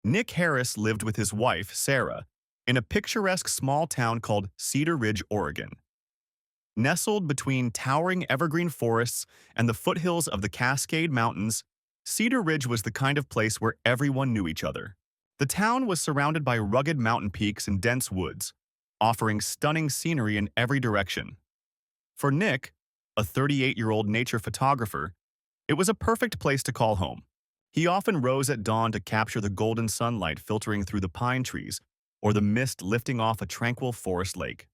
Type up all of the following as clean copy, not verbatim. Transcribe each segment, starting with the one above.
Nick Harris lived with his wife, Sarah, in a picturesque small town called Cedar Ridge, Oregon. Nestled between towering evergreen forests and the foothills of the Cascade Mountains, Cedar Ridge was the kind of place where everyone knew each other. The town was surrounded by rugged mountain peaks and dense woods, offering stunning scenery in every direction. For Nick, a 38-year-old nature photographer, it was a perfect place to call home. He often rose at dawn to capture the golden sunlight filtering through the pine trees or the mist lifting off a tranquil forest lake.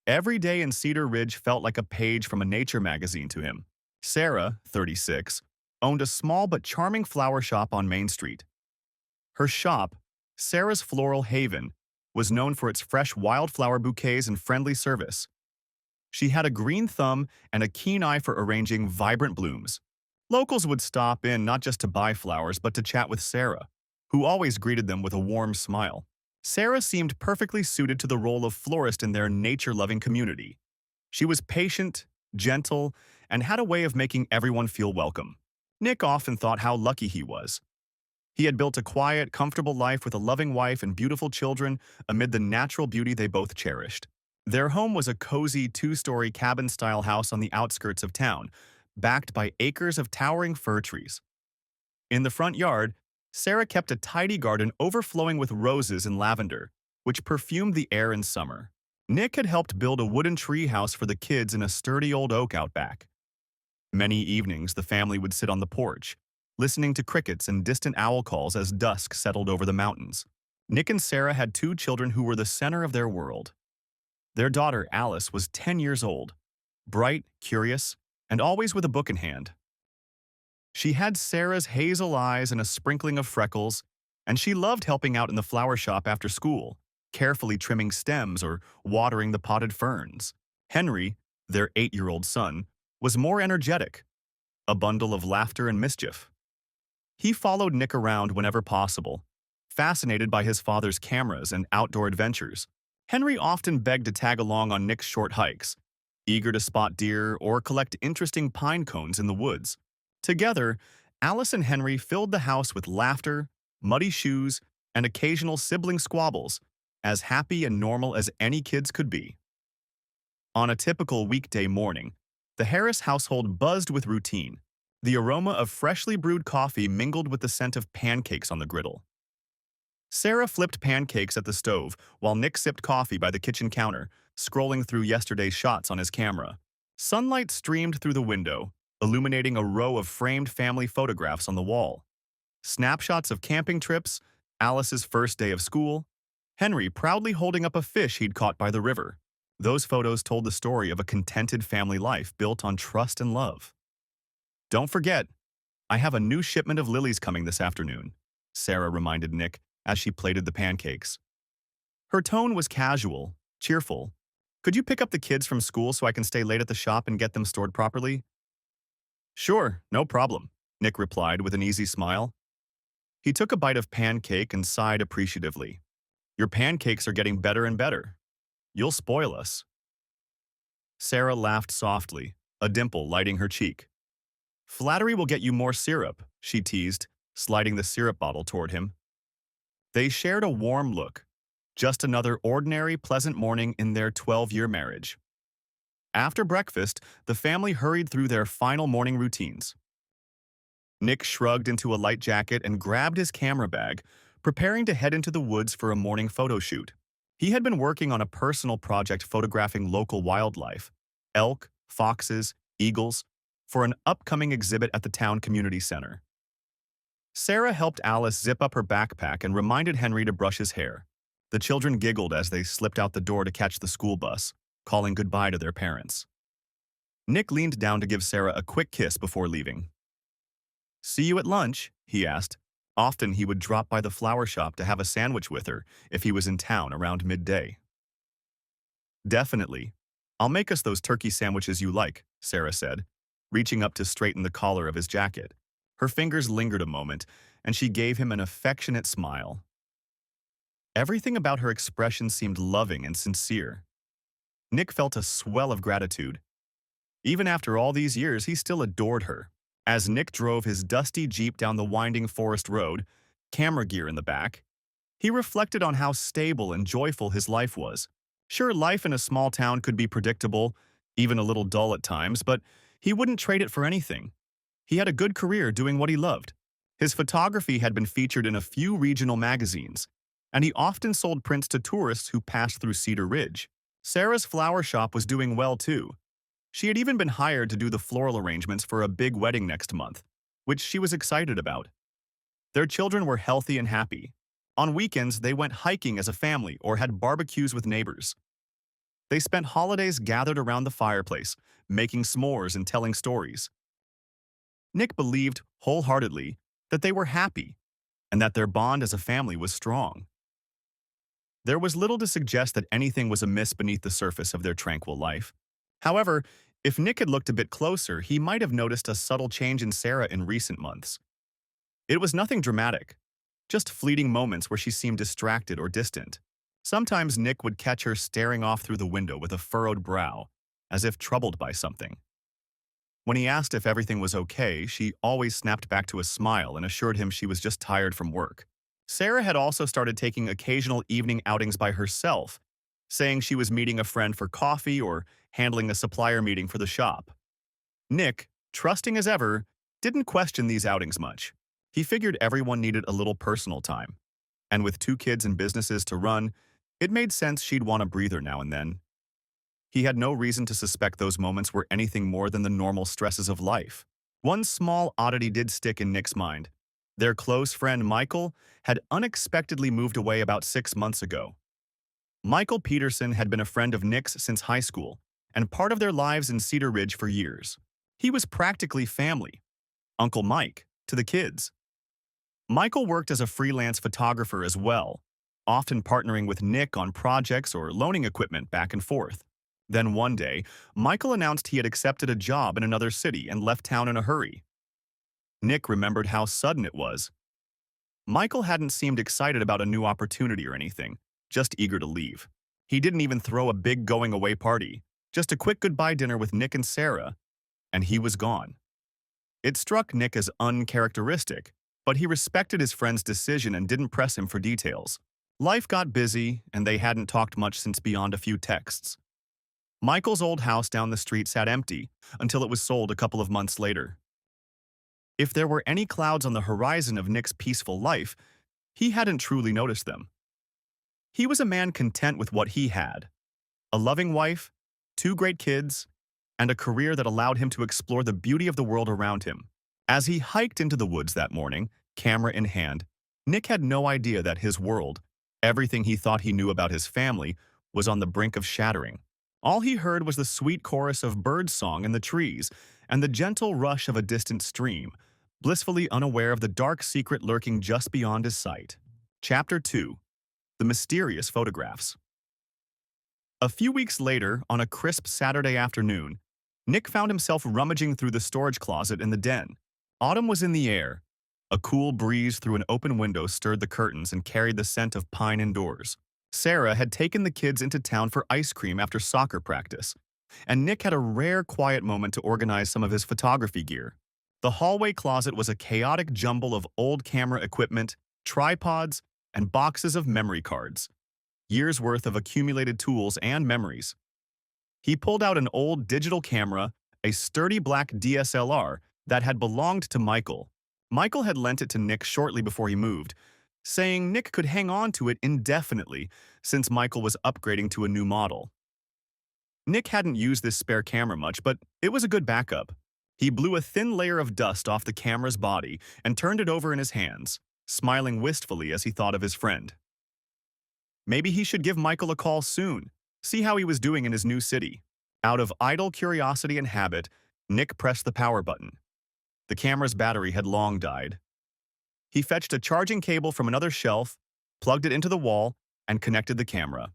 Every day in Cedar Ridge felt like a page from a nature magazine to him. Sarah, 36, owned a small but charming flower shop on Main Street. Her shop, Sarah's Floral Haven, was known for its fresh wildflower bouquets and friendly service. She had a green thumb and a keen eye for arranging vibrant blooms. Locals would stop in not just to buy flowers but to chat with Sarah, who always greeted them with a warm smile. Sarah seemed perfectly suited to the role of florist in their nature-loving community. She was patient, gentle, and had a way of making everyone feel welcome. Nick often thought how lucky he was. He had built a quiet, comfortable life with a loving wife and beautiful children amid the natural beauty they both cherished. Their home was a cozy two-story cabin-style house on the outskirts of town, backed by acres of towering fir trees. In the front yard, Sarah kept a tidy garden overflowing with roses and lavender, which perfumed the air in summer. Nick had helped build a wooden tree house for the kids in a sturdy old oak out back. Many evenings, the family would sit on the porch, listening to crickets and distant owl calls as dusk settled over the mountains. Nick and Sarah had two children who were the center of their world. Their daughter, Alice, was 10 years old, bright, curious, and always with a book in hand. She had Sarah's hazel eyes and a sprinkling of freckles, and she loved helping out in the flower shop after school, carefully trimming stems or watering the potted ferns. Henry, their 8-year-old son, was more energetic, a bundle of laughter and mischief. He followed Nick around whenever possible, fascinated by his father's cameras and outdoor adventures. Henry often begged to tag along on Nick's short hikes, eager to spot deer or collect interesting pine cones in the woods. Together, Alice and Henry filled the house with laughter, muddy shoes, and occasional sibling squabbles, as happy and normal as any kids could be. On a typical weekday morning, the Harris household buzzed with routine. The aroma of freshly brewed coffee mingled with the scent of pancakes on the griddle. Sarah flipped pancakes at the stove while Nick sipped coffee by the kitchen counter, scrolling through yesterday's shots on his camera. Sunlight streamed through the window, illuminating a row of framed family photographs on the wall. Snapshots of camping trips, Alice's first day of school, Henry proudly holding up a fish he'd caught by the river. Those photos told the story of a contented family life built on trust and love. "Don't forget, I have a new shipment of lilies coming this afternoon," Sarah reminded Nick as she plated the pancakes. Her tone was casual, cheerful. "Could you pick up the kids from school so I can stay late at the shop and get them stored properly?" "Sure, no problem," Nick replied with an easy smile. He took a bite of pancake and sighed appreciatively. "Your pancakes are getting better and better. You'll spoil us." Sarah laughed softly, a dimple lighting her cheek. "Flattery will get you more syrup," she teased, sliding the syrup bottle toward him. They shared a warm look, just another ordinary, pleasant morning in their 12-year marriage. After breakfast, the family hurried through their final morning routines. Nick shrugged into a light jacket and grabbed his camera bag, preparing to head into the woods for a morning photo shoot. He had been working on a personal project photographing local wildlife, elk, foxes, eagles, for an upcoming exhibit at the town community center. Sarah helped Alice zip up her backpack and reminded Henry to brush his hair. The children giggled as they slipped out the door to catch the school bus, calling goodbye to their parents. Nick leaned down to give Sarah a quick kiss before leaving. "See you at lunch?" he asked. Often he would drop by the flower shop to have a sandwich with her if he was in town around midday. "Definitely. I'll make us those turkey sandwiches you like," Sarah said, reaching up to straighten the collar of his jacket. Her fingers lingered a moment, and she gave him an affectionate smile. Everything about her expression seemed loving and sincere. Nick felt a swell of gratitude. Even after all these years, he still adored her. As Nick drove his dusty Jeep down the winding forest road, camera gear in the back. He reflected on how stable and joyful his life was. Sure, life in a small town could be predictable, even a little dull at times, but he wouldn't trade it for anything. He had a good career doing what he loved. His photography had been featured in a few regional magazines, and he often sold prints to tourists who passed through Cedar Ridge. Sarah's flower shop was doing well too. She had even been hired to do the floral arrangements for a big wedding next month, which she was excited about. Their children were healthy and happy. On weekends, they went hiking as a family or had barbecues with neighbors. They spent holidays gathered around the fireplace, making s'mores and telling stories. Nick believed wholeheartedly that they were happy and that their bond as a family was strong. There was little to suggest that anything was amiss beneath the surface of their tranquil life. However, if Nick had looked a bit closer, he might have noticed a subtle change in Sarah in recent months. It was nothing dramatic, just fleeting moments where she seemed distracted or distant. Sometimes Nick would catch her staring off through the window with a furrowed brow, as if troubled by something. When he asked if everything was okay, she always snapped back to a smile and assured him she was just tired from work. Sarah had also started taking occasional evening outings by herself, saying she was meeting a friend for coffee or handling a supplier meeting for the shop. Nick, trusting as ever, didn't question these outings much. He figured everyone needed a little personal time, and with 2 kids and businesses to run, it made sense she'd want a breather now and then. He had no reason to suspect those moments were anything more than the normal stresses of life. One small oddity did stick in Nick's mind. Their close friend Michael had unexpectedly moved away about 6 months ago. Michael Peterson had been a friend of Nick's since high school and part of their lives in Cedar Ridge for years. He was practically family, Uncle Mike, to the kids. Michael worked as a freelance photographer as well, often partnering with Nick on projects or loaning equipment back and forth. Then one day, Michael announced he had accepted a job in another city and left town in a hurry. Nick remembered how sudden it was. Michael hadn't seemed excited about a new opportunity or anything, just eager to leave. He didn't even throw a big going-away party, just a quick goodbye dinner with Nick and Sarah, and he was gone. It struck Nick as uncharacteristic, but he respected his friend's decision and didn't press him for details. Life got busy, and they hadn't talked much since beyond a few texts. Michael's old house down the street sat empty until it was sold a couple of months later. If there were any clouds on the horizon of Nick's peaceful life, he hadn't truly noticed them. He was a man content with what he had: a loving wife, 2 great kids, and a career that allowed him to explore the beauty of the world around him. As he hiked into the woods that morning, camera in hand, Nick had no idea that his world, everything he thought he knew about his family, was on the brink of shattering. All he heard was the sweet chorus of birdsong in the trees and the gentle rush of a distant stream, blissfully unaware of the dark secret lurking just beyond his sight. Chapter 2. The Mysterious Photographs. A few weeks later, on a crisp Saturday afternoon, Nick found himself rummaging through the storage closet in the den. Autumn was in the air. A cool breeze through an open window stirred the curtains and carried the scent of pine indoors. Sarah had taken the kids into town for ice cream after soccer practice, and Nick had a rare quiet moment to organize some of his photography gear. The hallway closet was a chaotic jumble of old camera equipment, tripods, and boxes of memory cards, years' worth of accumulated tools and memories. He pulled out an old digital camera, a sturdy black DSLR that had belonged to Michael. Michael had lent it to Nick shortly before he moved, saying Nick could hang on to it indefinitely since Michael was upgrading to a new model. Nick hadn't used this spare camera much, but it was a good backup. He blew a thin layer of dust off the camera's body and turned it over in his hands, smiling wistfully as he thought of his friend. Maybe he should give Michael a call soon, see how he was doing in his new city. Out of idle curiosity and habit, Nick pressed the power button. The camera's battery had long died. He fetched a charging cable from another shelf, plugged it into the wall, and connected the camera.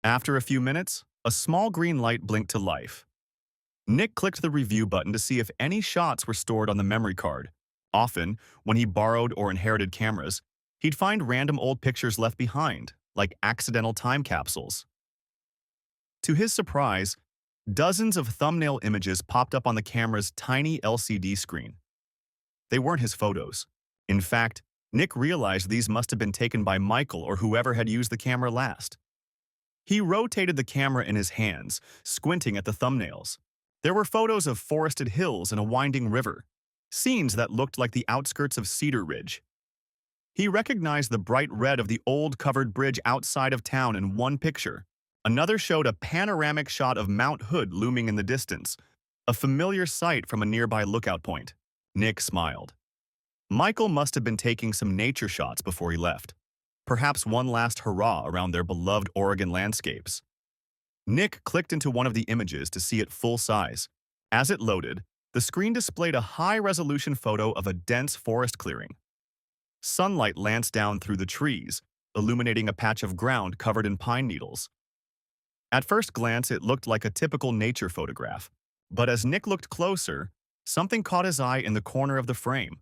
After a few minutes, a small green light blinked to life. Nick clicked the review button to see if any shots were stored on the memory card. Often, when he borrowed or inherited cameras, he'd find random old pictures left behind, like accidental time capsules. To his surprise, dozens of thumbnail images popped up on the camera's tiny LCD screen. They weren't his photos. In fact, Nick realized these must have been taken by Michael or whoever had used the camera last. He rotated the camera in his hands, squinting at the thumbnails. There were photos of forested hills and a winding river, scenes that looked like the outskirts of Cedar Ridge. He recognized the bright red of the old covered bridge outside of town in one picture. Another showed a panoramic shot of Mount Hood looming in the distance, a familiar sight from a nearby lookout point. Nick smiled. Michael must have been taking some nature shots before he left. Perhaps one last hurrah around their beloved Oregon landscapes. Nick clicked into one of the images to see it full size. As it loaded, the screen displayed a high-resolution photo of a dense forest clearing. Sunlight lanced down through the trees, illuminating a patch of ground covered in pine needles. At first glance, it looked like a typical nature photograph, but as Nick looked closer, something caught his eye in the corner of the frame,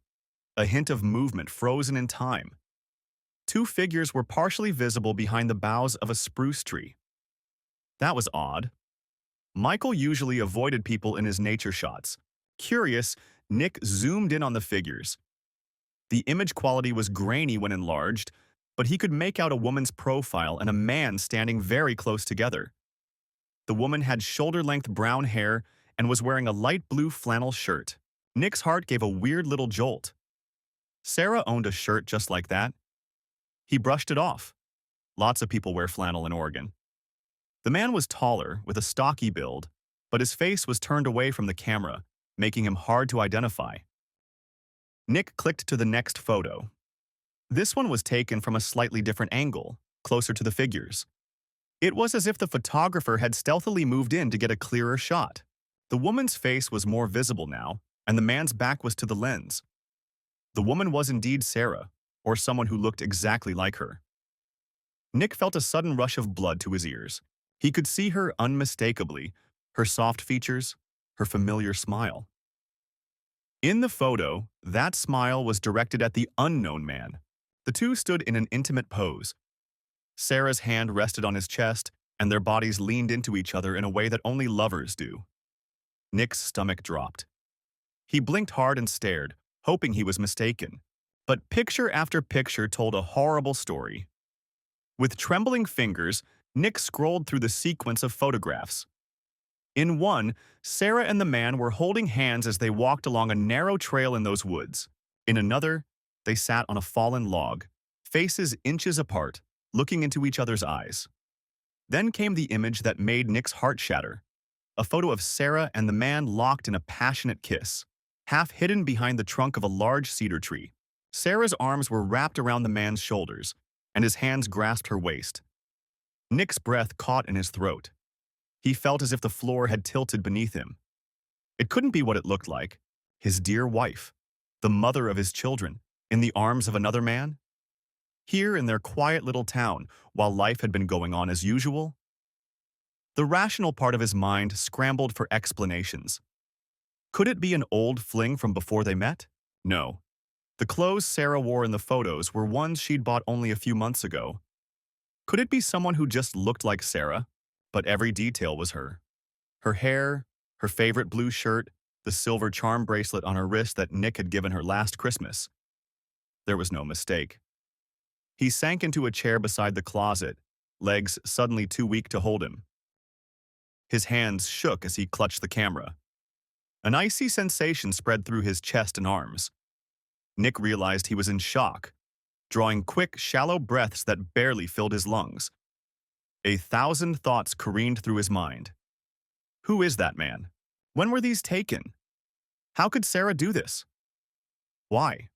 a hint of movement frozen in time. Two figures were partially visible behind the boughs of a spruce tree. That was odd. Michael usually avoided people in his nature shots. Curious, Nick zoomed in on the figures. The image quality was grainy when enlarged, but he could make out a woman's profile and a man standing very close together. The woman had shoulder-length brown hair and was wearing a light blue flannel shirt. Nick's heart gave a weird little jolt. Sarah owned a shirt just like that. He brushed it off. Lots of people wear flannel in Oregon. The man was taller, with a stocky build, but his face was turned away from the camera, making him hard to identify. Nick clicked to the next photo. This one was taken from a slightly different angle, closer to the figures. It was as if the photographer had stealthily moved in to get a clearer shot. The woman's face was more visible now, and the man's back was to the lens. The woman was indeed Sarah, or someone who looked exactly like her. Nick felt a sudden rush of blood to his ears. He could see her unmistakably, her soft features, her familiar smile. In the photo, that smile was directed at the unknown man. The two stood in an intimate pose. Sarah's hand rested on his chest, and their bodies leaned into each other in a way that only lovers do. Nick's stomach dropped. He blinked hard and stared, hoping he was mistaken. But picture after picture told a horrible story. With trembling fingers, Nick scrolled through the sequence of photographs. In one, Sarah and the man were holding hands as they walked along a narrow trail in those woods. In another, they sat on a fallen log, faces inches apart, looking into each other's eyes. Then came the image that made Nick's heart shatter, a photo of Sarah and the man locked in a passionate kiss, half hidden behind the trunk of a large cedar tree. Sarah's arms were wrapped around the man's shoulders, and his hands grasped her waist. Nick's breath caught in his throat. He felt as if the floor had tilted beneath him. It couldn't be what it looked like. His dear wife, the mother of his children, in the arms of another man? Here in their quiet little town, while life had been going on as usual? The rational part of his mind scrambled for explanations. Could it be an old fling from before they met? No. The clothes Sarah wore in the photos were ones she'd bought only a few months ago. Could it be someone who just looked like Sarah? But every detail was her. Her hair, her favorite blue shirt, the silver charm bracelet on her wrist that Nick had given her last Christmas. There was no mistake. He sank into a chair beside the closet, legs suddenly too weak to hold him. His hands shook as he clutched the camera. An icy sensation spread through his chest and arms. Nick realized he was in shock, drawing quick, shallow breaths that barely filled his lungs. 1,000 thoughts careened through his mind. Who is that man? When were these taken? How could Sarah do this? Why?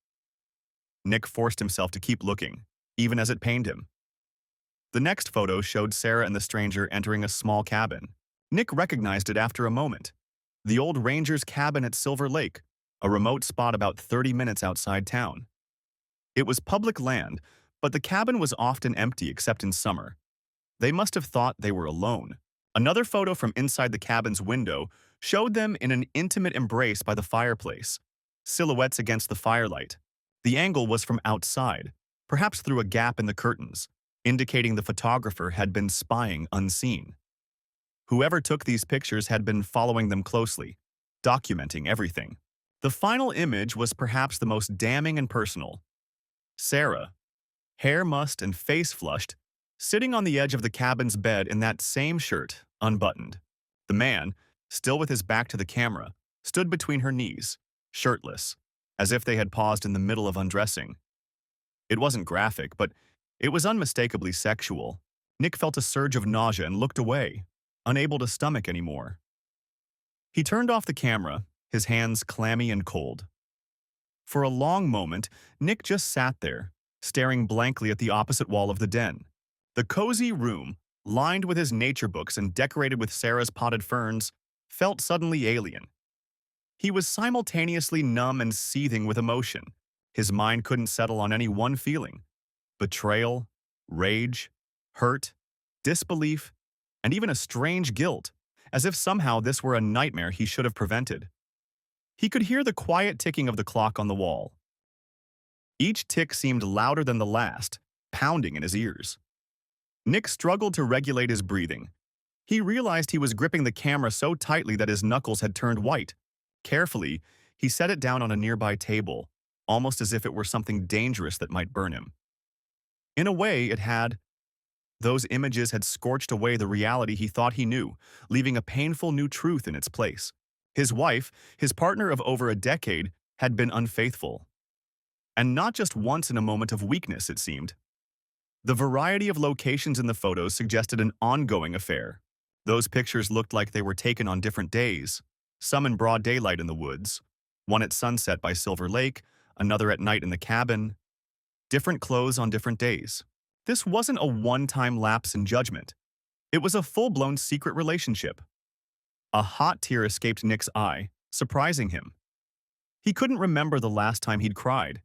Nick forced himself to keep looking, even as it pained him. The next photo showed Sarah and the stranger entering a small cabin. Nick recognized it after a moment. The old ranger's cabin at Silver Lake, a remote spot about 30 minutes outside town. It was public land, but the cabin was often empty except in summer. They must have thought they were alone. Another photo from inside the cabin's window showed them in an intimate embrace by the fireplace, silhouettes against the firelight. The angle was from outside, perhaps through a gap in the curtains, indicating the photographer had been spying unseen. Whoever took these pictures had been following them closely, documenting everything. The final image was perhaps the most damning and personal. Sarah, hair mussed and face flushed, sitting on the edge of the cabin's bed in that same shirt, unbuttoned. The man, still with his back to the camera, stood between her knees, shirtless, as if they had paused in the middle of undressing. It wasn't graphic, but it was unmistakably sexual. Nick felt a surge of nausea and looked away, unable to stomach anymore. He turned off the camera, his hands clammy and cold. For a long moment, Nick just sat there, staring blankly at the opposite wall of the den. The cozy room, lined with his nature books and decorated with Sarah's potted ferns, felt suddenly alien. He was simultaneously numb and seething with emotion. His mind couldn't settle on any one feeling. Betrayal, rage, hurt, disbelief, and even a strange guilt, as if somehow this were a nightmare he should have prevented. He could hear the quiet ticking of the clock on the wall. Each tick seemed louder than the last, pounding in his ears. Nick struggled to regulate his breathing. He realized he was gripping the camera so tightly that his knuckles had turned white. Carefully, he set it down on a nearby table, almost as if it were something dangerous that might burn him. In a way, it had. Those images had scorched away the reality he thought he knew, leaving a painful new truth in its place. His wife, his partner of over a decade, had been unfaithful. And not just once in a moment of weakness, it seemed. The variety of locations in the photos suggested an ongoing affair. Those pictures looked like they were taken on different days, some in broad daylight in the woods, one at sunset by Silver Lake, another at night in the cabin. Different clothes on different days. This wasn't a one-time lapse in judgment. It was a full-blown secret relationship. A hot tear escaped Nick's eye, surprising him. He couldn't remember the last time he'd cried.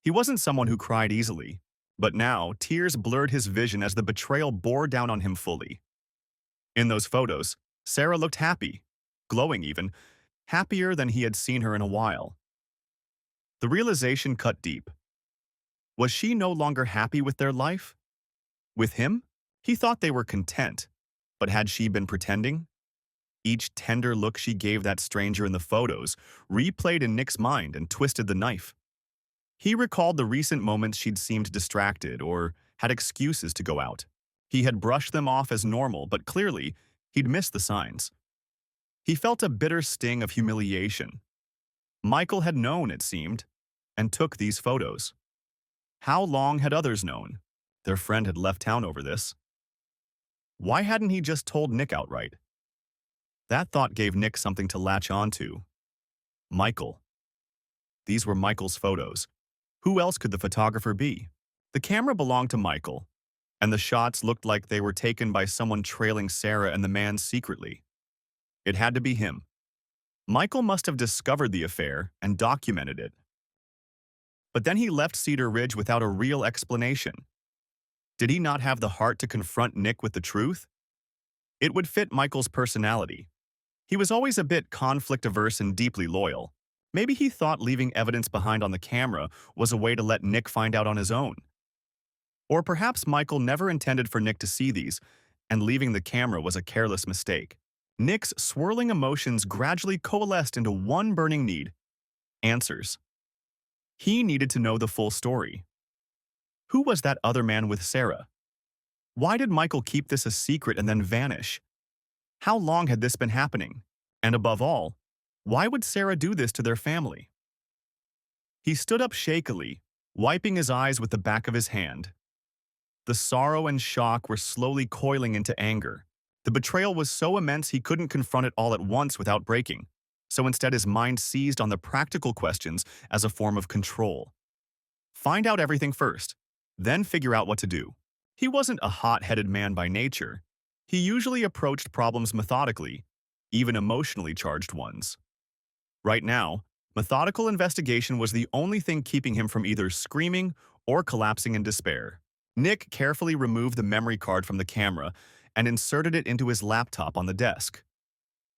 He wasn't someone who cried easily, but now tears blurred his vision as the betrayal bore down on him fully. In those photos, Sarah looked happy, glowing even, happier than he had seen her in a while. The realization cut deep. Was she no longer happy with their life? With him? He thought they were content, but had she been pretending? Each tender look she gave that stranger in the photos replayed in Nick's mind and twisted the knife. He recalled the recent moments she'd seemed distracted or had excuses to go out. He had brushed them off as normal, but clearly, he'd missed the signs. He felt a bitter sting of humiliation. Michael had known, it seemed, and took these photos. How long had others known? Their friend had left town over this. Why hadn't he just told Nick outright? That thought gave Nick something to latch onto. Michael. These were Michael's photos. Who else could the photographer be? The camera belonged to Michael, and the shots looked like they were taken by someone trailing Sarah and the man secretly. It had to be him. Michael must have discovered the affair and documented it. But then he left Cedar Ridge without a real explanation. Did he not have the heart to confront Nick with the truth? It would fit Michael's personality. He was always a bit conflict-averse and deeply loyal. Maybe he thought leaving evidence behind on the camera was a way to let Nick find out on his own. Or perhaps Michael never intended for Nick to see these, and leaving the camera was a careless mistake. Nick's swirling emotions gradually coalesced into one burning need: answers. He needed to know the full story. Who was that other man with Sarah? Why did Michael keep this a secret and then vanish? How long had this been happening? And above all, why would Sarah do this to their family? He stood up shakily, wiping his eyes with the back of his hand. The sorrow and shock were slowly coiling into anger. The betrayal was so immense he couldn't confront it all at once without breaking, so instead his mind seized on the practical questions as a form of control. Find out everything first, then figure out what to do. He wasn't a hot-headed man by nature. He usually approached problems methodically, even emotionally charged ones. Right now, methodical investigation was the only thing keeping him from either screaming or collapsing in despair. Nick carefully removed the memory card from the camera and inserted it into his laptop on the desk.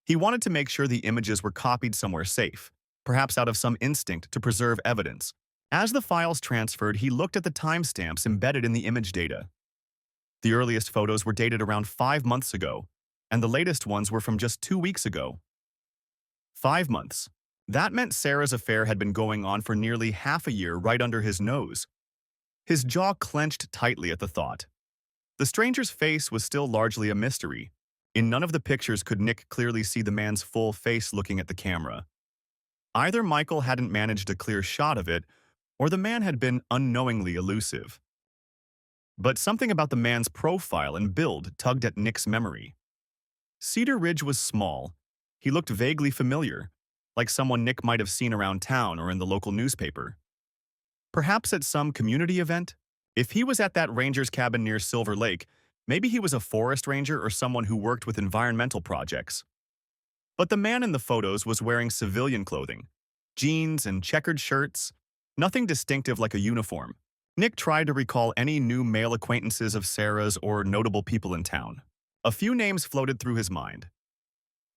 He wanted to make sure the images were copied somewhere safe, perhaps out of some instinct to preserve evidence. As the files transferred, he looked at the timestamps embedded in the image data. The earliest photos were dated around 5 months ago, and the latest ones were from just 2 weeks ago. 5 months. That meant Sarah's affair had been going on for nearly half a year right under his nose. His jaw clenched tightly at the thought. The stranger's face was still largely a mystery. In none of the pictures could Nick clearly see the man's full face looking at the camera. Either Michael hadn't managed a clear shot of it, or the man had been unknowingly elusive. But something about the man's profile and build tugged at Nick's memory. Cedar Ridge was small. He looked vaguely familiar, like someone Nick might have seen around town or in the local newspaper. Perhaps at some community event? If he was at that ranger's cabin near Silver Lake, maybe he was a forest ranger or someone who worked with environmental projects. But the man in the photos was wearing civilian clothing, jeans and checkered shirts, nothing distinctive like a uniform. Nick tried to recall any new male acquaintances of Sarah's or notable people in town. A few names floated through his mind.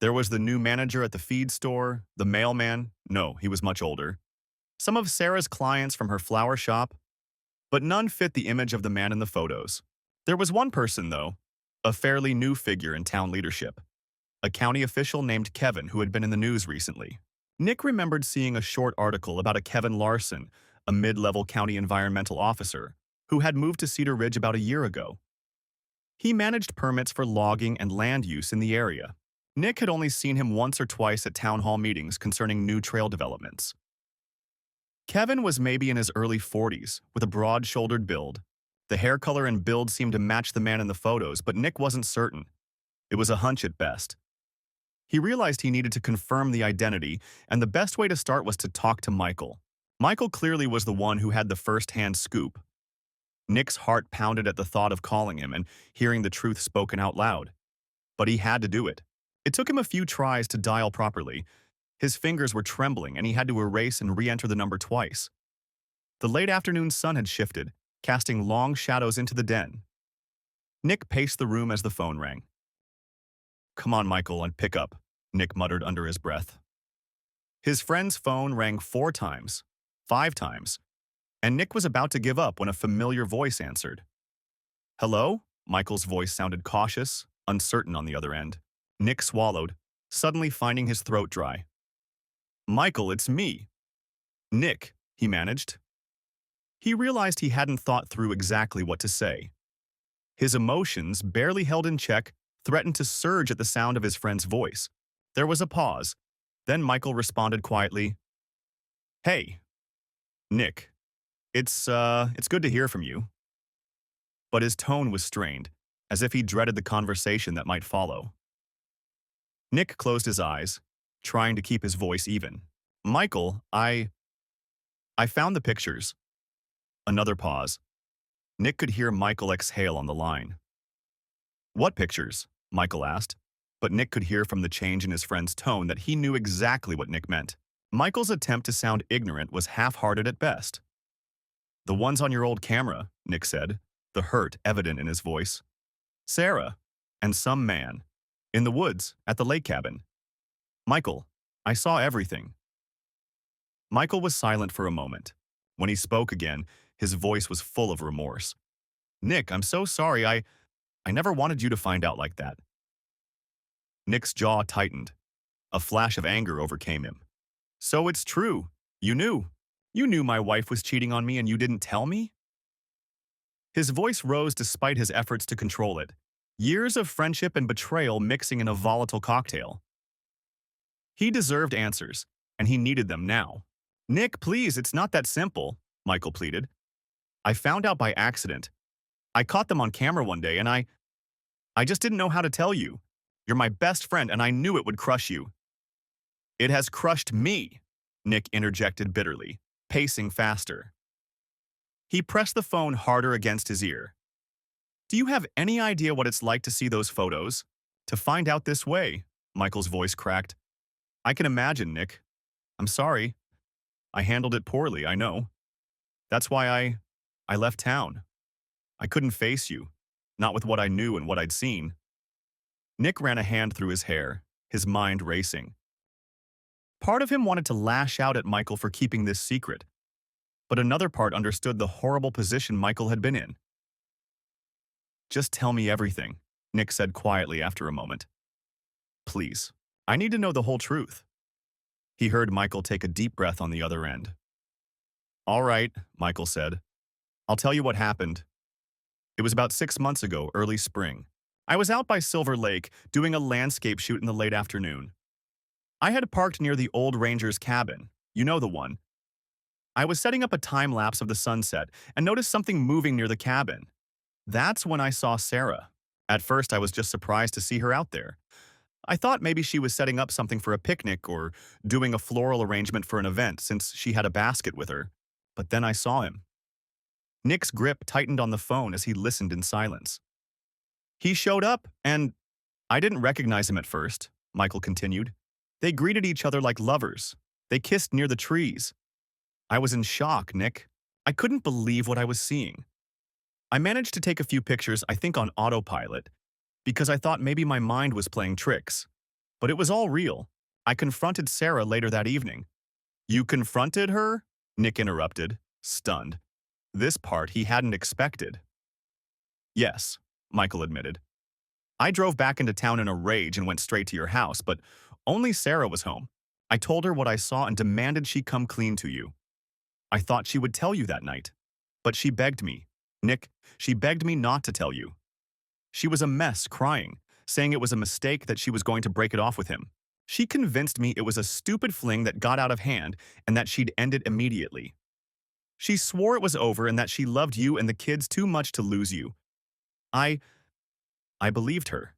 There was the new manager at the feed store, the mailman, no, he was much older, some of Sarah's clients from her flower shop, but none fit the image of the man in the photos. There was one person, though, a fairly new figure in town leadership, a county official named Kevin who had been in the news recently. Nick remembered seeing a short article about a Kevin Larson, a mid-level county environmental officer, who had moved to Cedar Ridge about a year ago. He managed permits for logging and land use in the area. Nick had only seen him once or twice at town hall meetings concerning new trail developments. Kevin was maybe in his early 40s, with a broad-shouldered build. The hair color and build seemed to match the man in the photos, but Nick wasn't certain. It was a hunch at best. He realized he needed to confirm the identity, and the best way to start was to talk to Michael. Michael clearly was the one who had the first-hand scoop. Nick's heart pounded at the thought of calling him and hearing the truth spoken out loud. But he had to do it. It took him a few tries to dial properly. His fingers were trembling, and he had to erase and re-enter the number twice. The late afternoon sun had shifted, casting long shadows into the den. Nick paced the room as the phone rang. "Come on, Michael, and pick up," Nick muttered under his breath. His friend's phone rang 4 times, 5 times, and Nick was about to give up when a familiar voice answered. "Hello?" Michael's voice sounded cautious, uncertain on the other end. Nick swallowed, suddenly finding his throat dry. "Michael, it's me." "Nick," he managed. He realized he hadn't thought through exactly what to say. His emotions, barely held in check, threatened to surge at the sound of his friend's voice. There was a pause. Then Michael responded quietly, "Hey, Nick, it's good to hear from you." But his tone was strained, as if he dreaded the conversation that might follow. Nick closed his eyes, trying to keep his voice even. "Michael, I found the pictures." Another pause. Nick could hear Michael exhale on the line. "What pictures?" Michael asked, but Nick could hear from the change in his friend's tone that he knew exactly what Nick meant. Michael's attempt to sound ignorant was half-hearted at best. "The ones on your old camera," Nick said, the hurt evident in his voice. "Sarah, and some man. In the woods, at the lake cabin. Michael, I saw everything." Michael was silent for a moment. When he spoke again, his voice was full of remorse. "Nick, I'm so sorry. I never wanted you to find out like that." Nick's jaw tightened. A flash of anger overcame him. "So it's true. You knew. You knew my wife was cheating on me and you didn't tell me?" His voice rose despite his efforts to control it. Years of friendship and betrayal mixing in a volatile cocktail. He deserved answers, and he needed them now. "Nick, please, it's not that simple," Michael pleaded. "I found out by accident. I caught them on camera one day, and I just didn't know how to tell you. You're my best friend, and I knew it would crush you." "It has crushed me," Nick interjected bitterly, pacing faster. He pressed the phone harder against his ear. "Do you have any idea what it's like to see those photos? To find out this way?" Michael's voice cracked. "I can imagine, Nick. I'm sorry. I handled it poorly, I know. That's why I left town. I couldn't face you, not with what I knew and what I'd seen." Nick ran a hand through his hair, his mind racing. Part of him wanted to lash out at Michael for keeping this secret, but another part understood the horrible position Michael had been in. "Just tell me everything," Nick said quietly after a moment. "Please, I need to know the whole truth." He heard Michael take a deep breath on the other end. "All right," Michael said. I'll tell you what happened. It was about 6 months ago, early spring. I was out by Silver Lake doing a landscape shoot in the late afternoon. I had parked near the old ranger's cabin. You know the one. I was setting up a time lapse of the sunset and noticed something moving near the cabin. That's when I saw Sarah. At first, I was just surprised to see her out there. I thought maybe she was setting up something for a picnic or doing a floral arrangement for an event since she had a basket with her. But then I saw him. Nick's grip tightened on the phone as he listened in silence. He showed up, and I didn't recognize him at first, Michael continued. They greeted each other like lovers. They kissed near the trees. I was in shock, Nick. I couldn't believe what I was seeing. I managed to take a few pictures, I think on autopilot, because I thought maybe my mind was playing tricks. But it was all real. I confronted Sarah later that evening. You confronted her? Nick interrupted, stunned. This part he hadn't expected. Yes, Michael admitted. I drove back into town in a rage and went straight to your house, but only Sarah was home. I told her what I saw and demanded she come clean to you. I thought she would tell you that night. But she begged me. Nick, she begged me not to tell you. She was a mess, crying, saying it was a mistake that she was going to break it off with him. She convinced me it was a stupid fling that got out of hand and that she'd end it immediately. She swore it was over and that she loved you and the kids too much to lose you. I believed her.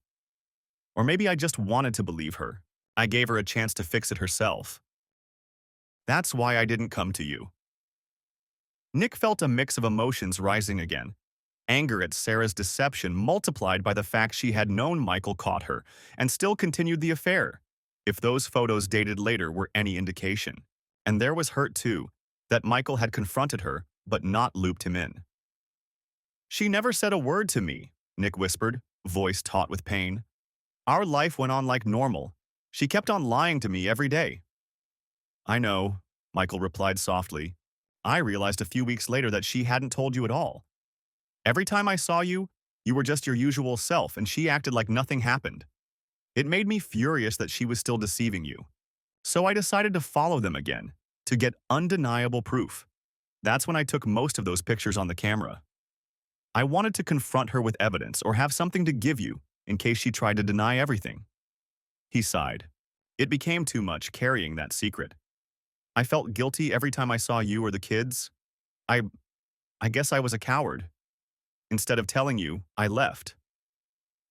Or maybe I just wanted to believe her. I gave her a chance to fix it herself. That's why I didn't come to you. Nick felt a mix of emotions rising again. Anger at Sarah's deception multiplied by the fact she had known Michael caught her and still continued the affair, if those photos dated later were any indication. And there was hurt too, that Michael had confronted her but not looped him in. She never said a word to me, Nick whispered, voice taut with pain. Our life went on like normal. She kept on lying to me every day. I know, Michael replied softly. I realized a few weeks later that she hadn't told you at all. Every time I saw you, you were just your usual self and she acted like nothing happened. It made me furious that she was still deceiving you. So I decided to follow them again, to get undeniable proof. That's when I took most of those pictures on the camera. I wanted to confront her with evidence or have something to give you in case she tried to deny everything. He sighed. It became too much carrying that secret. I felt guilty every time I saw you or the kids. I guess I was a coward. Instead of telling you, I left.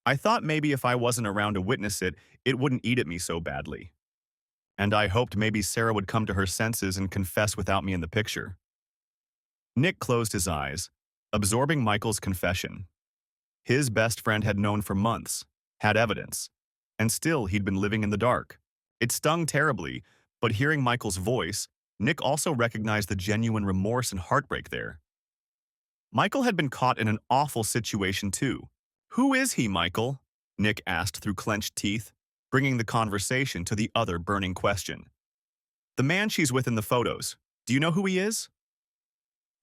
I thought maybe if I wasn't around to witness it, it wouldn't eat at me so badly. And I hoped maybe Sarah would come to her senses and confess without me in the picture. Nick closed his eyes, absorbing Michael's confession. His best friend had known for months, had evidence, and still he'd been living in the dark. It stung terribly, but hearing Michael's voice, Nick also recognized the genuine remorse and heartbreak there. Michael had been caught in an awful situation too. Who is he, Michael? Nick asked through clenched teeth, bringing the conversation to the other burning question. The man she's with in the photos. Do you know who he is?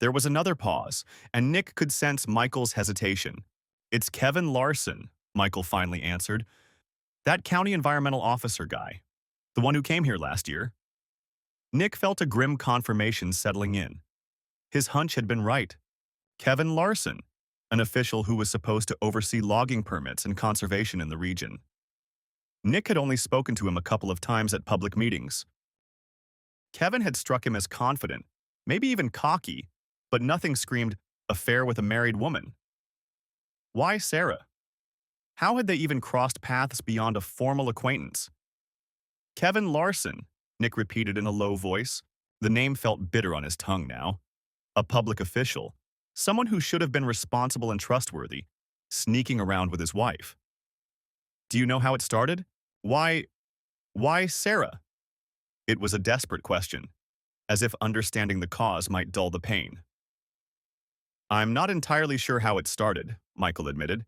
There was another pause, and Nick could sense Michael's hesitation. It's Kevin Larson, Michael finally answered. That county environmental officer guy. The one who came here last year. Nick felt a grim confirmation settling in. His hunch had been right. Kevin Larson, an official who was supposed to oversee logging permits and conservation in the region. Nick had only spoken to him a couple of times at public meetings. Kevin had struck him as confident, maybe even cocky, but nothing screamed affair with a married woman. Why Sarah? How had they even crossed paths beyond a formal acquaintance? Kevin Larson, Nick repeated in a low voice. The name felt bitter on his tongue now. A public official, someone who should have been responsible and trustworthy, sneaking around with his wife. Do you know how it started? Why Sarah? It was a desperate question, as if understanding the cause might dull the pain. I'm not entirely sure how it started, Michael admitted.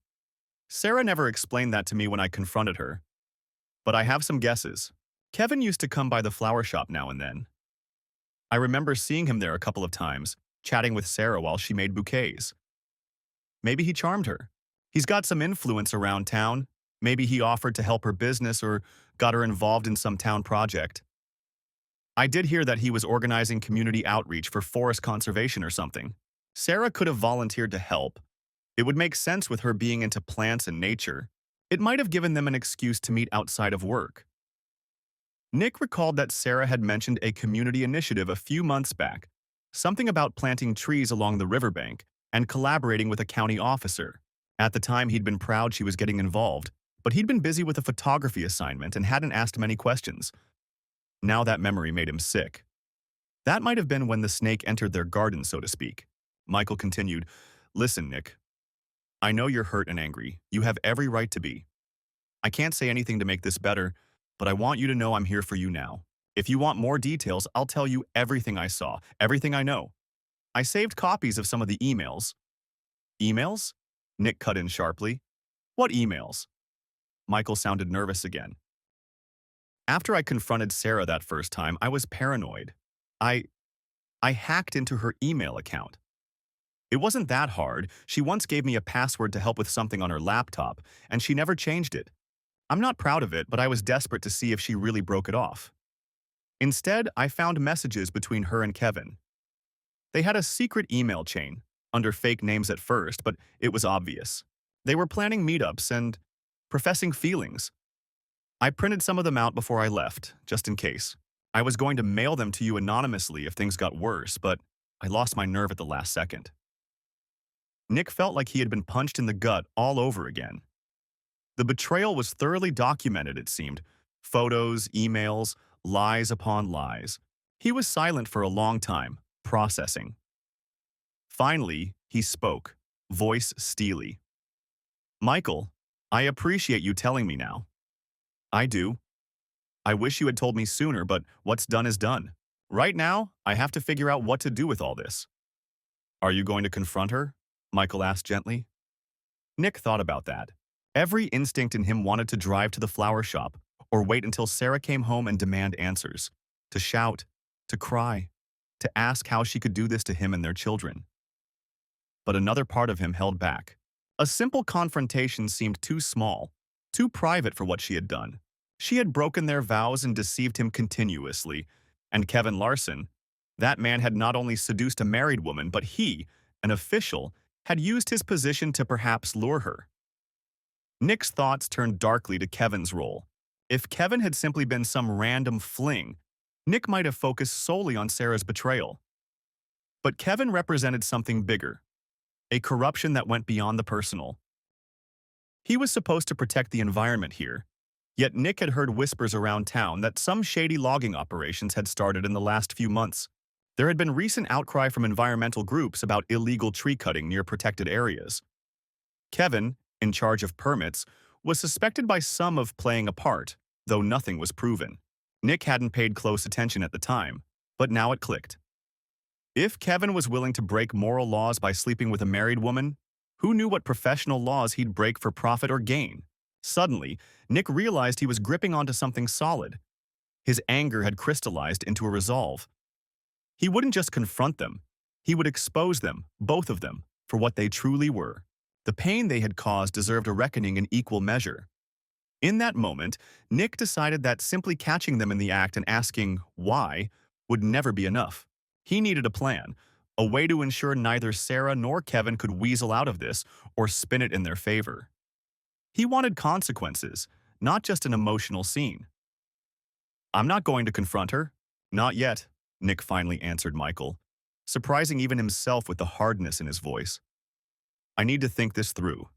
Sarah never explained that to me when I confronted her. But I have some guesses. Kevin used to come by the flower shop now and then. I remember seeing him there a couple of times, chatting with Sarah while she made bouquets. Maybe he charmed her. He's got some influence around town. Maybe he offered to help her business or got her involved in some town project. I did hear that he was organizing community outreach for forest conservation or something. Sarah could have volunteered to help. It would make sense with her being into plants and nature. It might have given them an excuse to meet outside of work. Nick recalled that Sarah had mentioned a community initiative a few months back, something about planting trees along the riverbank and collaborating with a county officer. At the time, he'd been proud she was getting involved, but he'd been busy with a photography assignment and hadn't asked many questions. Now that memory made him sick. That might have been when the snake entered their garden, so to speak. Michael continued, "Listen, Nick, I know you're hurt and angry. You have every right to be. I can't say anything to make this better, but I want you to know I'm here for you now. If you want more details, I'll tell you everything I saw, everything I know. I saved copies of some of the emails." "Emails?" Nick cut in sharply. "What emails?" Michael sounded nervous again. "After I confronted Sarah that first time, I was paranoid. I I hacked into her email account. It wasn't that hard. She once gave me a password to help with something on her laptop, and she never changed it. I'm not proud of it, but I was desperate to see if she really broke it off. Instead, I found messages between her and Kevin. They had a secret email chain, under fake names at first, but it was obvious. They were planning meetups and professing feelings. I printed some of them out before I left, just in case. I was going to mail them to you anonymously if things got worse, but I lost my nerve at the last second." Nick felt like he had been punched in the gut all over again. The betrayal was thoroughly documented, it seemed. Photos, emails, lies upon lies. He was silent for a long time, processing. Finally, he spoke, voice steely. "Michael, I appreciate you telling me now. I do. I wish you had told me sooner, but what's done is done. Right now, I have to figure out what to do with all this." "Are you going to confront her?" Michael asked gently. Nick thought about that. Every instinct in him wanted to drive to the flower shop or wait until Sarah came home and demand answers, to shout, to cry, to ask how she could do this to him and their children. But another part of him held back. A simple confrontation seemed too small, too private for what she had done. She had broken their vows and deceived him continuously. And Kevin Larson, that man had not only seduced a married woman, but he, an official, had used his position to perhaps lure her. Nick's thoughts turned darkly to Kevin's role. If Kevin had simply been some random fling, Nick might have focused solely on Sarah's betrayal. But Kevin represented something bigger, a corruption that went beyond the personal. He was supposed to protect the environment here, yet Nick had heard whispers around town that some shady logging operations had started in the last few months. There had been recent outcry from environmental groups about illegal tree cutting near protected areas. Kevin, in charge of permits, was suspected by some of playing a part, though nothing was proven. Nick hadn't paid close attention at the time, but now it clicked. If Kevin was willing to break moral laws by sleeping with a married woman, who knew what professional laws he'd break for profit or gain? Suddenly, Nick realized he was gripping onto something solid. His anger had crystallized into a resolve. He wouldn't just confront them. He would expose them, both of them, for what they truly were. The pain they had caused deserved a reckoning in equal measure. In that moment, Nick decided that simply catching them in the act and asking why would never be enough. He needed a plan, a way to ensure neither Sarah nor Kevin could weasel out of this or spin it in their favor. He wanted consequences, not just an emotional scene. "I'm not going to confront her. Not yet," Nick finally answered Michael, surprising even himself with the hardness in his voice. "I need to think this through.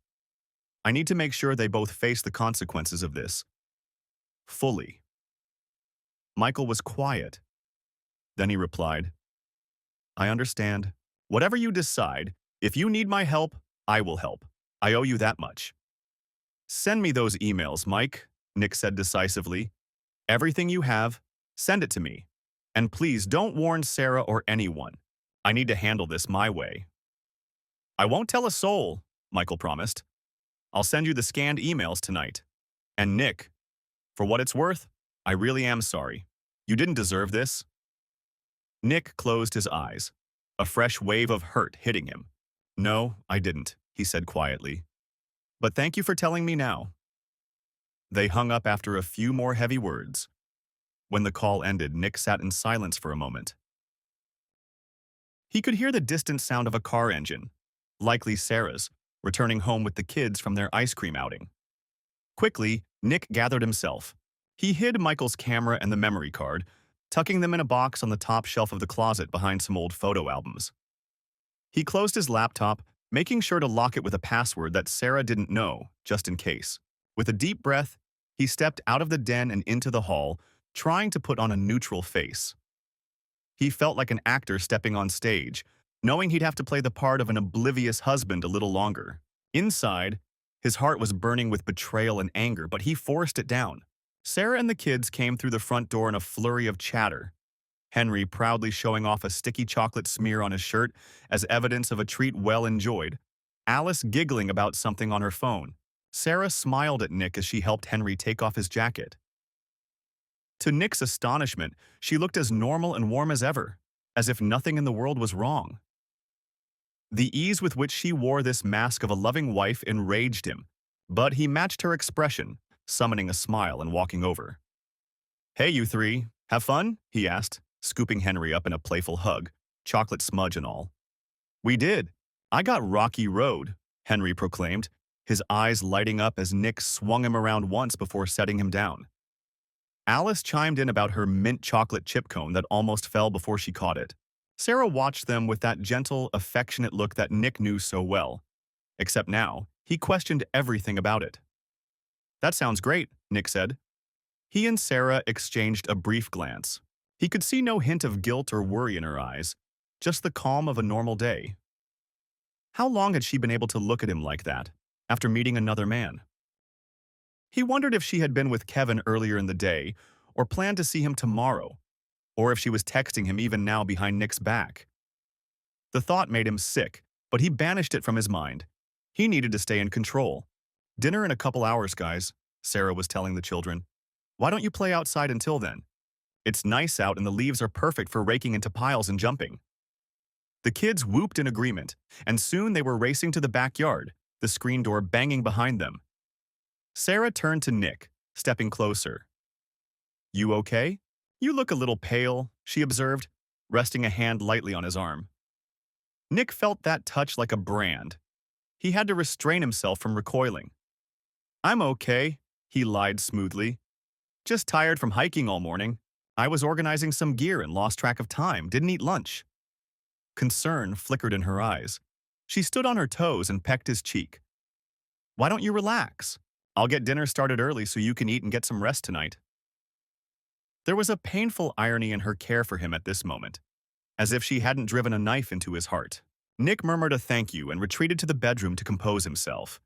I need to make sure they both face the consequences of this. Fully." Michael was quiet. Then he replied, "I understand. Whatever you decide, if you need my help, I will help. I owe you that much." "Send me those emails, Mike," Nick said decisively. "Everything you have, send it to me. And please don't warn Sarah or anyone. I need to handle this my way." "I won't tell a soul," Michael promised. "I'll send you the scanned emails tonight. And Nick, for what it's worth, I really am sorry. You didn't deserve this." Nick closed his eyes, a fresh wave of hurt hitting him. "No, I didn't," he said quietly. "But thank you for telling me now." They hung up after a few more heavy words. When the call ended, Nick sat in silence for a moment. He could hear the distant sound of a car engine, likely Sarah's, returning home with the kids from their ice cream outing. Quickly, Nick gathered himself. He hid Michael's camera and the memory card, tucking them in a box on the top shelf of the closet behind some old photo albums. He closed his laptop, making sure to lock it with a password that Sarah didn't know, just in case. With a deep breath, he stepped out of the den and into the hall, trying to put on a neutral face. He felt like an actor stepping on stage, knowing he'd have to play the part of an oblivious husband a little longer. Inside, his heart was burning with betrayal and anger, but he forced it down. Sarah and the kids came through the front door in a flurry of chatter. Henry proudly showing off a sticky chocolate smear on his shirt as evidence of a treat well enjoyed. Alice giggling about something on her phone. Sarah smiled at Nick as she helped Henry take off his jacket. To Nick's astonishment, she looked as normal and warm as ever, as if nothing in the world was wrong. The ease with which she wore this mask of a loving wife enraged him, but he matched her expression, summoning a smile and walking over. "Hey, you three, have fun?" he asked, scooping Henry up in a playful hug, chocolate smudge and all. "We did. I got Rocky Road," Henry proclaimed, his eyes lighting up as Nick swung him around once before setting him down. Alice chimed in about her mint chocolate chip cone that almost fell before she caught it. Sarah watched them with that gentle, affectionate look that Nick knew so well. Except now, he questioned everything about it. "That sounds great," Nick said. He and Sarah exchanged a brief glance. He could see no hint of guilt or worry in her eyes, just the calm of a normal day. How long had she been able to look at him like that, after meeting another man? He wondered if she had been with Kevin earlier in the day, or planned to see him tomorrow, or if she was texting him even now behind Nick's back. The thought made him sick, but he banished it from his mind. He needed to stay in control. "Dinner in a couple hours, guys," Sarah was telling the children. "Why don't you play outside until then? It's nice out and the leaves are perfect for raking into piles and jumping." The kids whooped in agreement, and soon they were racing to the backyard, the screen door banging behind them. Sarah turned to Nick, stepping closer. "You okay? You look a little pale," she observed, resting a hand lightly on his arm. Nick felt that touch like a brand. He had to restrain himself from recoiling. "I'm okay," he lied smoothly. "Just tired from hiking all morning. I was organizing some gear and lost track of time, didn't eat lunch." Concern flickered in her eyes. She stood on her toes and pecked his cheek. "Why don't you relax? I'll get dinner started early so you can eat and get some rest tonight." There was a painful irony in her care for him at this moment, as if she hadn't driven a knife into his heart. Nick murmured a thank you and retreated to the bedroom to compose himself.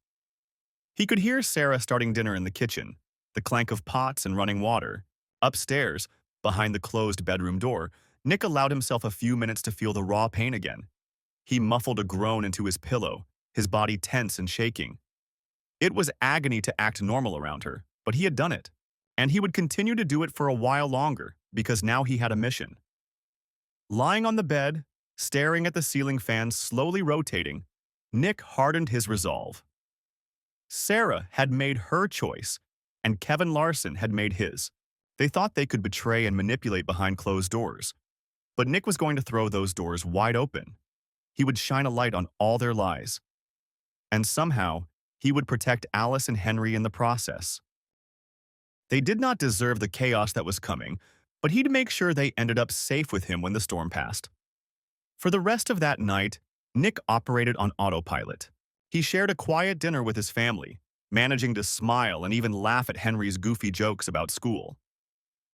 He could hear Sarah starting dinner in the kitchen, the clank of pots and running water. Upstairs, behind the closed bedroom door, Nick allowed himself a few minutes to feel the raw pain again. He muffled a groan into his pillow, his body tense and shaking. It was agony to act normal around her, but he had done it. And he would continue to do it for a while longer, because now he had a mission. Lying on the bed, staring at the ceiling fan slowly rotating, Nick hardened his resolve. Sarah had made her choice, and Kevin Larson had made his. They thought they could betray and manipulate behind closed doors. But Nick was going to throw those doors wide open. He would shine a light on all their lies. And somehow, he would protect Alice and Henry in the process. They did not deserve the chaos that was coming, but he'd make sure they ended up safe with him when the storm passed. For the rest of that night, Nick operated on autopilot. He shared a quiet dinner with his family, managing to smile and even laugh at Henry's goofy jokes about school.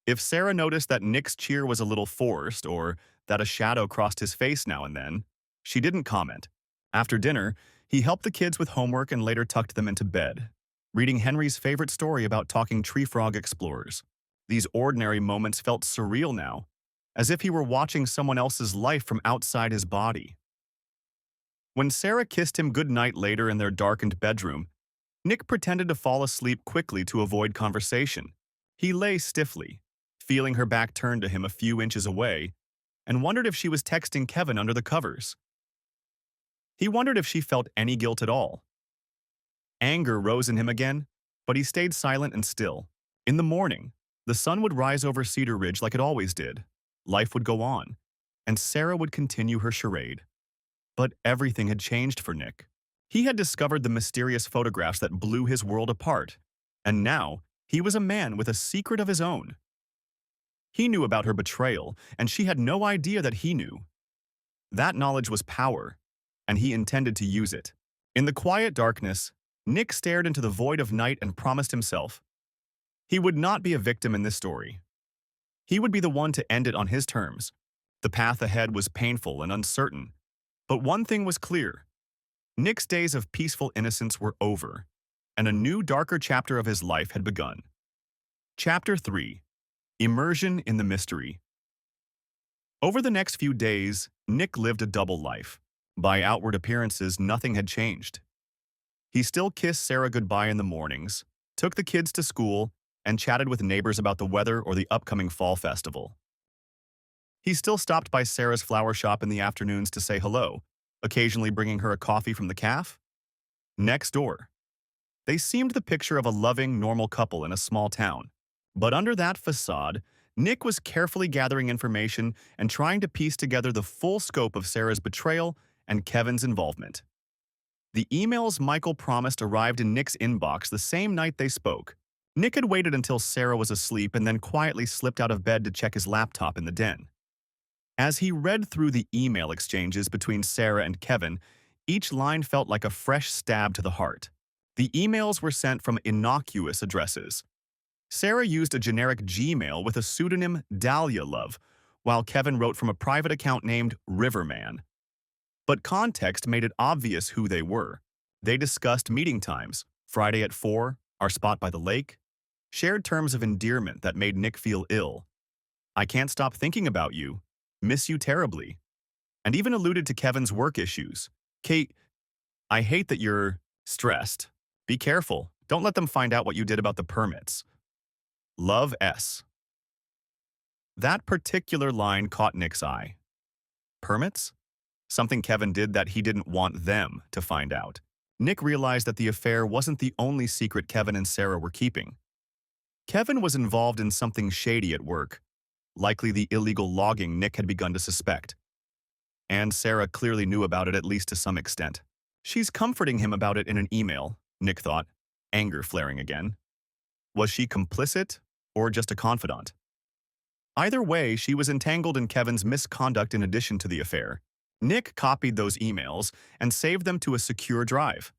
If Sarah noticed that Nick's cheer was a little forced or that a shadow crossed his face now and then, she didn't comment. After dinner, he helped the kids with homework and later tucked them into bed, reading Henry's favorite story about talking tree frog explorers. These ordinary moments felt surreal now, as if he were watching someone else's life from outside his body. When Sarah kissed him goodnight later in their darkened bedroom, Nick pretended to fall asleep quickly to avoid conversation. He lay stiffly, feeling her back turned to him a few inches away, and wondered if she was texting Kevin under the covers. He wondered if she felt any guilt at all. Anger rose in him again, but he stayed silent and still. In the morning, the sun would rise over Cedar Ridge like it always did. Life would go on. and Sarah would continue her charade. But everything had changed for Nick. He had discovered the mysterious photographs that blew his world apart, and now he was a man with a secret of his own. He knew about her betrayal, and she had no idea that he knew. That knowledge was power, and he intended to use it. In the quiet darkness, Nick stared into the void of night and promised himself he would not be a victim in this story. He would be the one to end it on his terms. The path ahead was painful and uncertain, but one thing was clear. Nick's days of peaceful innocence were over, and a new, darker chapter of his life had begun. Chapter 3. Immersion in the Mystery. Over the next few days, Nick lived a double life. By outward appearances, nothing had changed. He still kissed Sarah goodbye in the mornings, took the kids to school, and chatted with neighbors about the weather or the upcoming fall festival. He still stopped by Sarah's flower shop in the afternoons to say hello, occasionally bringing her a coffee from the cafe next door. They seemed the picture of a loving, normal couple in a small town. But under that facade, Nick was carefully gathering information and trying to piece together the full scope of Sarah's betrayal and Kevin's involvement. The emails Michael promised arrived in Nick's inbox the same night they spoke. Nick had waited until Sarah was asleep and then quietly slipped out of bed to check his laptop in the den. As he read through the email exchanges between Sarah and Kevin, each line felt like a fresh stab to the heart. The emails were sent from innocuous addresses. Sarah used a generic Gmail with a pseudonym Dahlia Love, while Kevin wrote from a private account named Riverman. But context made it obvious who they were. They discussed meeting times, Friday at 4, our spot by the lake, shared terms of endearment that made Nick feel ill. I can't stop thinking about you, miss you terribly, and even alluded to Kevin's work issues. Kate, I hate that you're stressed. Be careful. Don't let them find out what you did about the permits. Love S. That particular line caught Nick's eye. Permits? Something Kevin did that he didn't want them to find out. Nick realized that the affair wasn't the only secret Kevin and Sarah were keeping. Kevin was involved in something shady at work, likely the illegal logging Nick had begun to suspect. And Sarah clearly knew about it at least to some extent. She's comforting him about it in an email, Nick thought, anger flaring again. Was she complicit or just a confidant? Either way, she was entangled in Kevin's misconduct in addition to the affair. Nick copied those emails and saved them to a secure drive.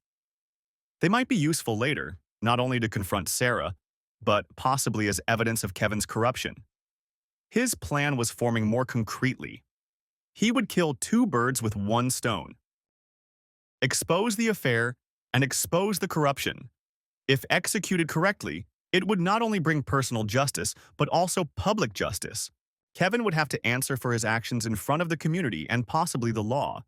They might be useful later, not only to confront Sarah, but possibly as evidence of Kevin's corruption. His plan was forming more concretely. He would kill two birds with one stone. Expose the affair and expose the corruption. If executed correctly, it would not only bring personal justice, but also public justice. Kevin would have to answer for his actions in front of the community and possibly the law.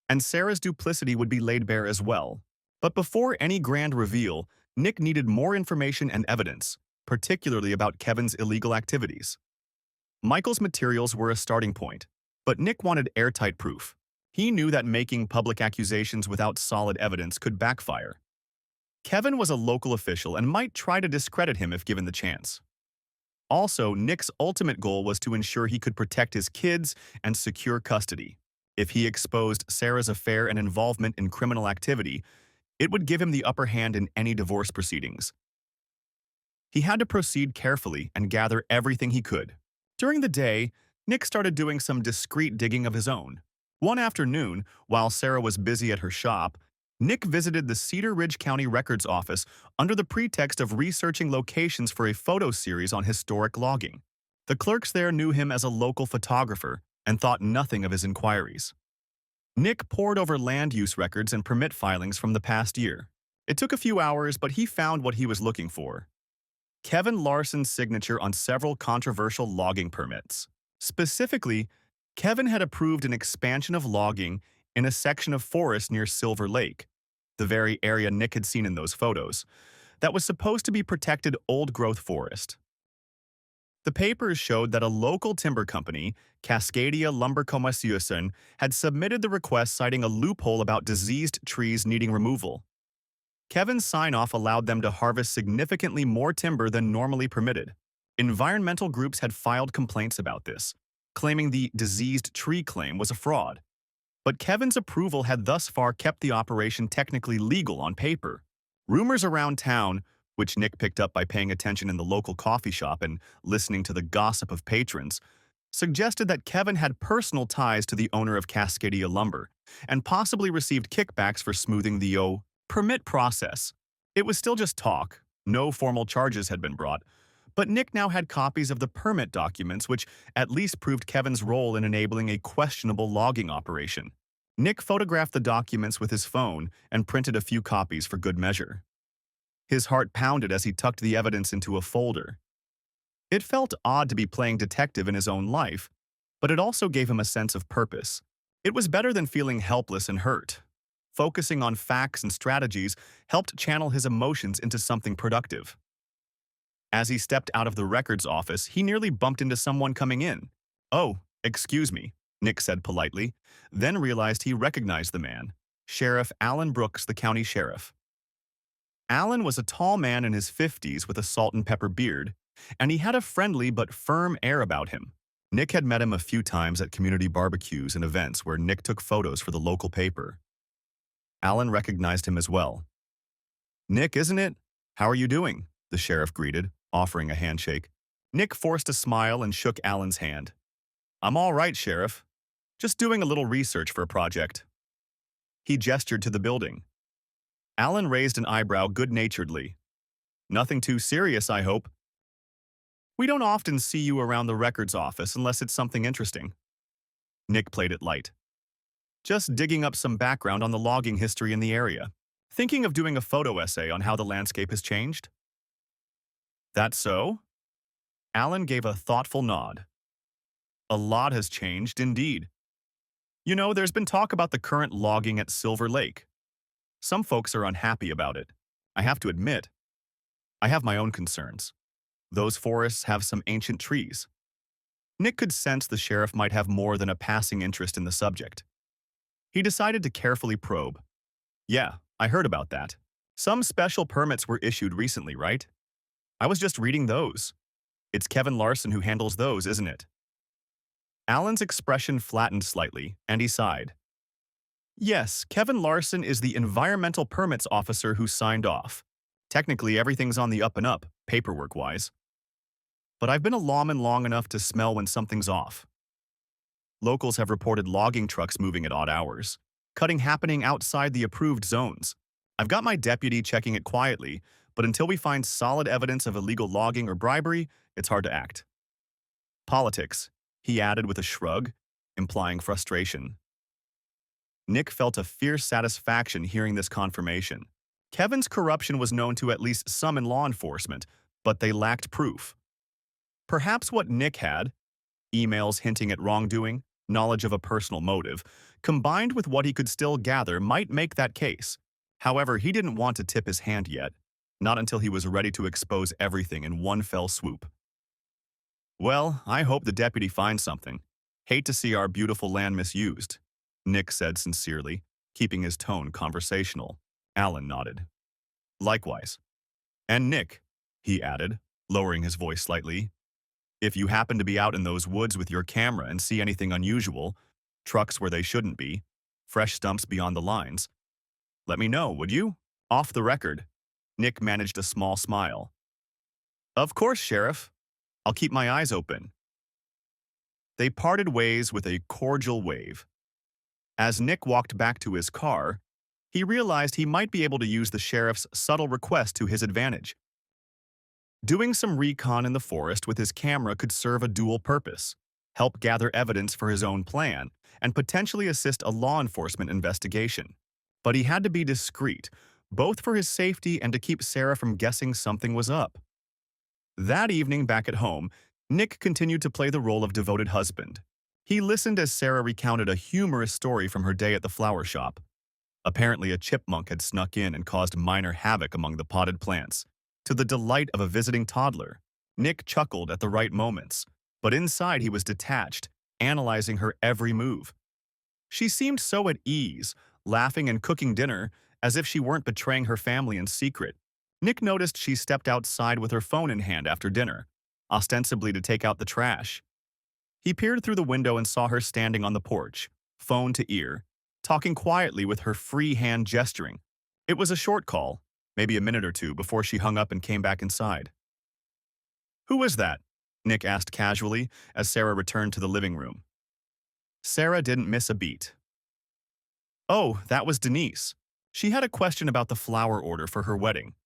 And Sarah's duplicity would be laid bare as well. But before any grand reveal, Nick needed more information and evidence, particularly about Kevin's illegal activities. Michael's materials were a starting point, but Nick wanted airtight proof. He knew that making public accusations without solid evidence could backfire. Kevin was a local official and might try to discredit him if given the chance. Also, Nick's ultimate goal was to ensure he could protect his kids and secure custody. If he exposed Sarah's affair and involvement in criminal activity, it would give him the upper hand in any divorce proceedings. He had to proceed carefully and gather everything he could. During the day, Nick started doing some discreet digging of his own. One afternoon, while Sarah was busy at her shop, Nick visited the Cedar Ridge County Records Office under the pretext of researching locations for a photo series on historic logging. The clerks there knew him as a local photographer and thought nothing of his inquiries. Nick pored over land use records and permit filings from the past year. It took a few hours, but he found what he was looking for. Kevin Larson's signature on several controversial logging permits. Specifically, Kevin had approved an expansion of logging in a section of forest near Silver Lake, the very area Nick had seen in those photos, that was supposed to be protected old-growth forest. The papers showed that a local timber company, Cascadia Lumber Commerciation, had submitted the request citing a loophole about diseased trees needing removal. Kevin's sign-off allowed them to harvest significantly more timber than normally permitted. Environmental groups had filed complaints about this, claiming the diseased tree claim was a fraud. But Kevin's approval had thus far kept the operation technically legal on paper. Rumors around town, which Nick picked up by paying attention in the local coffee shop and listening to the gossip of patrons, suggested that Kevin had personal ties to the owner of Cascadia Lumber and possibly received kickbacks for smoothing the permit process. It was still just talk. No formal charges had been brought, but Nick now had copies of the permit documents, which at least proved Kevin's role in enabling a questionable logging operation. Nick photographed the documents with his phone and printed a few copies for good measure. His heart pounded as he tucked the evidence into a folder. It felt odd to be playing detective in his own life, but it also gave him a sense of purpose. It was better than feeling helpless and hurt. Focusing on facts and strategies helped channel his emotions into something productive. As he stepped out of the records office, he nearly bumped into someone coming in. "Oh, excuse me," Nick said politely, then realized he recognized the man, Sheriff Alan Brooks, the county sheriff. Alan was a tall man in his 50s with a salt and pepper beard, and he had a friendly but firm air about him. Nick had met him a few times at community barbecues and events where Nick took photos for the local paper. Alan recognized him as well. "Nick, isn't it? How are you doing?" the sheriff greeted, offering a handshake. Nick forced a smile and shook Alan's hand. "I'm all right, Sheriff. Just doing a little research for a project." He gestured to the building. Alan raised an eyebrow good-naturedly. "Nothing too serious, I hope." "We don't often see you around the records office unless it's something interesting." Nick played it light. "Just digging up some background on the logging history in the area. Thinking of doing a photo essay on how the landscape has changed." "That's so?" Alan gave a thoughtful nod. "A lot has changed, indeed. You know, there's been talk about the current logging at Silver Lake. Some folks are unhappy about it. I have to admit, I have my own concerns. Those forests have some ancient trees." Nick could sense the sheriff might have more than a passing interest in the subject. He decided to carefully probe. "Yeah, I heard about that. Some special permits were issued recently, right? I was just reading those. It's Kevin Larson who handles those, isn't it?" Alan's expression flattened slightly, and he sighed. "Yes, Kevin Larson is the environmental permits officer who signed off. Technically, everything's on the up and up, paperwork-wise. But I've been a lawman long enough to smell when something's off. Locals have reported logging trucks moving at odd hours, cutting happening outside the approved zones. I've got my deputy checking it quietly, but until we find solid evidence of illegal logging or bribery, it's hard to act." "Politics," he added with a shrug, implying frustration. Nick felt a fierce satisfaction hearing this confirmation. Kevin's corruption was known to at least some in law enforcement, but they lacked proof. Perhaps what Nick had, emails hinting at wrongdoing, knowledge of a personal motive, combined with what he could still gather might make that case. However, he didn't want to tip his hand yet, not until he was ready to expose everything in one fell swoop. "Well, I hope the deputy finds something. Hate to see our beautiful land misused," Nick said sincerely, keeping his tone conversational. Alan nodded. "Likewise. And Nick," he added, lowering his voice slightly, "if you happen to be out in those woods with your camera and see anything unusual, trucks where they shouldn't be, fresh stumps beyond the lines, let me know, would you?" Off the record, Nick managed a small smile. "Of course, Sheriff. I'll keep my eyes open." They parted ways with a cordial wave. As Nick walked back to his car, he realized he might be able to use the sheriff's subtle request to his advantage. Doing some recon in the forest with his camera could serve a dual purpose: help gather evidence for his own plan, and potentially assist a law enforcement investigation. But he had to be discreet, both for his safety and to keep Sarah from guessing something was up. That evening back at home, Nick continued to play the role of devoted husband. He listened as Sarah recounted a humorous story from her day at the flower shop. Apparently, a chipmunk had snuck in and caused minor havoc among the potted plants, to the delight of a visiting toddler. Nick chuckled at the right moments, but inside he was detached, analyzing her every move. She seemed so at ease, laughing and cooking dinner as if she weren't betraying her family in secret. Nick noticed she stepped outside with her phone in hand after dinner, ostensibly to take out the trash. He peered through the window and saw her standing on the porch, phone to ear, talking quietly with her free hand gesturing. It was a short call, maybe a minute or two before she hung up and came back inside. "Who was that?" Nick asked casually as Sarah returned to the living room. Sarah didn't miss a beat. "Oh, that was Denise. She had a question about the flower order for her wedding.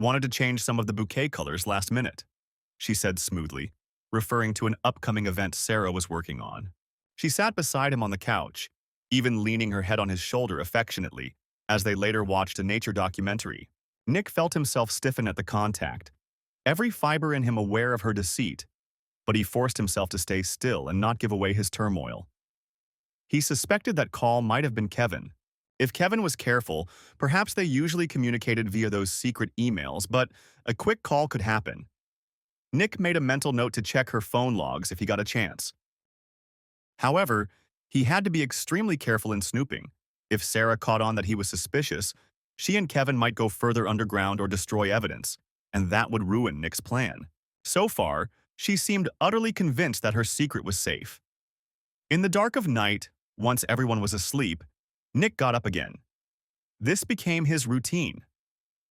Wanted to change some of the bouquet colors last minute," she said smoothly, referring to an upcoming event Sarah was working on. She sat beside him on the couch, even leaning her head on his shoulder affectionately, as they later watched a nature documentary. Nick felt himself stiffen at the contact, every fiber in him aware of her deceit, but he forced himself to stay still and not give away his turmoil. He suspected that call might have been Kevin. If Kevin was careful, perhaps they usually communicated via those secret emails, but a quick call could happen. Nick made a mental note to check her phone logs if he got a chance. However, he had to be extremely careful in snooping. If Sarah caught on that he was suspicious, she and Kevin might go further underground or destroy evidence, and that would ruin Nick's plan. So far, she seemed utterly convinced that her secret was safe. In the dark of night, once everyone was asleep, Nick got up again. This became his routine.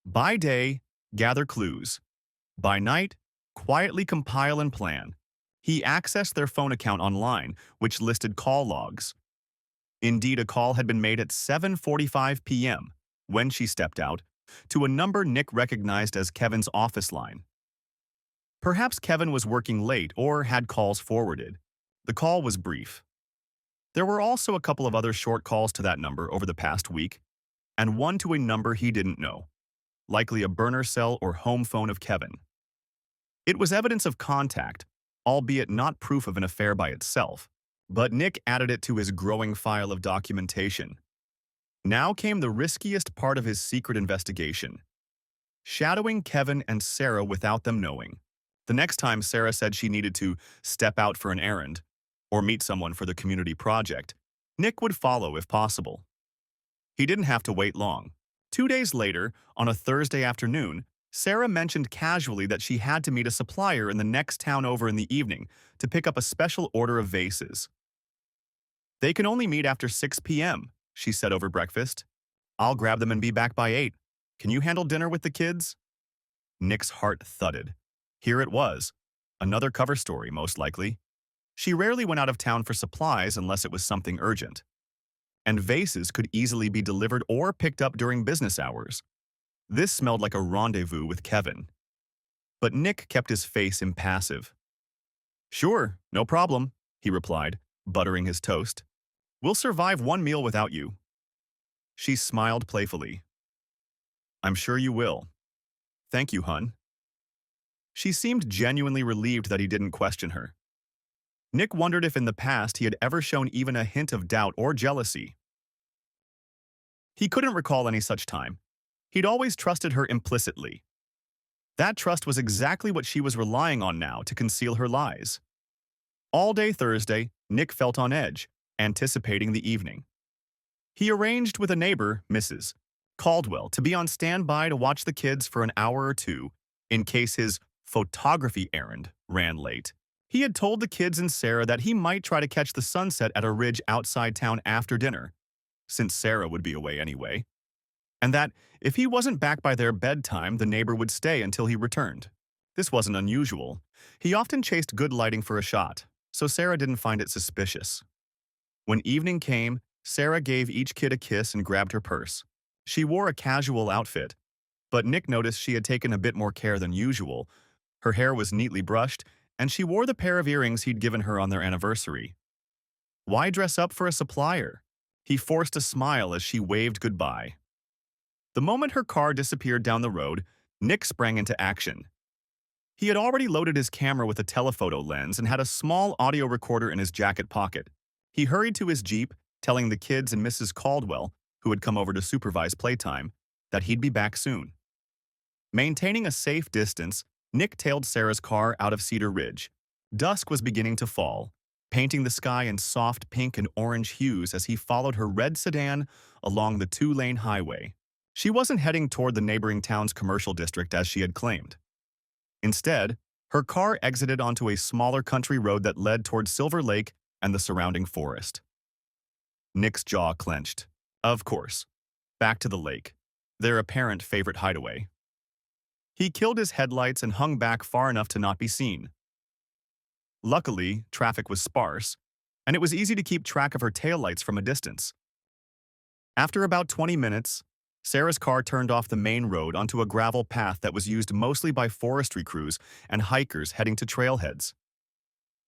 By day, gather clues. By night, quietly compile and plan. He accessed their phone account online, which listed call logs. Indeed, a call had been made at 7:45 p.m., when she stepped out, to a number Nick recognized as Kevin's office line. Perhaps Kevin was working late or had calls forwarded. The call was brief. There were also a couple of other short calls to that number over the past week, and one to a number he didn't know, likely a burner cell or home phone of Kevin. It was evidence of contact, albeit not proof of an affair by itself, but Nick added it to his growing file of documentation. Now came the riskiest part of his secret investigation: shadowing Kevin and Sarah without them knowing. The next time Sarah said she needed to step out for an errand or meet someone for the community project, Nick would follow if possible. He didn't have to wait long. 2 days later, on a Thursday afternoon, Sarah mentioned casually that she had to meet a supplier in the next town over in the evening to pick up a special order of vases. "They can only meet after 6 p.m., she said over breakfast. "I'll grab them and be back by 8. Can you handle dinner with the kids?" Nick's heart thudded. Here it was. Another cover story, most likely. She rarely went out of town for supplies unless it was something urgent. And vases could easily be delivered or picked up during business hours. This smelled like a rendezvous with Kevin. But Nick kept his face impassive. "Sure, no problem," he replied, buttering his toast. "We'll survive one meal without you." She smiled playfully. "I'm sure you will. Thank you, hun." She seemed genuinely relieved that he didn't question her. Nick wondered if in the past he had ever shown even a hint of doubt or jealousy. He couldn't recall any such time. He'd always trusted her implicitly. That trust was exactly what she was relying on now to conceal her lies. All day Thursday, Nick felt on edge, anticipating the evening. He arranged with a neighbor, Mrs. Caldwell, to be on standby to watch the kids for an hour or two in case his photography errand ran late. He had told the kids and Sarah that he might try to catch the sunset at a ridge outside town after dinner, since Sarah would be away anyway, and that if he wasn't back by their bedtime, the neighbor would stay until he returned. This wasn't unusual. He often chased good lighting for a shot, so Sarah didn't find it suspicious. When evening came, Sarah gave each kid a kiss and grabbed her purse. She wore a casual outfit, but Nick noticed she had taken a bit more care than usual. Her hair was neatly brushed, and she wore the pair of earrings he'd given her on their anniversary. Why dress up for a supplier? He forced a smile as she waved goodbye. The moment her car disappeared down the road, Nick sprang into action. He had already loaded his camera with a telephoto lens and had a small audio recorder in his jacket pocket. He hurried to his Jeep, telling the kids and Mrs. Caldwell, who had come over to supervise playtime, that he'd be back soon. Maintaining a safe distance, Nick tailed Sarah's car out of Cedar Ridge. Dusk was beginning to fall, painting the sky in soft pink and orange hues as he followed her red sedan along the 2-lane highway. She wasn't heading toward the neighboring town's commercial district as she had claimed. Instead, Her car exited onto a smaller country road that led toward Silver Lake and the surrounding forest. Nick's jaw clenched. Of course. Back to the lake, their apparent favorite hideaway. He killed his headlights and hung back far enough to not be seen. Luckily, traffic was sparse, and it was easy to keep track of her taillights from a distance. After about 20 minutes, Sarah's car turned off the main road onto a gravel path that was used mostly by forestry crews and hikers heading to trailheads.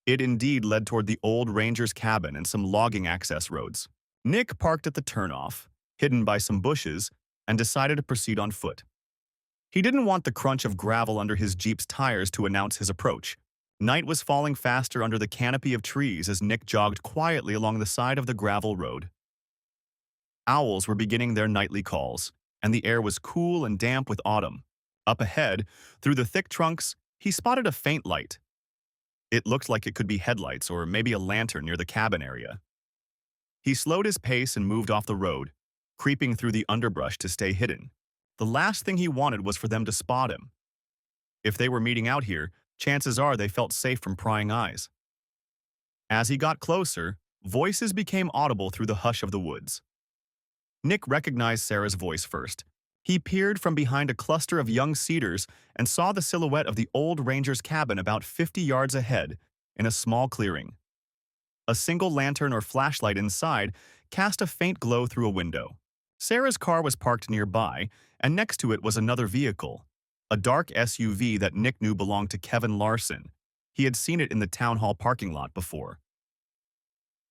It indeed led toward the old ranger's cabin and some logging access roads. Nick parked at the turnoff, hidden by some bushes, and decided to proceed on foot. He didn't want the crunch of gravel under his Jeep's tires to announce his approach. Night was falling faster under the canopy of trees as Nick jogged quietly along the side of the gravel road. Owls were beginning their nightly calls, and the air was cool and damp with autumn. Up ahead, through the thick trunks, he spotted a faint light. It looked like it could be headlights or maybe a lantern near the cabin area. He slowed his pace and moved off the road, creeping through the underbrush to stay hidden. The last thing he wanted was for them to spot him. If they were meeting out here, chances are they felt safe from prying eyes. As he got closer, voices became audible through the hush of the woods. Nick recognized Sarah's voice first. He peered from behind a cluster of young cedars and saw the silhouette of the old ranger's cabin about 50 yards ahead in a small clearing. A single lantern or flashlight inside cast a faint glow through a window. Sarah's car was parked nearby, and next to it was another vehicle, a dark SUV that Nick knew belonged to Kevin Larson. He had seen it in the town hall parking lot before.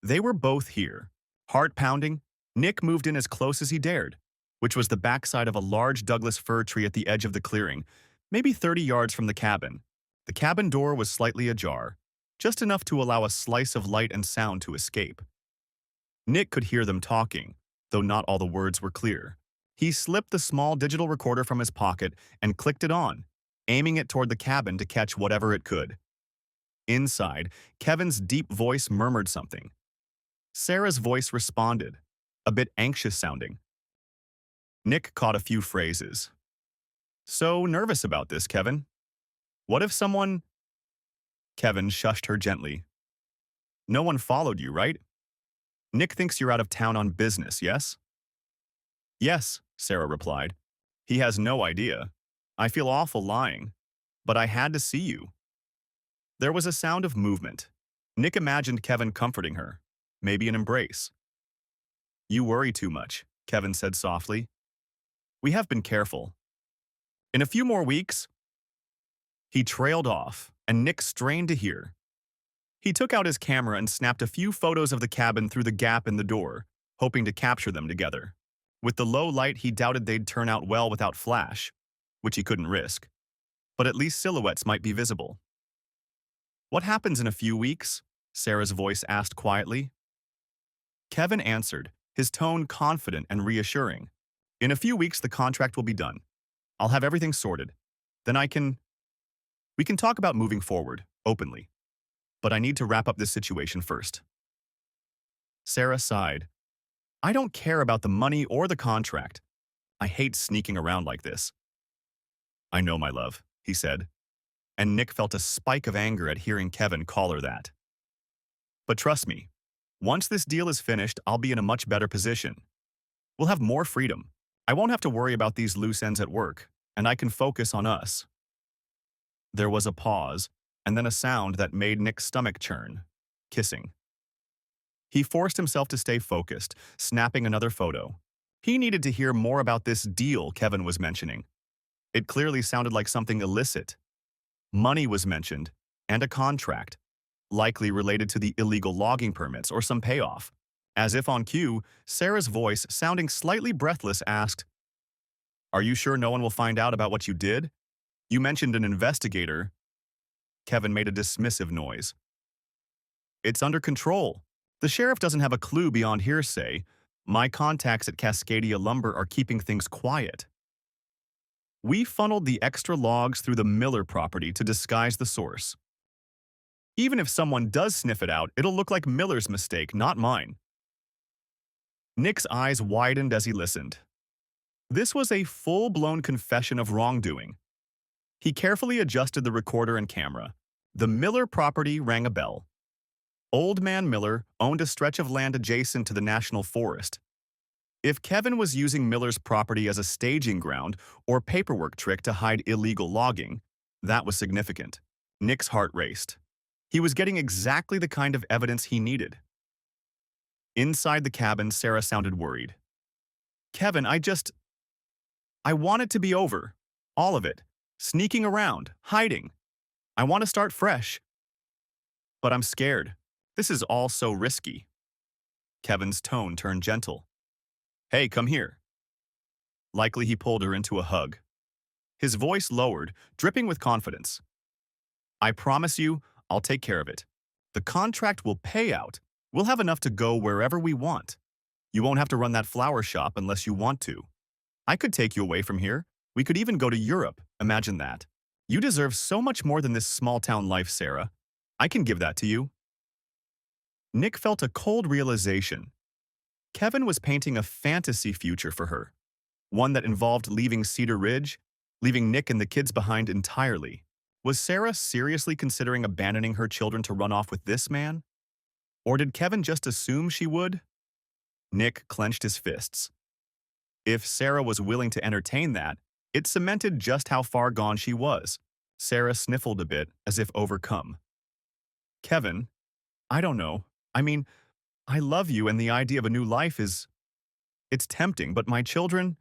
They were both here. Heart pounding, Nick moved in as close as he dared, which was the backside of a large Douglas fir tree at the edge of the clearing, maybe 30 yards from the cabin. The cabin door was slightly ajar, just enough to allow a slice of light and sound to escape. Nick could hear them talking, though not all the words were clear. He slipped the small digital recorder from his pocket and clicked it on, aiming it toward the cabin to catch whatever it could. Inside, Kevin's deep voice murmured something. Sarah's voice responded, a bit anxious-sounding. Nick caught a few phrases. "So nervous about this, Kevin? What if someone—" Kevin shushed her gently. "No one followed you, right? Nick thinks you're out of town on business, yes?" "Yes," Sarah replied. "He has no idea. I feel awful lying, but I had to see you." There was a sound of movement. Nick imagined Kevin comforting her, maybe an embrace. "You worry too much," Kevin said softly. "We have been careful. In a few more weeks—" He trailed off, and Nick strained to hear. He took out his camera and snapped a few photos of the cabin through the gap in the door, hoping to capture them together. With the low light, he doubted they'd turn out well without flash, which he couldn't risk. But at least silhouettes might be visible. "What happens in a few weeks?" Sarah's voice asked quietly. Kevin answered, his tone confident and reassuring. "In a few weeks, the contract will be done. I'll have everything sorted. Then we can talk about moving forward, openly. But I need to wrap up this situation first." Sarah sighed. "I don't care about the money or the contract. I hate sneaking around like this." "I know, my love," he said, and Nick felt a spike of anger at hearing Kevin call her that. "But trust me, once this deal is finished, I'll be in a much better position. We'll have more freedom. I won't have to worry about these loose ends at work, and I can focus on us." There was a pause, and then a sound that made Nick's stomach churn. Kissing. He forced himself to stay focused, snapping another photo. He needed to hear more about this deal Kevin was mentioning. It clearly sounded like something illicit. Money was mentioned, and a contract, likely related to the illegal logging permits or some payoff. As if on cue, Sarah's voice, sounding slightly breathless, asked, "Are you sure no one will find out about what you did? You mentioned an investigator." Kevin made a dismissive noise. "It's under control. The sheriff doesn't have a clue beyond hearsay. My contacts at Cascadia Lumber are keeping things quiet. We funneled the extra logs through the Miller property to disguise the source. Even if someone does sniff it out, it'll look like Miller's mistake, not mine." Nick's eyes widened as he listened. This was a full-blown confession of wrongdoing. He carefully adjusted the recorder and camera. The Miller property rang a bell. Old Man Miller owned a stretch of land adjacent to the national forest. If Kevin was using Miller's property as a staging ground or paperwork trick to hide illegal logging, that was significant. Nick's heart raced. He was getting exactly the kind of evidence he needed. Inside the cabin, Sarah sounded worried. Kevin, I want it to be over. All of it. Sneaking around, hiding. I want to start fresh. But I'm scared. This is all so risky. Kevin's tone turned gentle. Hey, come here. Likely he pulled her into a hug. His voice lowered, dripping with confidence. I promise you, I'll take care of it. The contract will pay out. We'll have enough to go wherever we want. You won't have to run that flower shop unless you want to. I could take you away from here. We could even go to Europe. Imagine that. You deserve so much more than this small-town life, Sarah. I can give that to you. Nick felt a cold realization. Kevin was painting a fantasy future for her, one that involved leaving Cedar Ridge, leaving Nick and the kids behind entirely. Was Sarah seriously considering abandoning her children to run off with this man? Or did Kevin just assume she would? Nick clenched his fists. If Sarah was willing to entertain that, it cemented just how far gone she was. Sarah sniffled a bit, as if overcome. Kevin, I don't know. I mean, I love you and the idea of a new life it's tempting, but my children…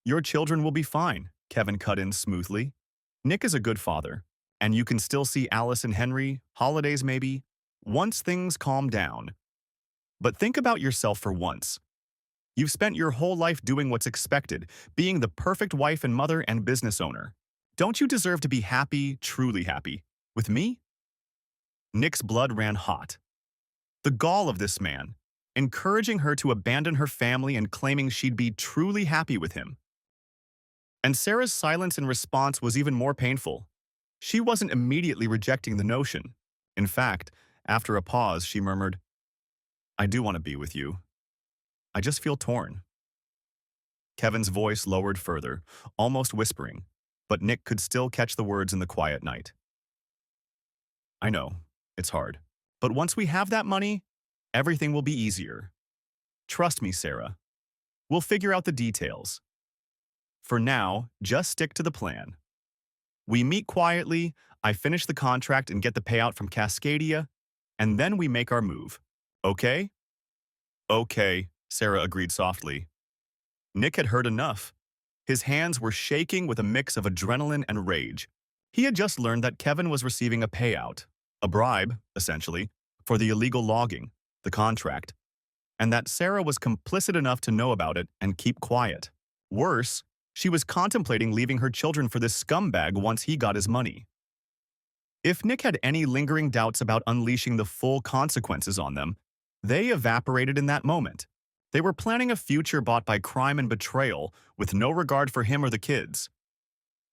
Your children will be fine, Kevin cut in smoothly. Nick is a good father, and you can still see Alice and Henry, holidays maybe, once things calm down. But think about yourself for once. You've spent your whole life doing what's expected, being the perfect wife and mother and business owner. Don't you deserve to be happy, truly happy, with me? Nick's blood ran hot. The gall of this man, encouraging her to abandon her family and claiming she'd be truly happy with him. And Sarah's silence in response was even more painful. She wasn't immediately rejecting the notion. In fact, after a pause, she murmured, I do want to be with you. I just feel torn. Kevin's voice lowered further, almost whispering, but Nick could still catch the words in the quiet night. I know, it's hard. But once we have that money, everything will be easier. Trust me, Sarah. We'll figure out the details. For now, just stick to the plan. We meet quietly, I finish the contract and get the payout from Cascadia, and then we make our move. Okay? Okay, Sarah agreed softly. Nick had heard enough. His hands were shaking with a mix of adrenaline and rage. He had just learned that Kevin was receiving a payout, a bribe, essentially, for the illegal logging, the contract, and that Sarah was complicit enough to know about it and keep quiet. Worse, she was contemplating leaving her children for this scumbag once he got his money. If Nick had any lingering doubts about unleashing the full consequences on them, they evaporated in that moment. They were planning a future bought by crime and betrayal with no regard for him or the kids.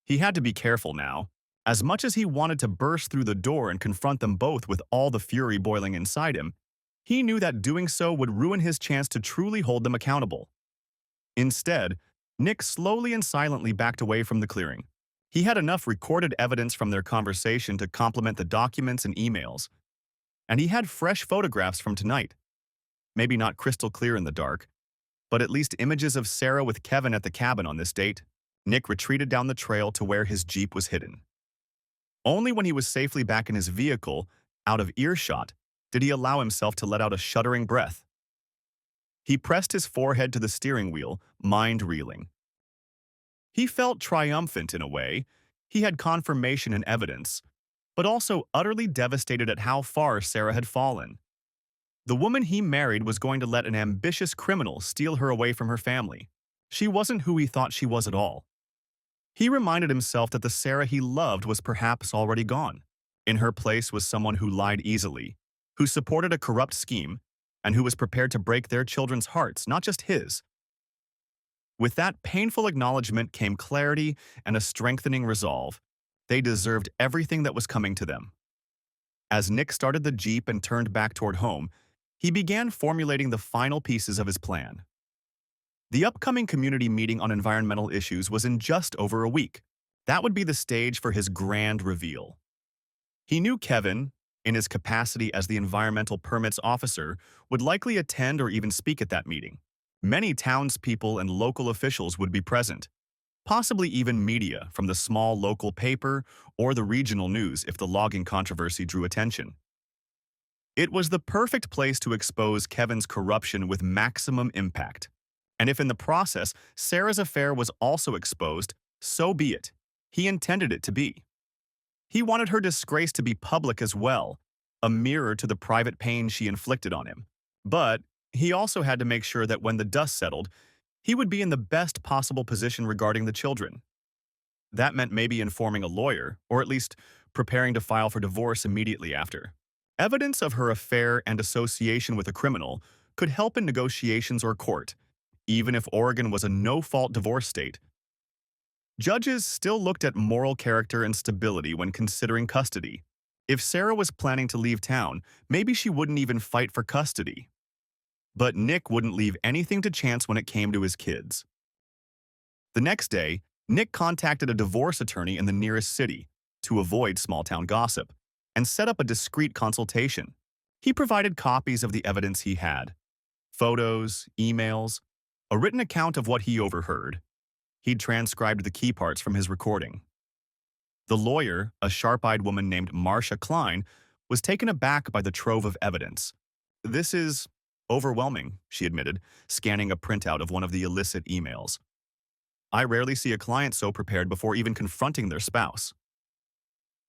He had to be careful now. As much as he wanted to burst through the door and confront them both with all the fury boiling inside him, he knew that doing so would ruin his chance to truly hold them accountable. Instead, Nick slowly and silently backed away from the clearing. He had enough recorded evidence from their conversation to complement the documents and emails. And he had fresh photographs from tonight. Maybe not crystal clear in the dark, but at least images of Sarah with Kevin at the cabin on this date. Nick retreated down the trail to where his Jeep was hidden. Only when he was safely back in his vehicle, out of earshot, did he allow himself to let out a shuddering breath. He pressed his forehead to the steering wheel, mind reeling. He felt triumphant in a way. He had confirmation and evidence, but also utterly devastated at how far Sarah had fallen. The woman he married was going to let an ambitious criminal steal her away from her family. She wasn't who he thought she was at all. He reminded himself that the Sarah he loved was perhaps already gone. In her place was someone who lied easily, who supported a corrupt scheme, and who was prepared to break their children's hearts, not just his. With that painful acknowledgement came clarity and a strengthening resolve. They deserved everything that was coming to them. As Nick started the Jeep and turned back toward home, he began formulating the final pieces of his plan. The upcoming community meeting on environmental issues was in just over a week. That would be the stage for his grand reveal. He knew Kevin, in his capacity as the environmental permits officer, would likely attend or even speak at that meeting. Many townspeople and local officials would be present, possibly even media from the small local paper or the regional news if the logging controversy drew attention. It was the perfect place to expose Kevin's corruption with maximum impact. And if in the process Sarah's affair was also exposed, so be it. He intended it to be. He wanted her disgrace to be public as well, a mirror to the private pain she inflicted on him. But he also had to make sure that when the dust settled, he would be in the best possible position regarding the children. That meant maybe informing a lawyer, or at least preparing to file for divorce immediately after. Evidence of her affair and association with a criminal could help in negotiations or court, even if Oregon was a no-fault divorce state. Judges still looked at moral character and stability when considering custody. If Sarah was planning to leave town, maybe she wouldn't even fight for custody. But Nick wouldn't leave anything to chance when it came to his kids. The next day, Nick contacted a divorce attorney in the nearest city to avoid small-town gossip and set up a discreet consultation. He provided copies of the evidence he had, photos, emails, a written account of what he overheard. He'd transcribed the key parts from his recording. The lawyer, a sharp-eyed woman named Marcia Klein, was taken aback by the trove of evidence. "This is overwhelming," she admitted, scanning a printout of one of the illicit emails. "I rarely see a client so prepared before even confronting their spouse."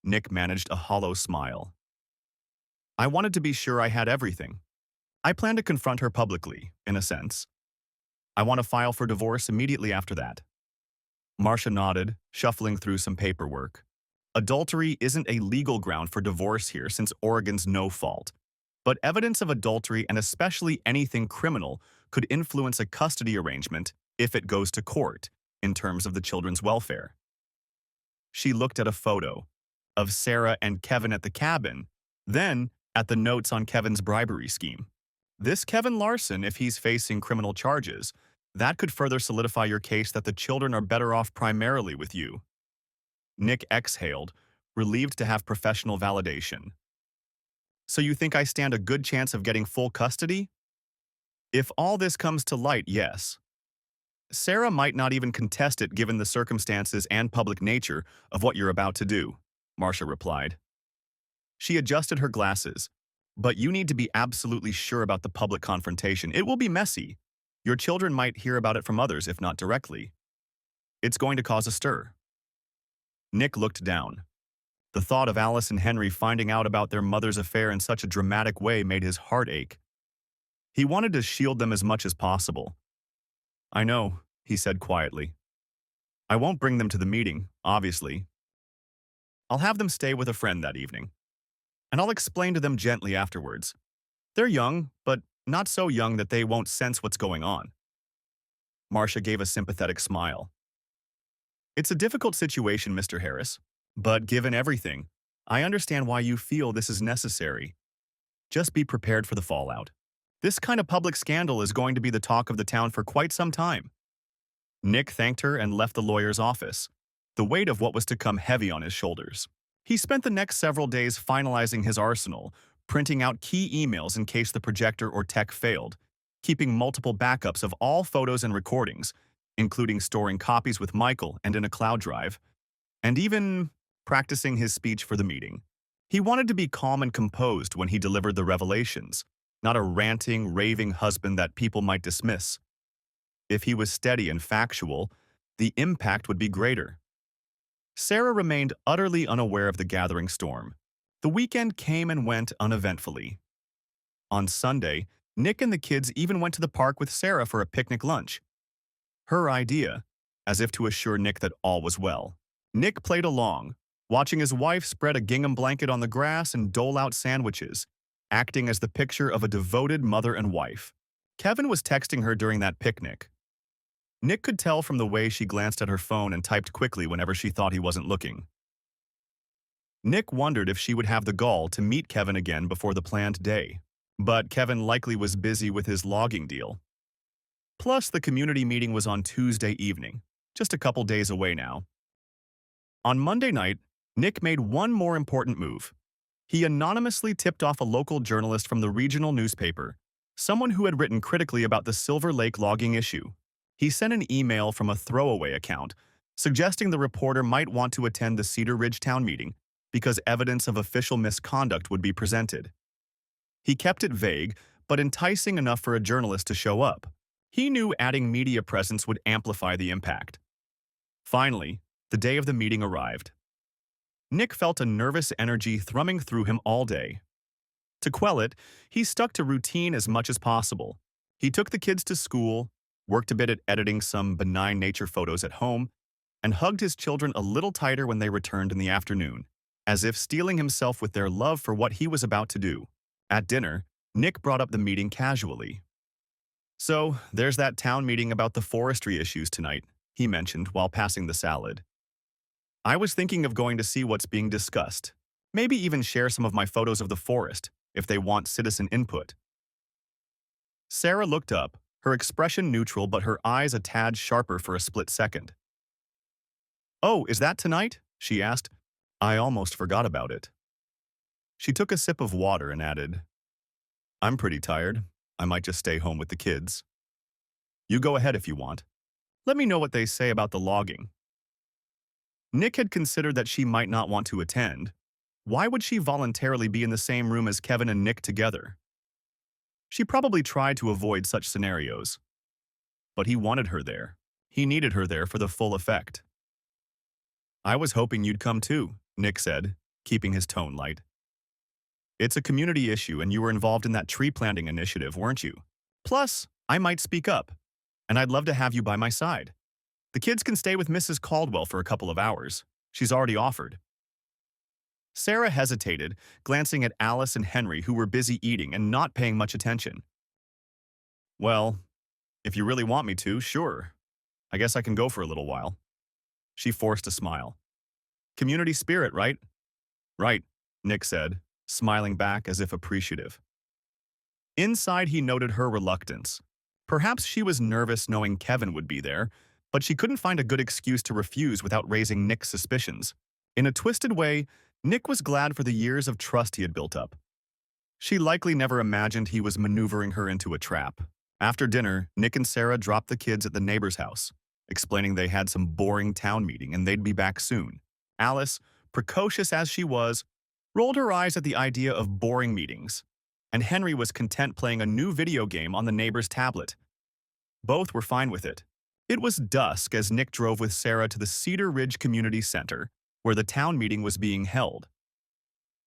Nick managed a hollow smile. "I wanted to be sure I had everything. I plan to confront her publicly, in a sense. I want to file for divorce immediately after that." Marcia nodded, shuffling through some paperwork. Adultery isn't a legal ground for divorce here since Oregon's no fault. But evidence of adultery, and especially anything criminal, could influence a custody arrangement if it goes to court, in terms of the children's welfare. She looked at a photo of Sarah and Kevin at the cabin, then at the notes on Kevin's bribery scheme. This Kevin Larson, if he's facing criminal charges, that could further solidify your case that the children are better off primarily with you. Nick exhaled, relieved to have professional validation. "So you think I stand a good chance of getting full custody?" "If all this comes to light, yes. Sarah might not even contest it given the circumstances and public nature of what you're about to do," Marcia replied. She adjusted her glasses. "But you need to be absolutely sure about the public confrontation. It will be messy. Your children might hear about it from others, if not directly. It's going to cause a stir." Nick looked down. The thought of Alice and Henry finding out about their mother's affair in such a dramatic way made his heart ache. He wanted to shield them as much as possible. "I know," he said quietly. "I won't bring them to the meeting, obviously. I'll have them stay with a friend that evening. And I'll explain to them gently afterwards. They're young, but not so young that they won't sense what's going on." Marcia gave a sympathetic smile. "It's a difficult situation, Mr. Harris. But given everything, I understand why you feel this is necessary. Just be prepared for the fallout. This kind of public scandal is going to be the talk of the town for quite some time." Nick thanked her and left the lawyer's office, the weight of what was to come heavy on his shoulders. He spent the next several days finalizing his arsenal, printing out key emails in case the projector or tech failed, keeping multiple backups of all photos and recordings, including storing copies with Michael and in a cloud drive, and even practicing his speech for the meeting. He wanted to be calm and composed when he delivered the revelations, not a ranting, raving husband that people might dismiss. If he was steady and factual, the impact would be greater. Sarah remained utterly unaware of the gathering storm. The weekend came and went uneventfully. On Sunday, Nick and the kids even went to the park with Sarah for a picnic lunch. Her idea, as if to assure Nick that all was well. Nick played along, watching his wife spread a gingham blanket on the grass and dole out sandwiches, acting as the picture of a devoted mother and wife. Kevin was texting her during that picnic. Nick could tell from the way she glanced at her phone and typed quickly whenever she thought he wasn't looking. Nick wondered if she would have the gall to meet Kevin again before the planned day. But Kevin likely was busy with his logging deal. Plus, the community meeting was on Tuesday evening, just a couple days away now. On Monday night, Nick made one more important move. He anonymously tipped off a local journalist from the regional newspaper, someone who had written critically about the Silver Lake logging issue. He sent an email from a throwaway account, suggesting the reporter might want to attend the Cedar Ridge town meeting because evidence of official misconduct would be presented. He kept it vague, but enticing enough for a journalist to show up. He knew adding media presence would amplify the impact. Finally, the day of the meeting arrived. Nick felt a nervous energy thrumming through him all day. To quell it, he stuck to routine as much as possible. He took the kids to school, worked a bit at editing some benign nature photos at home, and hugged his children a little tighter when they returned in the afternoon, as if steeling himself with their love for what he was about to do. At dinner, Nick brought up the meeting casually. "So, there's that town meeting about the forestry issues tonight," he mentioned while passing the salad. "I was thinking of going to see what's being discussed. Maybe even share some of my photos of the forest, if they want citizen input." Sarah looked up, her expression neutral but her eyes a tad sharper for a split second. "Oh, is that tonight?" she asked. "I almost forgot about it." She took a sip of water and added, "I'm pretty tired. I might just stay home with the kids. You go ahead if you want. Let me know what they say about the logging." Nick had considered that she might not want to attend. Why would she voluntarily be in the same room as Kevin and Nick together? She probably tried to avoid such scenarios. But he wanted her there. He needed her there for the full effect. "I was hoping you'd come too," Nick said, keeping his tone light. "It's a community issue and you were involved in that tree planting initiative, weren't you? Plus, I might speak up, and I'd love to have you by my side. The kids can stay with Mrs. Caldwell for a couple of hours. She's already offered." Sarah hesitated, glancing at Alice and Henry, who were busy eating and not paying much attention. "Well, if you really want me to, sure. I guess I can go for a little while." She forced a smile. "Community spirit, right?" "Right," Nick said, smiling back as if appreciative. Inside, he noted her reluctance. Perhaps she was nervous knowing Kevin would be there, but she couldn't find a good excuse to refuse without raising Nick's suspicions. In a twisted way, Nick was glad for the years of trust he had built up. She likely never imagined he was maneuvering her into a trap. After dinner, Nick and Sarah dropped the kids at the neighbor's house, explaining they had some boring town meeting and they'd be back soon. Alice, precocious as she was, rolled her eyes at the idea of boring meetings, and Henry was content playing a new video game on the neighbor's tablet. Both were fine with it. It was dusk as Nick drove with Sarah to the Cedar Ridge Community Center, where the town meeting was being held.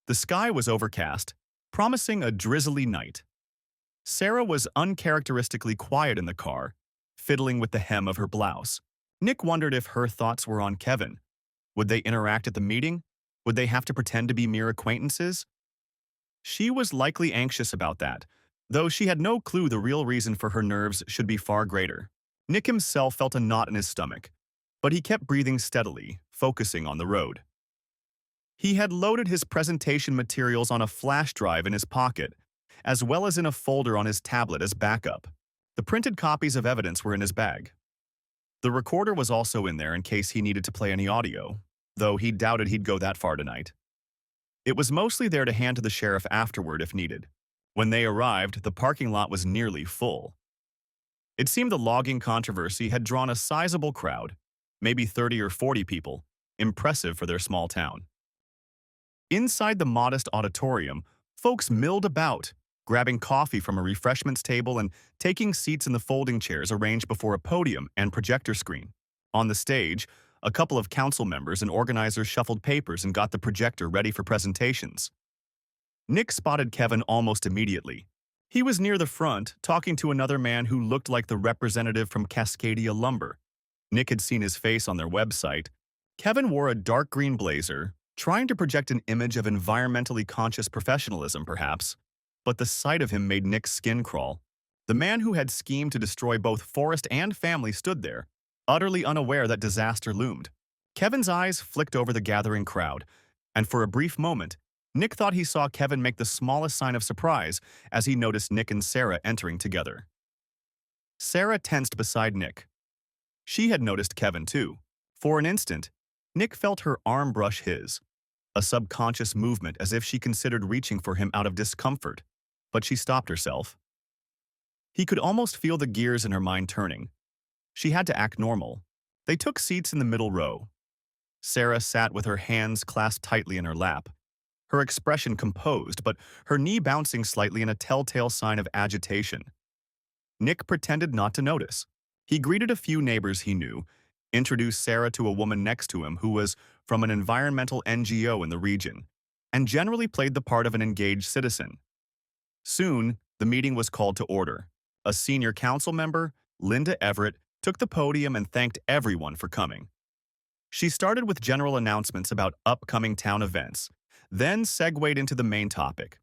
The sky was overcast, promising a drizzly night. Sarah was uncharacteristically quiet in the car, fiddling with the hem of her blouse. Nick wondered if her thoughts were on Kevin. Would they interact at the meeting? Would they have to pretend to be mere acquaintances? She was likely anxious about that, though she had no clue the real reason for her nerves should be far greater. Nick himself felt a knot in his stomach, but he kept breathing steadily, focusing on the road. He had loaded his presentation materials on a flash drive in his pocket, as well as in a folder on his tablet as backup. The printed copies of evidence were in his bag. The recorder was also in there in case he needed to play any audio, though he doubted he'd go that far tonight. It was mostly there to hand to the sheriff afterward if needed. When they arrived, the parking lot was nearly full. It seemed the logging controversy had drawn a sizable crowd, maybe 30 or 40 people, impressive for their small town. Inside the modest auditorium, folks milled about, grabbing coffee from a refreshments table and taking seats in the folding chairs arranged before a podium and projector screen. On the stage, a couple of council members and organizers shuffled papers and got the projector ready for presentations. Nick spotted Kevin almost immediately. He was near the front, talking to another man who looked like the representative from Cascadia Lumber. Nick had seen his face on their website. Kevin wore a dark green blazer, trying to project an image of environmentally conscious professionalism, perhaps, but the sight of him made Nick's skin crawl. The man who had schemed to destroy both forest and family stood there, utterly unaware that disaster loomed. Kevin's eyes flicked over the gathering crowd, and for a brief moment, Nick thought he saw Kevin make the smallest sign of surprise as he noticed Nick and Sarah entering together. Sarah tensed beside Nick. She had noticed Kevin too. For an instant, Nick felt her arm brush his, a subconscious movement as if she considered reaching for him out of discomfort, but she stopped herself. He could almost feel the gears in her mind turning. She had to act normal. They took seats in the middle row. Sarah sat with her hands clasped tightly in her lap, her expression composed, but her knee bouncing slightly in a telltale sign of agitation. Nick pretended not to notice. He greeted a few neighbors he knew, introduced Sarah to a woman next to him who was from an environmental NGO in the region, and generally played the part of an engaged citizen. Soon, the meeting was called to order. A senior council member, Linda Everett, took the podium and thanked everyone for coming. She started with general announcements about upcoming town events, then segued into the main topic.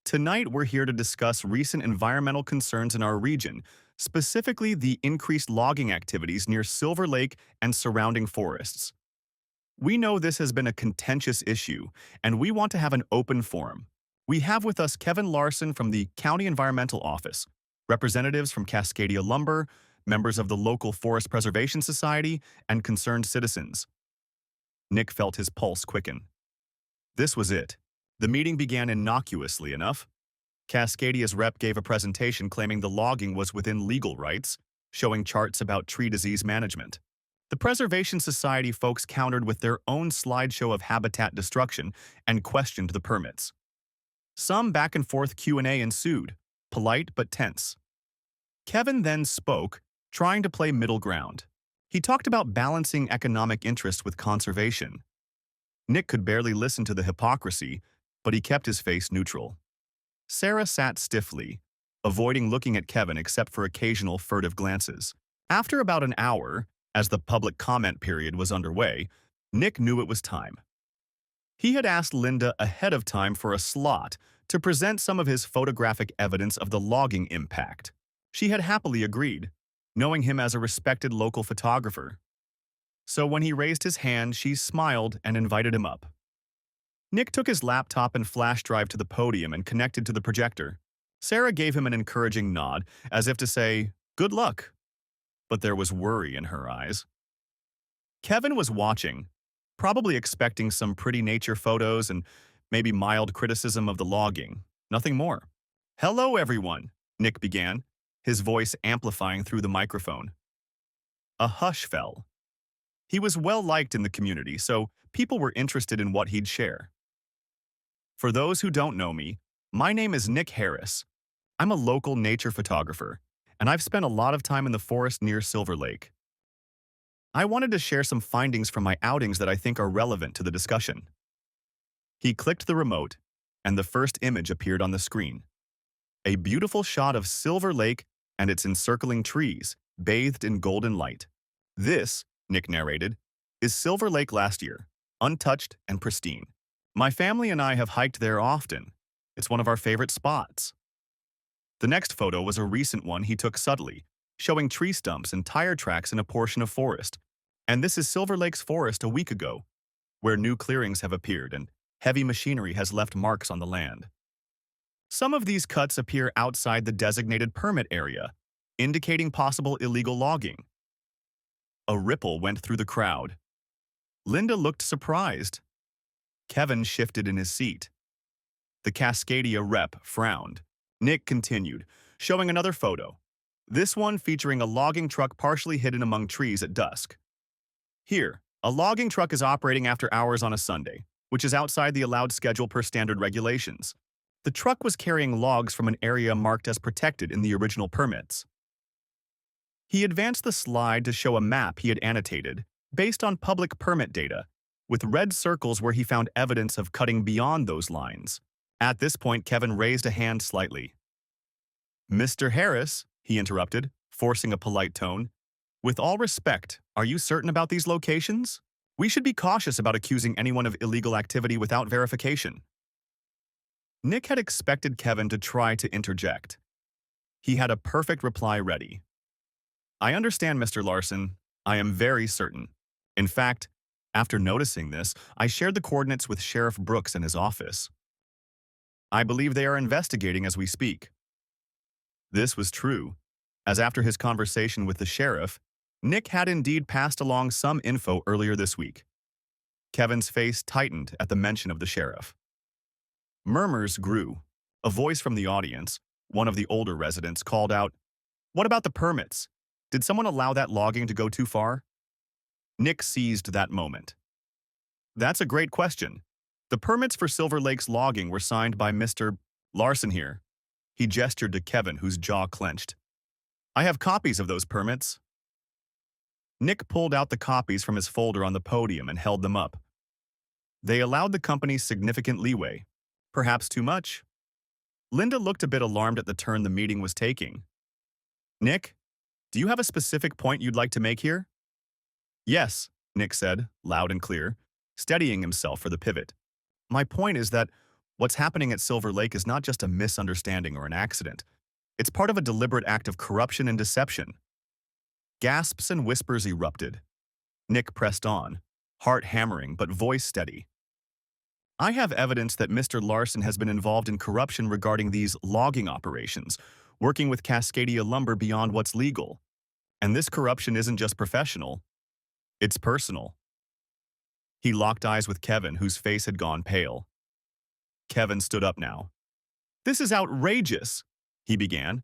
Tonight, we're here to discuss recent environmental concerns in our region, specifically the increased logging activities near Silver Lake and surrounding forests. We know this has been a contentious issue, and we want to have an open forum. We have with us Kevin Larson from the County Environmental Office, representatives from Cascadia Lumber, members of the local Forest Preservation Society, and concerned citizens. Nick felt his pulse quicken. This was it. The meeting began innocuously enough. Cascadia's rep gave a presentation claiming the logging was within legal rights, showing charts about tree disease management. The Preservation Society folks countered with their own slideshow of habitat destruction and questioned the permits. Some back-and-forth Q&A ensued, polite but tense. Kevin then spoke, trying to play middle ground. He talked about balancing economic interest with conservation. Nick could barely listen to the hypocrisy, but he kept his face neutral. Sarah sat stiffly, avoiding looking at Kevin except for occasional furtive glances. After about an hour, as the public comment period was underway, Nick knew it was time. He had asked Linda ahead of time for a slot to present some of his photographic evidence of the logging impact. She had happily agreed, knowing him as a respected local photographer. So when he raised his hand, she smiled and invited him up. Nick took his laptop and flash drive to the podium and connected to the projector. Sarah gave him an encouraging nod, as if to say, "Good luck." But there was worry in her eyes. Kevin was watching, probably expecting some pretty nature photos and maybe mild criticism of the logging. Nothing more. "Hello, everyone," Nick began, his voice amplifying through the microphone. A hush fell. He was well-liked in the community, so people were interested in what he'd share. For those who don't know me, my name is Nick Harris. I'm a local nature photographer, and I've spent a lot of time in the forest near Silver Lake. I wanted to share some findings from my outings that I think are relevant to the discussion. He clicked the remote, and the first image appeared on the screen. A beautiful shot of Silver Lake and its encircling trees, bathed in golden light. This, Nick narrated, is Silver Lake last year, untouched and pristine. My family and I have hiked there often. It's one of our favorite spots. The next photo was a recent one he took subtly, showing tree stumps and tire tracks in a portion of forest. And this is Silver Lake's forest a week ago, where new clearings have appeared and heavy machinery has left marks on the land. Some of these cuts appear outside the designated permit area, indicating possible illegal logging. A ripple went through the crowd. Linda looked surprised. Kevin shifted in his seat. The Cascadia rep frowned. Nick continued, showing another photo, this one featuring a logging truck partially hidden among trees at dusk. Here, a logging truck is operating after hours on a Sunday, which is outside the allowed schedule per standard regulations. The truck was carrying logs from an area marked as protected in the original permits. He advanced the slide to show a map he had annotated, based on public permit data, with red circles where he found evidence of cutting beyond those lines. At this point, Kevin raised a hand slightly. "Mr. Harris," he interrupted, forcing a polite tone, "with all respect, are you certain about these locations? We should be cautious about accusing anyone of illegal activity without verification." Nick had expected Kevin to try to interject. He had a perfect reply ready. "I understand, Mr. Larson. I am very certain. In fact, after noticing this, I shared the coordinates with Sheriff Brooks in his office. I believe they are investigating as we speak." This was true, as after his conversation with the sheriff, Nick had indeed passed along some info earlier this week. Kevin's face tightened at the mention of the sheriff. Murmurs grew. A voice from the audience, one of the older residents, called out, "What about the permits? Did someone allow that logging to go too far?" Nick seized that moment. "That's a great question. The permits for Silver Lake's logging were signed by Mr. Larson here." He gestured to Kevin, whose jaw clenched. "I have copies of those permits." Nick pulled out the copies from his folder on the podium and held them up. They allowed the company significant leeway. Perhaps too much? Linda looked a bit alarmed at the turn the meeting was taking. "Nick, do you have a specific point you'd like to make here?" "Yes," Nick said, loud and clear, steadying himself for the pivot. "My point is that what's happening at Silver Lake is not just a misunderstanding or an accident. It's part of a deliberate act of corruption and deception." Gasps and whispers erupted. Nick pressed on, heart hammering but voice steady. "I have evidence that Mr. Larson has been involved in corruption regarding these logging operations, working with Cascadia Lumber beyond what's legal. And this corruption isn't just professional, it's personal." He locked eyes with Kevin, whose face had gone pale. Kevin stood up now. "This is outrageous," he began.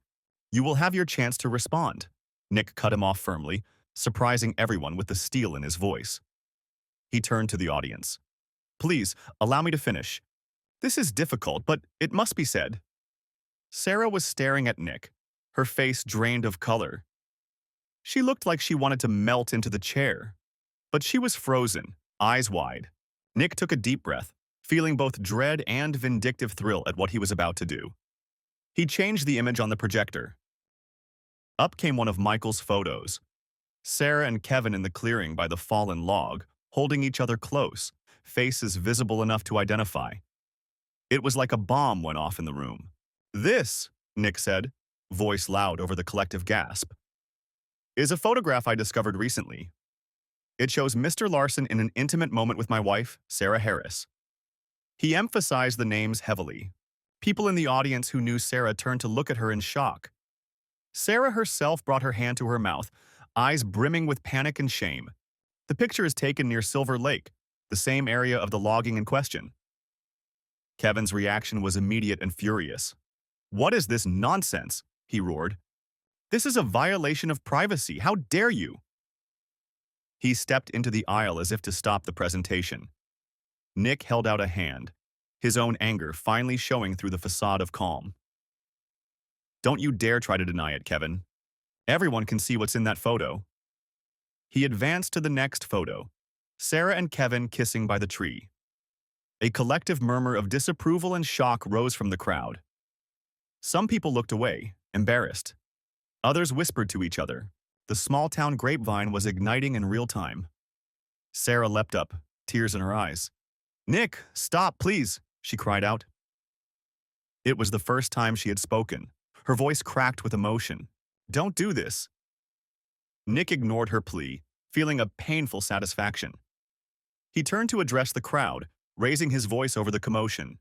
"You will have your chance to respond." Nick cut him off firmly, surprising everyone with the steel in his voice. He turned to the audience. "Please, allow me to finish. This is difficult, but it must be said." Sarah was staring at Nick, her face drained of color. She looked like she wanted to melt into the chair, but she was frozen, eyes wide. Nick took a deep breath, feeling both dread and vindictive thrill at what he was about to do. He changed the image on the projector. Up came one of Michael's photos. Sarah and Kevin in the clearing by the fallen log, holding each other close, faces visible enough to identify. It was like a bomb went off in the room. "This," Nick said, voice loud over the collective gasp, "is a photograph I discovered recently. It shows Mr. Larson in an intimate moment with my wife, Sarah Harris." He emphasized the names heavily. People in the audience who knew Sarah turned to look at her in shock. Sarah herself brought her hand to her mouth, eyes brimming with panic and shame. The picture is taken near Silver Lake, the same area of the logging in question. Kevin's reaction was immediate and furious. "What is this nonsense?" he roared. "This is a violation of privacy. How dare you?" He stepped into the aisle as if to stop the presentation. Nick held out a hand, his own anger finally showing through the facade of calm. "Don't you dare try to deny it, Kevin. Everyone can see what's in that photo." He advanced to the next photo, Sarah and Kevin kissing by the tree. A collective murmur of disapproval and shock rose from the crowd. Some people looked away, embarrassed. Others whispered to each other. The small-town grapevine was igniting in real time. Sarah leapt up, tears in her eyes. "Nick, stop, please," she cried out. It was the first time she had spoken. Her voice cracked with emotion. "Don't do this." Nick ignored her plea, feeling a painful satisfaction. He turned to address the crowd, raising his voice over the commotion.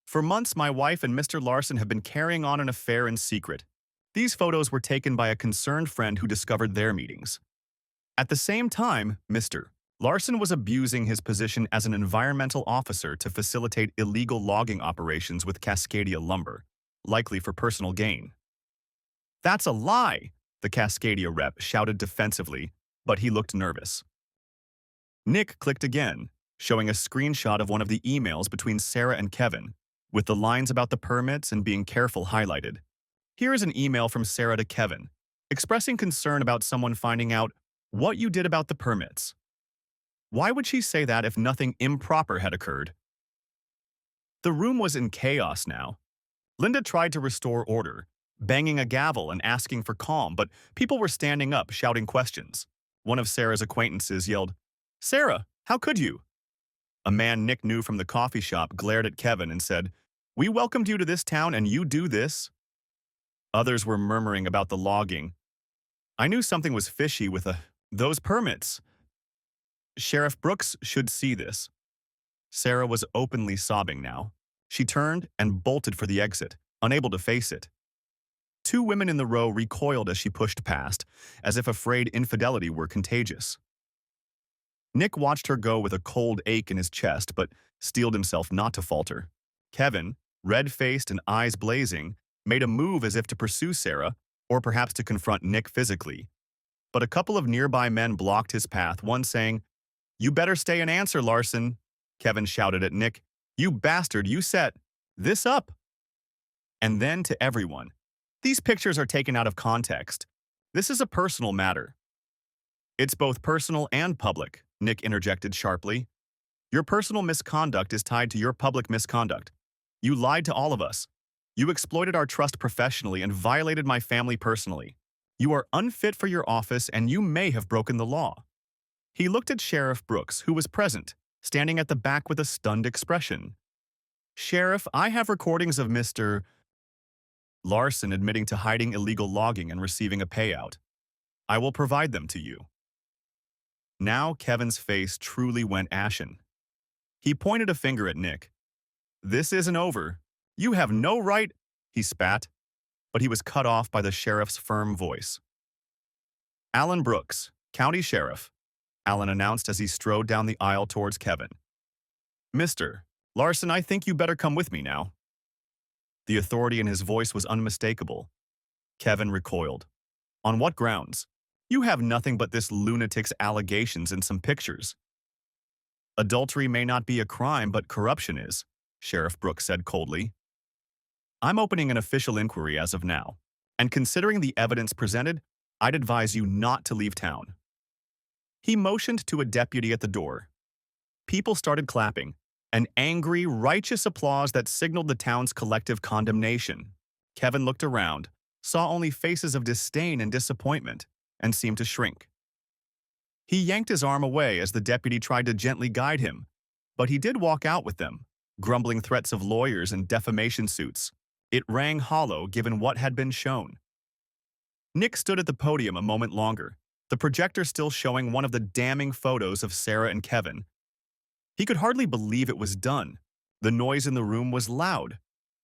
"For months, my wife and Mr. Larson have been carrying on an affair in secret. These photos were taken by a concerned friend who discovered their meetings. At the same time, Mr. Larson was abusing his position as an environmental officer to facilitate illegal logging operations with Cascadia Lumber, likely for personal gain." "That's a lie!" the Cascadia rep shouted defensively, but he looked nervous. Nick clicked again, showing a screenshot of one of the emails between Sarah and Kevin, with the lines about the permits and being careful highlighted. Here is an email from Sarah to Kevin, expressing concern about someone finding out what you did about the permits. Why would she say that if nothing improper had occurred? The room was in chaos now. Linda tried to restore order, banging a gavel and asking for calm, but people were standing up, shouting questions. One of Sarah's acquaintances yelled, "Sarah, how could you?" A man Nick knew from the coffee shop glared at Kevin and said, "We welcomed you to this town and you do this?" Others were murmuring about the logging. "I knew something was fishy with those permits. Sheriff Brooks should see this." Sarah was openly sobbing now. She turned and bolted for the exit, unable to face it. Two women in the row recoiled as she pushed past, as if afraid infidelity were contagious. Nick watched her go with a cold ache in his chest, but steeled himself not to falter. Kevin, red-faced and eyes blazing, made a move as if to pursue Sarah, or perhaps to confront Nick physically. But a couple of nearby men blocked his path, one saying, "You better stay and answer, Larson." Kevin shouted at Nick, "You bastard, you set this up." And then to everyone, "These pictures are taken out of context. This is a personal matter." "It's both personal and public," Nick interjected sharply. "Your personal misconduct is tied to your public misconduct. You lied to all of us. You exploited our trust professionally and violated my family personally. You are unfit for your office and you may have broken the law." He looked at Sheriff Brooks, who was present, standing at the back with a stunned expression. "Sheriff, I have recordings of Mr. Larson admitting to hiding illegal logging and receiving a payout. I will provide them to you." Now Kevin's face truly went ashen. He pointed a finger at Nick. "This isn't over. You have no right," he spat, but he was cut off by the sheriff's firm voice. "Alan Brooks, County Sheriff," Alan announced as he strode down the aisle towards Kevin. "Mr. Larson, I think you better come with me now." The authority in his voice was unmistakable. Kevin recoiled. "On what grounds? You have nothing but this lunatic's allegations and some pictures." "Adultery may not be a crime, but corruption is," Sheriff Brooks said coldly. "I'm opening an official inquiry as of now, and considering the evidence presented, I'd advise you not to leave town." He motioned to a deputy at the door. People started clapping, an angry, righteous applause that signaled the town's collective condemnation. Kevin looked around, saw only faces of disdain and disappointment, and seemed to shrink. He yanked his arm away as the deputy tried to gently guide him, but he did walk out with them, grumbling threats of lawyers and defamation suits. It rang hollow given what had been shown. Nick stood at the podium a moment longer, the projector still showing one of the damning photos of Sarah and Kevin. He could hardly believe it was done. The noise in the room was loud.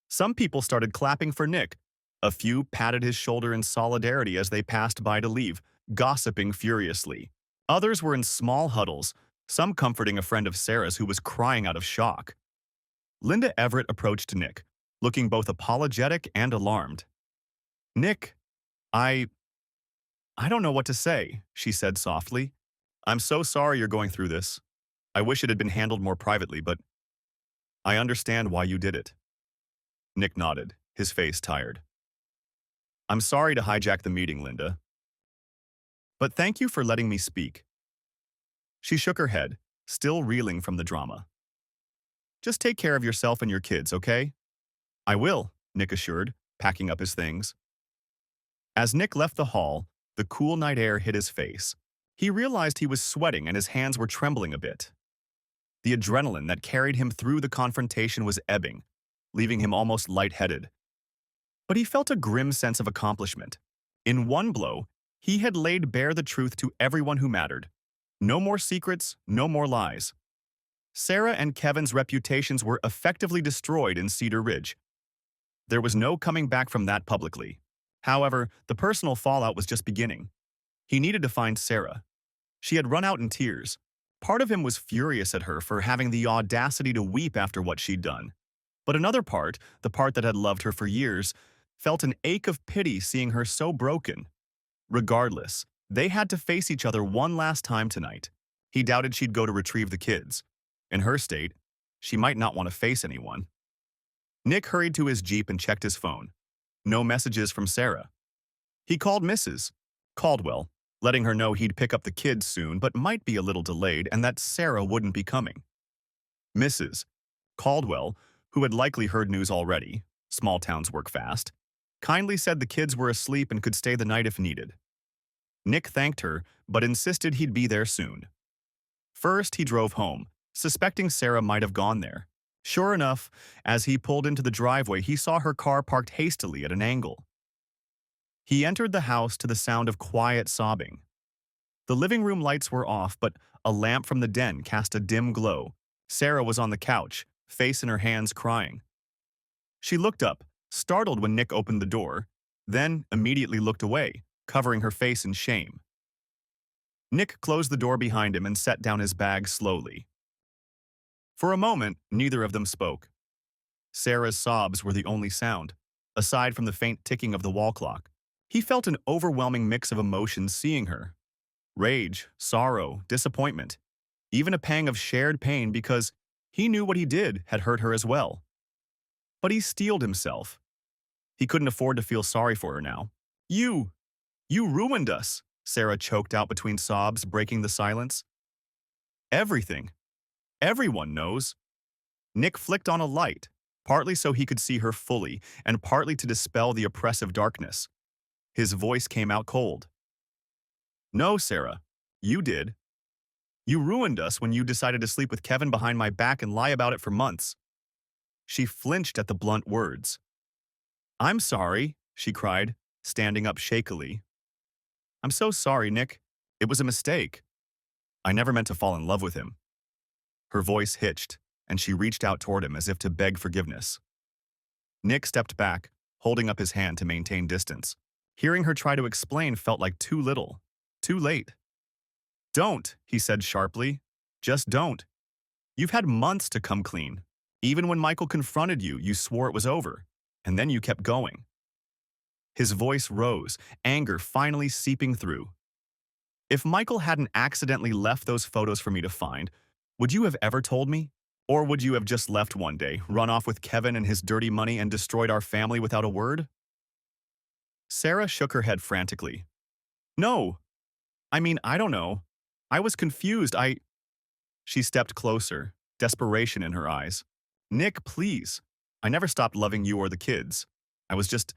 Some people started clapping for Nick. A few patted his shoulder in solidarity as they passed by to leave, gossiping furiously. Others were in small huddles, some comforting a friend of Sarah's who was crying out of shock. Linda Everett approached Nick, looking both apologetic and alarmed. "Nick, I don't know what to say," she said softly. "I'm so sorry you're going through this. I wish it had been handled more privately, but I understand why you did it." Nick nodded, his face tired. "I'm sorry to hijack the meeting, Linda. But thank you for letting me speak." She shook her head, still reeling from the drama. "Just take care of yourself and your kids, okay?" "I will," Nick assured, packing up his things. As Nick left the hall, the cool night air hit his face. He realized he was sweating and his hands were trembling a bit. The adrenaline that carried him through the confrontation was ebbing, leaving him almost lightheaded. But he felt a grim sense of accomplishment. In one blow, he had laid bare the truth to everyone who mattered. No more secrets, no more lies. Sarah and Kevin's reputations were effectively destroyed in Cedar Ridge. There was no coming back from that publicly. However, the personal fallout was just beginning. He needed to find Sarah. She had run out in tears. Part of him was furious at her for having the audacity to weep after what she'd done. But another part, the part that had loved her for years, felt an ache of pity seeing her so broken. Regardless, they had to face each other one last time tonight. He doubted she'd go to retrieve the kids. In her state, she might not want to face anyone. Nick hurried to his Jeep and checked his phone. No messages from Sarah. He called Mrs. Caldwell, letting her know he'd pick up the kids soon but might be a little delayed and that Sarah wouldn't be coming. Mrs. Caldwell, who had likely heard news already, small towns work fast, kindly said the kids were asleep and could stay the night if needed. Nick thanked her, but insisted he'd be there soon. First, he drove home, suspecting Sarah might have gone there. Sure enough, as he pulled into the driveway, he saw her car parked hastily at an angle. He entered the house to the sound of quiet sobbing. The living room lights were off, but a lamp from the den cast a dim glow. Sarah was on the couch, face in her hands, crying. She looked up, startled when Nick opened the door, then immediately looked away, covering her face in shame. Nick closed the door behind him and set down his bag slowly. For a moment, neither of them spoke. Sarah's sobs were the only sound, aside from the faint ticking of the wall clock. He felt an overwhelming mix of emotions seeing her. Rage, sorrow, disappointment, even a pang of shared pain because he knew what he did had hurt her as well. But he steeled himself. He couldn't afford to feel sorry for her now. You ruined us, Sarah choked out between sobs, breaking the silence. Everything. Everyone knows. Nick flicked on a light, partly so he could see her fully, and partly to dispel the oppressive darkness. His voice came out cold. No, Sarah. You did. You ruined us when you decided to sleep with Kevin behind my back and lie about it for months. She flinched at the blunt words. I'm sorry, she cried, standing up shakily. I'm so sorry, Nick. It was a mistake. I never meant to fall in love with him. Her voice hitched, and she reached out toward him as if to beg forgiveness. Nick stepped back, holding up his hand to maintain distance. Hearing her try to explain felt like too little, too late. Don't, he said sharply. Just don't. You've had months to come clean. Even when Michael confronted you, you swore it was over, and then you kept going. His voice rose, anger finally seeping through. If Michael hadn't accidentally left those photos for me to find, would you have ever told me? Or would you have just left one day, run off with Kevin and his dirty money and destroyed our family without a word? Sarah shook her head frantically. No. I don't know. I was confused. She stepped closer, desperation in her eyes. Nick, please. I never stopped loving you or the kids. I was just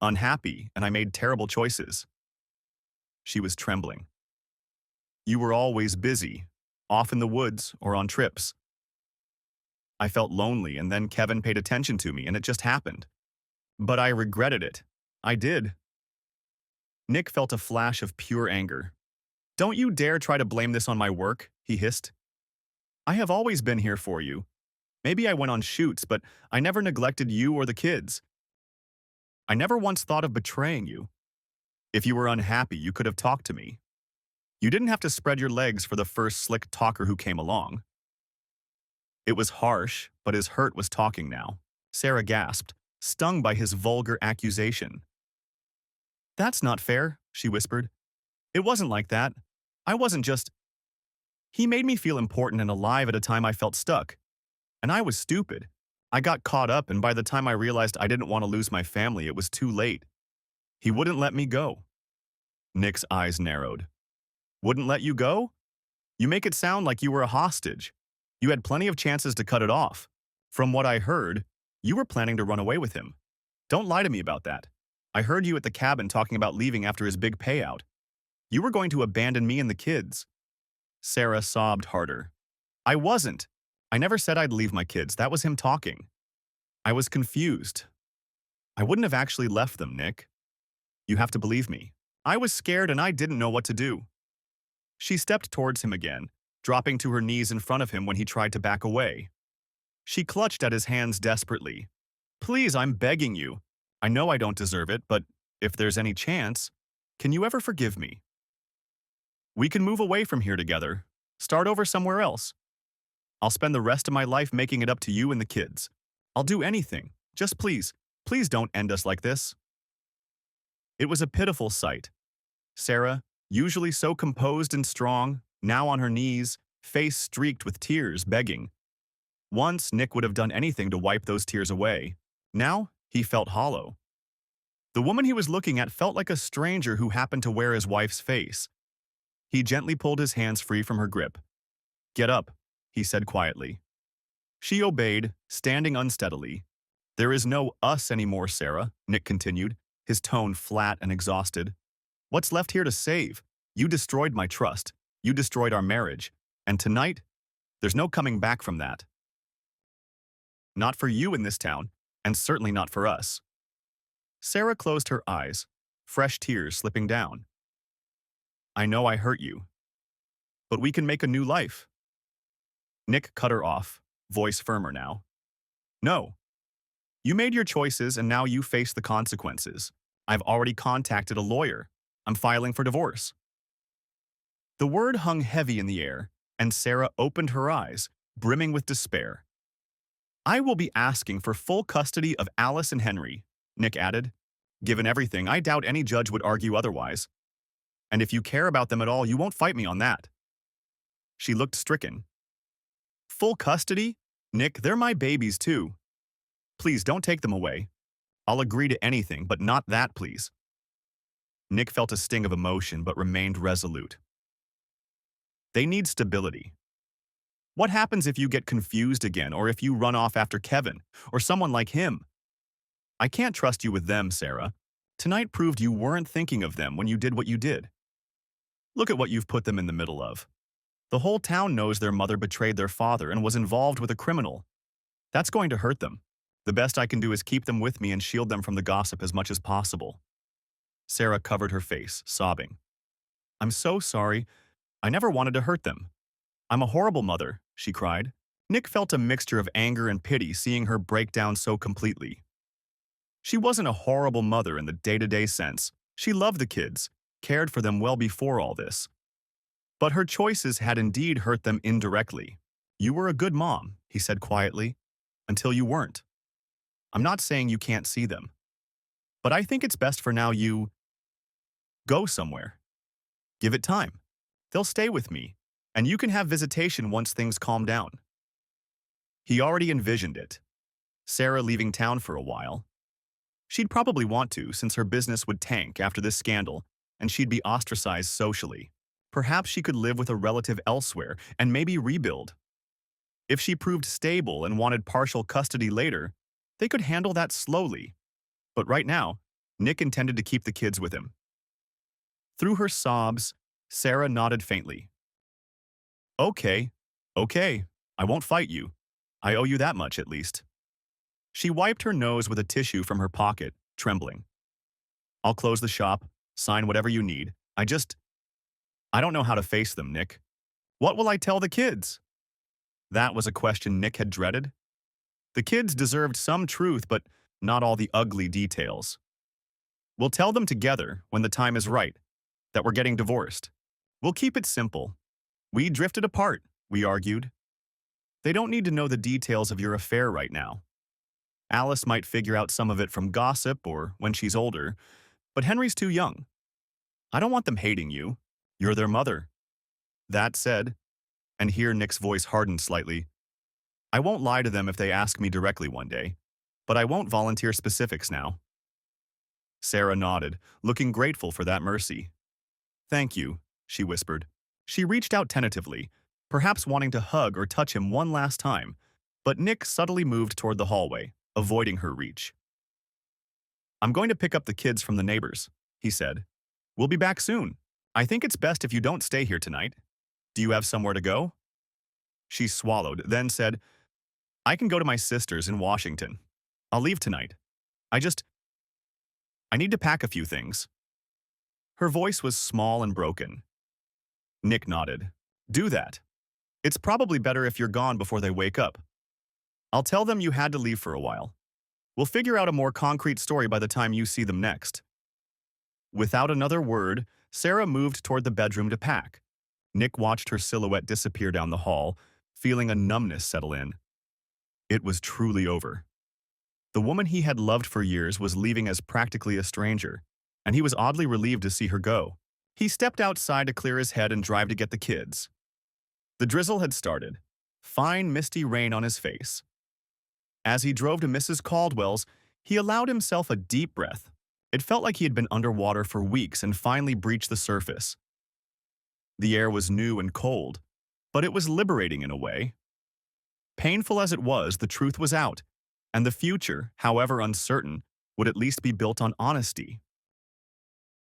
unhappy, and I made terrible choices. She was trembling. You were always busy, off in the woods or on trips. I felt lonely, and then Kevin paid attention to me, and it just happened. But I regretted it. I did. Nick felt a flash of pure anger. Don't you dare try to blame this on my work, he hissed. I have always been here for you. Maybe I went on shoots, but I never neglected you or the kids. I never once thought of betraying you. If you were unhappy, you could have talked to me. You didn't have to spread your legs for the first slick talker who came along. It was harsh, but his hurt was talking now. Sarah gasped, stung by his vulgar accusation. That's not fair, she whispered. It wasn't like that. I wasn't just… He made me feel important and alive at a time I felt stuck. And I was stupid. I got caught up, and by the time I realized I didn't want to lose my family, it was too late. He wouldn't let me go. Nick's eyes narrowed. Wouldn't let you go? You make it sound like you were a hostage. You had plenty of chances to cut it off. From what I heard, you were planning to run away with him. Don't lie to me about that. I heard you at the cabin talking about leaving after his big payout. You were going to abandon me and the kids. Sarah sobbed harder. I wasn't. I never said I'd leave my kids. That was him talking. I was confused. I wouldn't have actually left them, Nick. You have to believe me. I was scared and I didn't know what to do. She stepped towards him again, dropping to her knees in front of him when he tried to back away. She clutched at his hands desperately. Please, I'm begging you. I know I don't deserve it, but if there's any chance, can you ever forgive me? We can move away from here together. Start over somewhere else. I'll spend the rest of my life making it up to you and the kids. I'll do anything. Just please don't end us like this. It was a pitiful sight. Sarah, usually so composed and strong, now on her knees, face streaked with tears, begging. Once, Nick would have done anything to wipe those tears away. Now, he felt hollow. The woman he was looking at felt like a stranger who happened to wear his wife's face. He gently pulled his hands free from her grip. Get up, he said quietly. She obeyed, standing unsteadily. There is no us anymore, Sarah, Nick continued, his tone flat and exhausted. What's left here to save? You destroyed my trust. You destroyed our marriage. And tonight, there's no coming back from that. Not for you in this town, and certainly not for us. Sarah closed her eyes, fresh tears slipping down. I know I hurt you, but we can make a new life. Nick cut her off, voice firmer now. No. You made your choices and now you face the consequences. I've already contacted a lawyer. I'm filing for divorce. The word hung heavy in the air, and Sarah opened her eyes, brimming with despair. I will be asking for full custody of Alice and Henry, Nick added. Given everything, I doubt any judge would argue otherwise. And if you care about them at all, you won't fight me on that. She looked stricken. Full custody? Nick, they're my babies too. Please don't take them away. I'll agree to anything, but not that, please. Nick felt a sting of emotion but remained resolute. They need stability. What happens if you get confused again or if you run off after Kevin or someone like him? I can't trust you with them, Sarah. Tonight proved you weren't thinking of them when you did what you did. Look at what you've put them in the middle of. The whole town knows their mother betrayed their father and was involved with a criminal. That's going to hurt them. The best I can do is keep them with me and shield them from the gossip as much as possible. Sarah covered her face, sobbing. I'm so sorry. I never wanted to hurt them. I'm a horrible mother, she cried. Nick felt a mixture of anger and pity seeing her break down so completely. She wasn't a horrible mother in the day-to-day sense. She loved the kids, cared for them well before all this. But her choices had indeed hurt them indirectly. You were a good mom, he said quietly, until you weren't. I'm not saying you can't see them. But I think it's best for now you go somewhere. Give it time. They'll stay with me, and you can have visitation once things calm down. He already envisioned it. Sarah leaving town for a while. She'd probably want to, since her business would tank after this scandal, and she'd be ostracized socially. Perhaps she could live with a relative elsewhere and maybe rebuild. If she proved stable and wanted partial custody later, they could handle that slowly. But right now, Nick intended to keep the kids with him. Through her sobs, Sarah nodded faintly. Okay, I won't fight you. I owe you that much at least. She wiped her nose with a tissue from her pocket, trembling. I'll close the shop, sign whatever you need. I don't know how to face them, Nick. What will I tell the kids? That was a question Nick had dreaded. The kids deserved some truth, but not all the ugly details. We'll tell them together, when the time is right, that we're getting divorced. We'll keep it simple. We drifted apart, we argued. They don't need to know the details of your affair right now. Alice might figure out some of it from gossip or when she's older, but Henry's too young. I don't want them hating you. You're their mother. That said, and here Nick's voice hardened slightly, I won't lie to them if they ask me directly one day, but I won't volunteer specifics now. Sarah nodded, looking grateful for that mercy. Thank you, she whispered. She reached out tentatively, perhaps wanting to hug or touch him one last time, but Nick subtly moved toward the hallway, avoiding her reach. I'm going to pick up the kids from the neighbors, he said. We'll be back soon. I think it's best if you don't stay here tonight. Do you have somewhere to go? She swallowed, then said, I can go to my sister's in Washington. I'll leave tonight. I need to pack a few things. Her voice was small and broken. Nick nodded. Do that. It's probably better if you're gone before they wake up. I'll tell them you had to leave for a while. We'll figure out a more concrete story by the time you see them next. Without another word, Sarah moved toward the bedroom to pack. Nick watched her silhouette disappear down the hall, feeling a numbness settle in. It was truly over. The woman he had loved for years was leaving as practically a stranger, and he was oddly relieved to see her go. He stepped outside to clear his head and drive to get the kids. The drizzle had started, fine misty rain on his face. As he drove to Mrs. Caldwell's, he allowed himself a deep breath. It felt like he had been underwater for weeks and finally breached the surface. The air was new and cold, but it was liberating in a way. Painful as it was, the truth was out, and the future, however uncertain, would at least be built on honesty.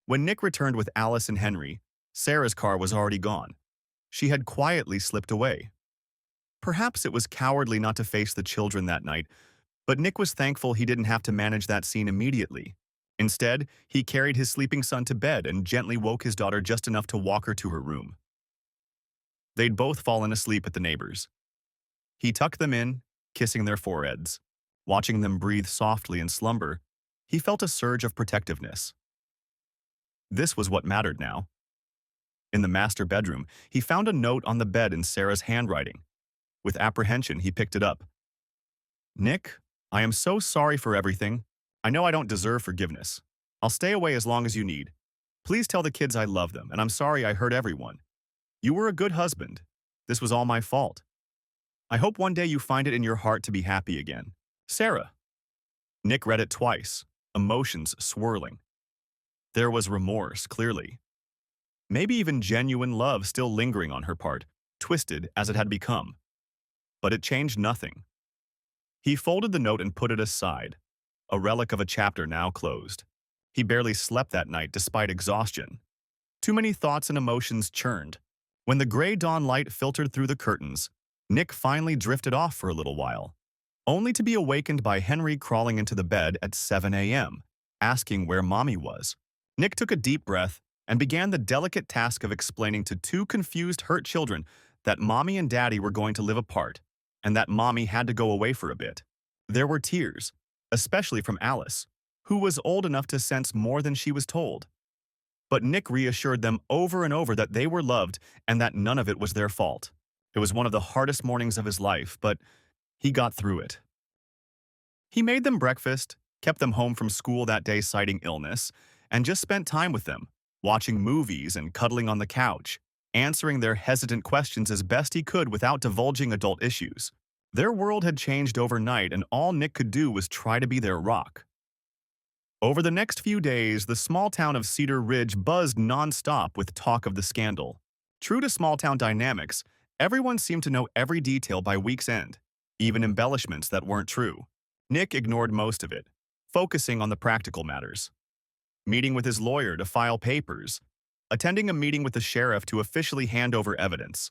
When Nick returned with Alice and Henry, Sarah's car was already gone. She had quietly slipped away. Perhaps it was cowardly not to face the children that night, but Nick was thankful he didn't have to manage that scene immediately. Instead, he carried his sleeping son to bed and gently woke his daughter just enough to walk her to her room. They'd both fallen asleep at the neighbors. He tucked them in, kissing their foreheads. Watching them breathe softly in slumber, He felt a surge of protectiveness. This was what mattered now. In the master bedroom, he found a note on the bed in Sarah's handwriting. With apprehension, he picked it up. Nick, I am so sorry for everything. I know I don't deserve forgiveness. I'll stay away as long as you need. Please tell the kids I love them, and I'm sorry I hurt everyone. You were a good husband. This was all my fault. I hope one day you find it in your heart to be happy again. Sarah. Nick read it twice, emotions swirling. There was remorse, clearly. Maybe even genuine love still lingering on her part, twisted as it had become. But it changed nothing. He folded the note and put it aside, a relic of a chapter now closed. He barely slept that night despite exhaustion. Too many thoughts and emotions churned. When the gray dawn light filtered through the curtains, Nick finally drifted off for a little while, only to be awakened by Henry crawling into the bed at 7 a.m., asking where Mommy was. Nick took a deep breath and began the delicate task of explaining to two confused, hurt children that Mommy and Daddy were going to live apart and that Mommy had to go away for a bit. There were tears, especially from Alice, who was old enough to sense more than she was told. But Nick reassured them over and over that they were loved and that none of it was their fault. It was one of the hardest mornings of his life, but he got through it. He made them breakfast, kept them home from school that day citing illness, and just spent time with them, watching movies and cuddling on the couch, answering their hesitant questions as best he could without divulging adult issues. Their world had changed overnight, and all Nick could do was try to be their rock. Over the next few days, the small town of Cedar Ridge buzzed nonstop with talk of the scandal. True to small-town dynamics, everyone seemed to know every detail by week's end, even embellishments that weren't true. Nick ignored most of it, focusing on the practical matters. Meeting with his lawyer to file papers, attending a meeting with the sheriff to officially hand over evidence.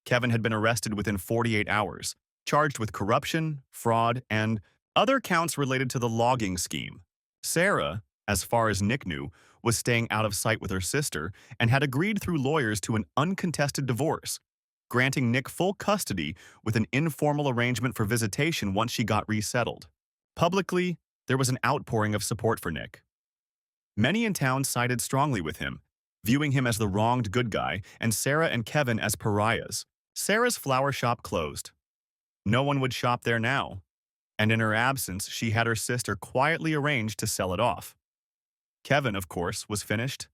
Kevin had been arrested within 48 hours, charged with corruption, fraud, and other counts related to the logging scheme. Sarah, as far as Nick knew, was staying out of sight with her sister and had agreed through lawyers to an uncontested divorce, granting Nick full custody with an informal arrangement for visitation once she got resettled. Publicly, there was an outpouring of support for Nick. Many in town sided strongly with him, viewing him as the wronged good guy and Sarah and Kevin as pariahs. Sarah's flower shop closed. No one would shop there now, and in her absence, she had her sister quietly arranged to sell it off. Kevin, of course, was finished,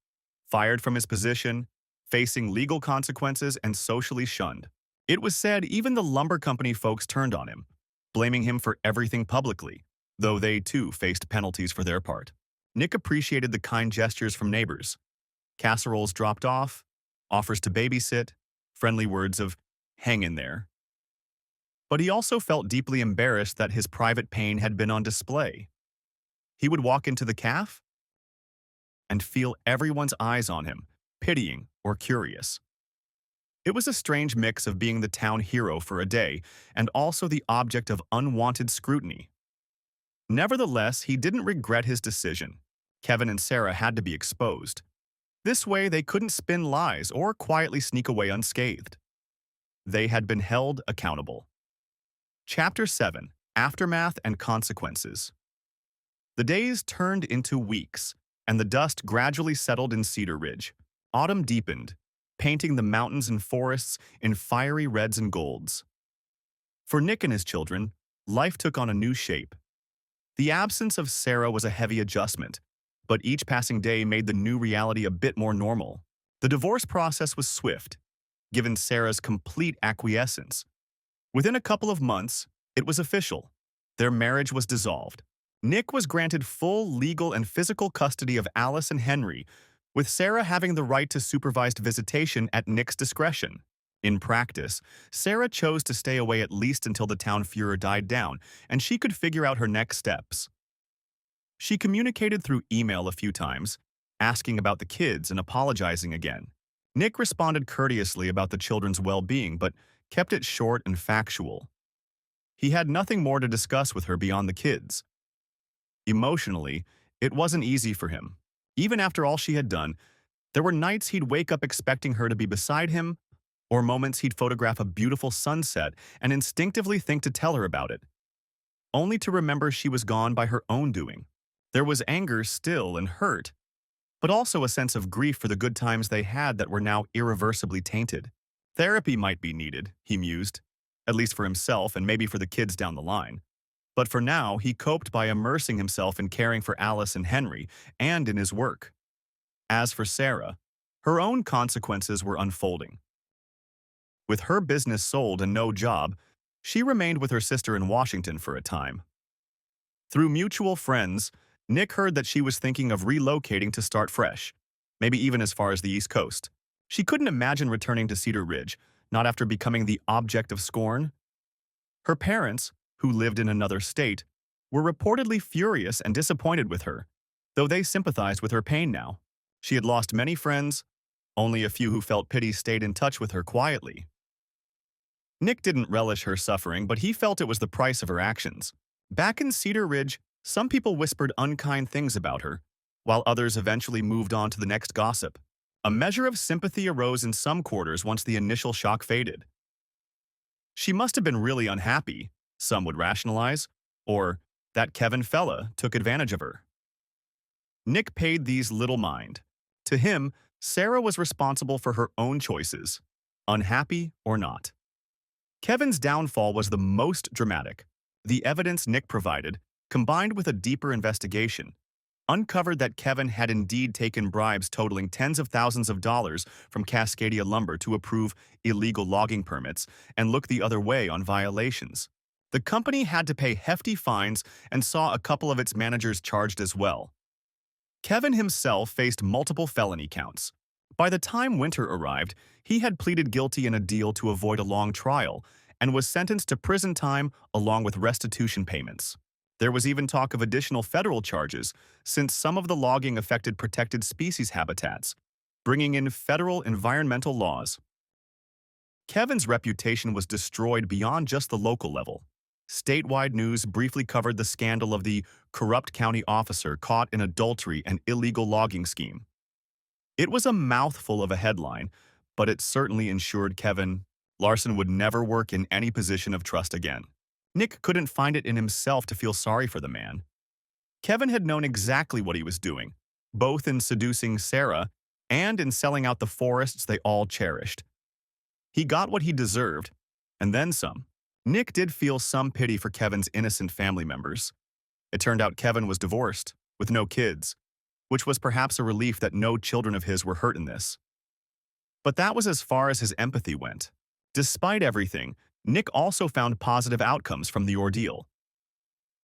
fired from his position, facing legal consequences and socially shunned. It was said even the lumber company folks turned on him, blaming him for everything publicly, though they too faced penalties for their part. Nick appreciated the kind gestures from neighbors. Casseroles dropped off, offers to babysit, friendly words of, hang in there. But he also felt deeply embarrassed that his private pain had been on display. He would walk into the cafe and feel everyone's eyes on him, pitying or curious. It was a strange mix of being the town hero for a day and also the object of unwanted scrutiny. Nevertheless, he didn't regret his decision. Kevin and Sarah had to be exposed. This way, they couldn't spin lies or quietly sneak away unscathed. They had been held accountable. Chapter 7: Aftermath and Consequences. The days turned into weeks, and the dust gradually settled in Cedar Ridge. Autumn deepened, painting the mountains and forests in fiery reds and golds. For Nick and his children, life took on a new shape. The absence of Sarah was a heavy adjustment, but each passing day made the new reality a bit more normal. The divorce process was swift, given Sarah's complete acquiescence. Within a couple of months, it was official. Their marriage was dissolved. Nick was granted full legal and physical custody of Alice and Henry, with Sarah having the right to supervised visitation at Nick's discretion. In practice, Sarah chose to stay away at least until the town furor died down, and she could figure out her next steps. She communicated through email a few times, asking about the kids and apologizing again. Nick responded courteously about the children's well-being, but kept it short and factual. He had nothing more to discuss with her beyond the kids. Emotionally, it wasn't easy for him. Even after all she had done, there were nights he'd wake up expecting her to be beside him, or moments he'd photograph a beautiful sunset and instinctively think to tell her about it, only to remember she was gone by her own doing. There was anger still and hurt, but also a sense of grief for the good times they had that were now irreversibly tainted. Therapy might be needed, he mused, at least for himself and maybe for the kids down the line. But for now, he coped by immersing himself in caring for Alice and Henry and in his work. As for Sarah, her own consequences were unfolding. With her business sold and no job, she remained with her sister in Washington for a time. Through mutual friends, Nick heard that she was thinking of relocating to start fresh, maybe even as far as the East Coast. She couldn't imagine returning to Cedar Ridge, not after becoming the object of scorn. Her parents, who lived in another state, were reportedly furious and disappointed with her, though they sympathized with her pain now. She had lost many friends, only a few who felt pity stayed in touch with her quietly. Nick didn't relish her suffering, but he felt it was the price of her actions. Back in Cedar Ridge, some people whispered unkind things about her, while others eventually moved on to the next gossip. A measure of sympathy arose in some quarters once the initial shock faded. She must have been really unhappy, some would rationalize, or that Kevin fella took advantage of her. Nick paid these little mind. To him, Sarah was responsible for her own choices, unhappy or not. Kevin's downfall was the most dramatic. The evidence Nick provided, combined with a deeper investigation, uncovered that Kevin had indeed taken bribes totaling tens of thousands of dollars from Cascadia Lumber to approve illegal logging permits and look the other way on violations. The company had to pay hefty fines and saw a couple of its managers charged as well. Kevin himself faced multiple felony counts. By the time winter arrived, he had pleaded guilty in a deal to avoid a long trial and was sentenced to prison time along with restitution payments. There was even talk of additional federal charges, since some of the logging affected protected species habitats, bringing in federal environmental laws. Kevin's reputation was destroyed beyond just the local level. Statewide news briefly covered the scandal of the corrupt county officer caught in adultery and illegal logging scheme. It was a mouthful of a headline, but it certainly ensured Kevin Larson would never work in any position of trust again. Nick couldn't find it in himself to feel sorry for the man. Kevin had known exactly what he was doing, both in seducing Sarah and in selling out the forests they all cherished. He got what he deserved, and then some. Nick did feel some pity for Kevin's innocent family members. It turned out Kevin was divorced, with no kids, which was perhaps a relief that no children of his were hurt in this. But that was as far as his empathy went. Despite everything, Nick also found positive outcomes from the ordeal.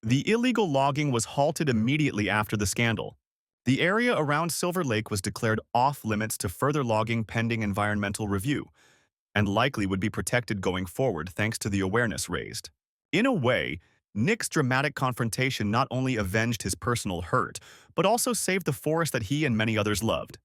The illegal logging was halted immediately after the scandal. The area around Silver Lake was declared off-limits to further logging pending environmental review, and likely would be protected going forward thanks to the awareness raised. In a way, Nick's dramatic confrontation not only avenged his personal hurt, but also saved the forest that he and many others loved.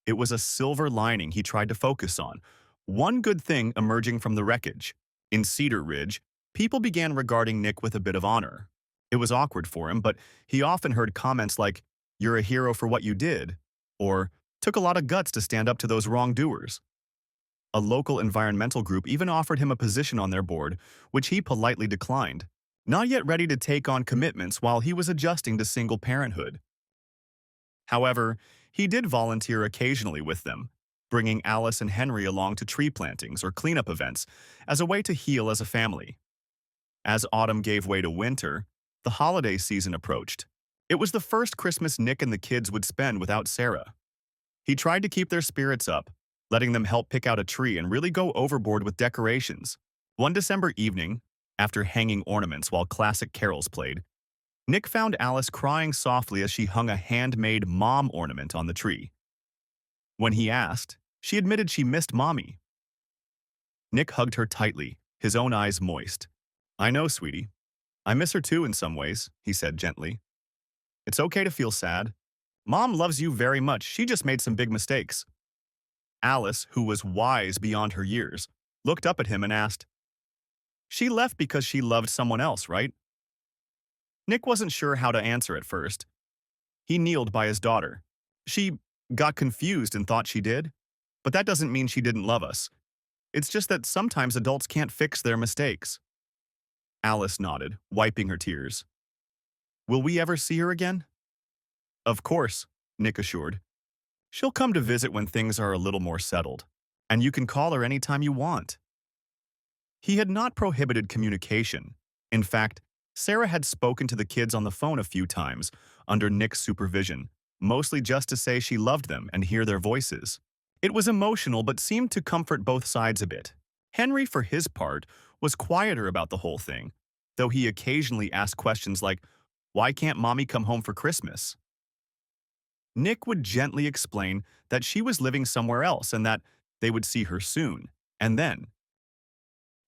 It was a silver lining he tried to focus on, one good thing emerging from the wreckage. In Cedar Ridge, people began regarding Nick with a bit of honor. It was awkward for him, but he often heard comments like, "You're a hero for what you did," or "Took a lot of guts to stand up to those wrongdoers." A local environmental group even offered him a position on their board, which he politely declined, not yet ready to take on commitments while he was adjusting to single parenthood. However, he did volunteer occasionally with them, bringing Alice and Henry along to tree plantings or cleanup events as a way to heal as a family. As autumn gave way to winter, the holiday season approached. It was the first Christmas Nick and the kids would spend without Sarah. He tried to keep their spirits up, letting them help pick out a tree and really go overboard with decorations. One December evening, after hanging ornaments while classic carols played, Nick found Alice crying softly as she hung a handmade mom ornament on the tree. When he asked, she admitted she missed Mommy. Nick hugged her tightly, his own eyes moist. "I know, sweetie. I miss her too in some ways," he said gently. "It's okay to feel sad. Mom loves you very much. She just made some big mistakes." Alice, who was wise beyond her years, looked up at him and asked, "She left because she loved someone else, right?" Nick wasn't sure how to answer at first. He kneeled by his daughter. "She got confused and thought she did, but that doesn't mean she didn't love us. It's just that sometimes adults can't fix their mistakes." Alice nodded, wiping her tears. Will we ever see her again? Of course, Nick assured. She'll come to visit when things are a little more settled, and you can call her anytime you want. He had not prohibited communication. In fact, Sarah had spoken to the kids on the phone a few times under Nick's supervision, mostly just to say she loved them and hear their voices. It was emotional but seemed to comfort both sides a bit. Henry, for his part, was quieter about the whole thing, though he occasionally asked questions like, "Why can't Mommy come home for Christmas?" Nick would gently explain that she was living somewhere else and that they would see her soon, and then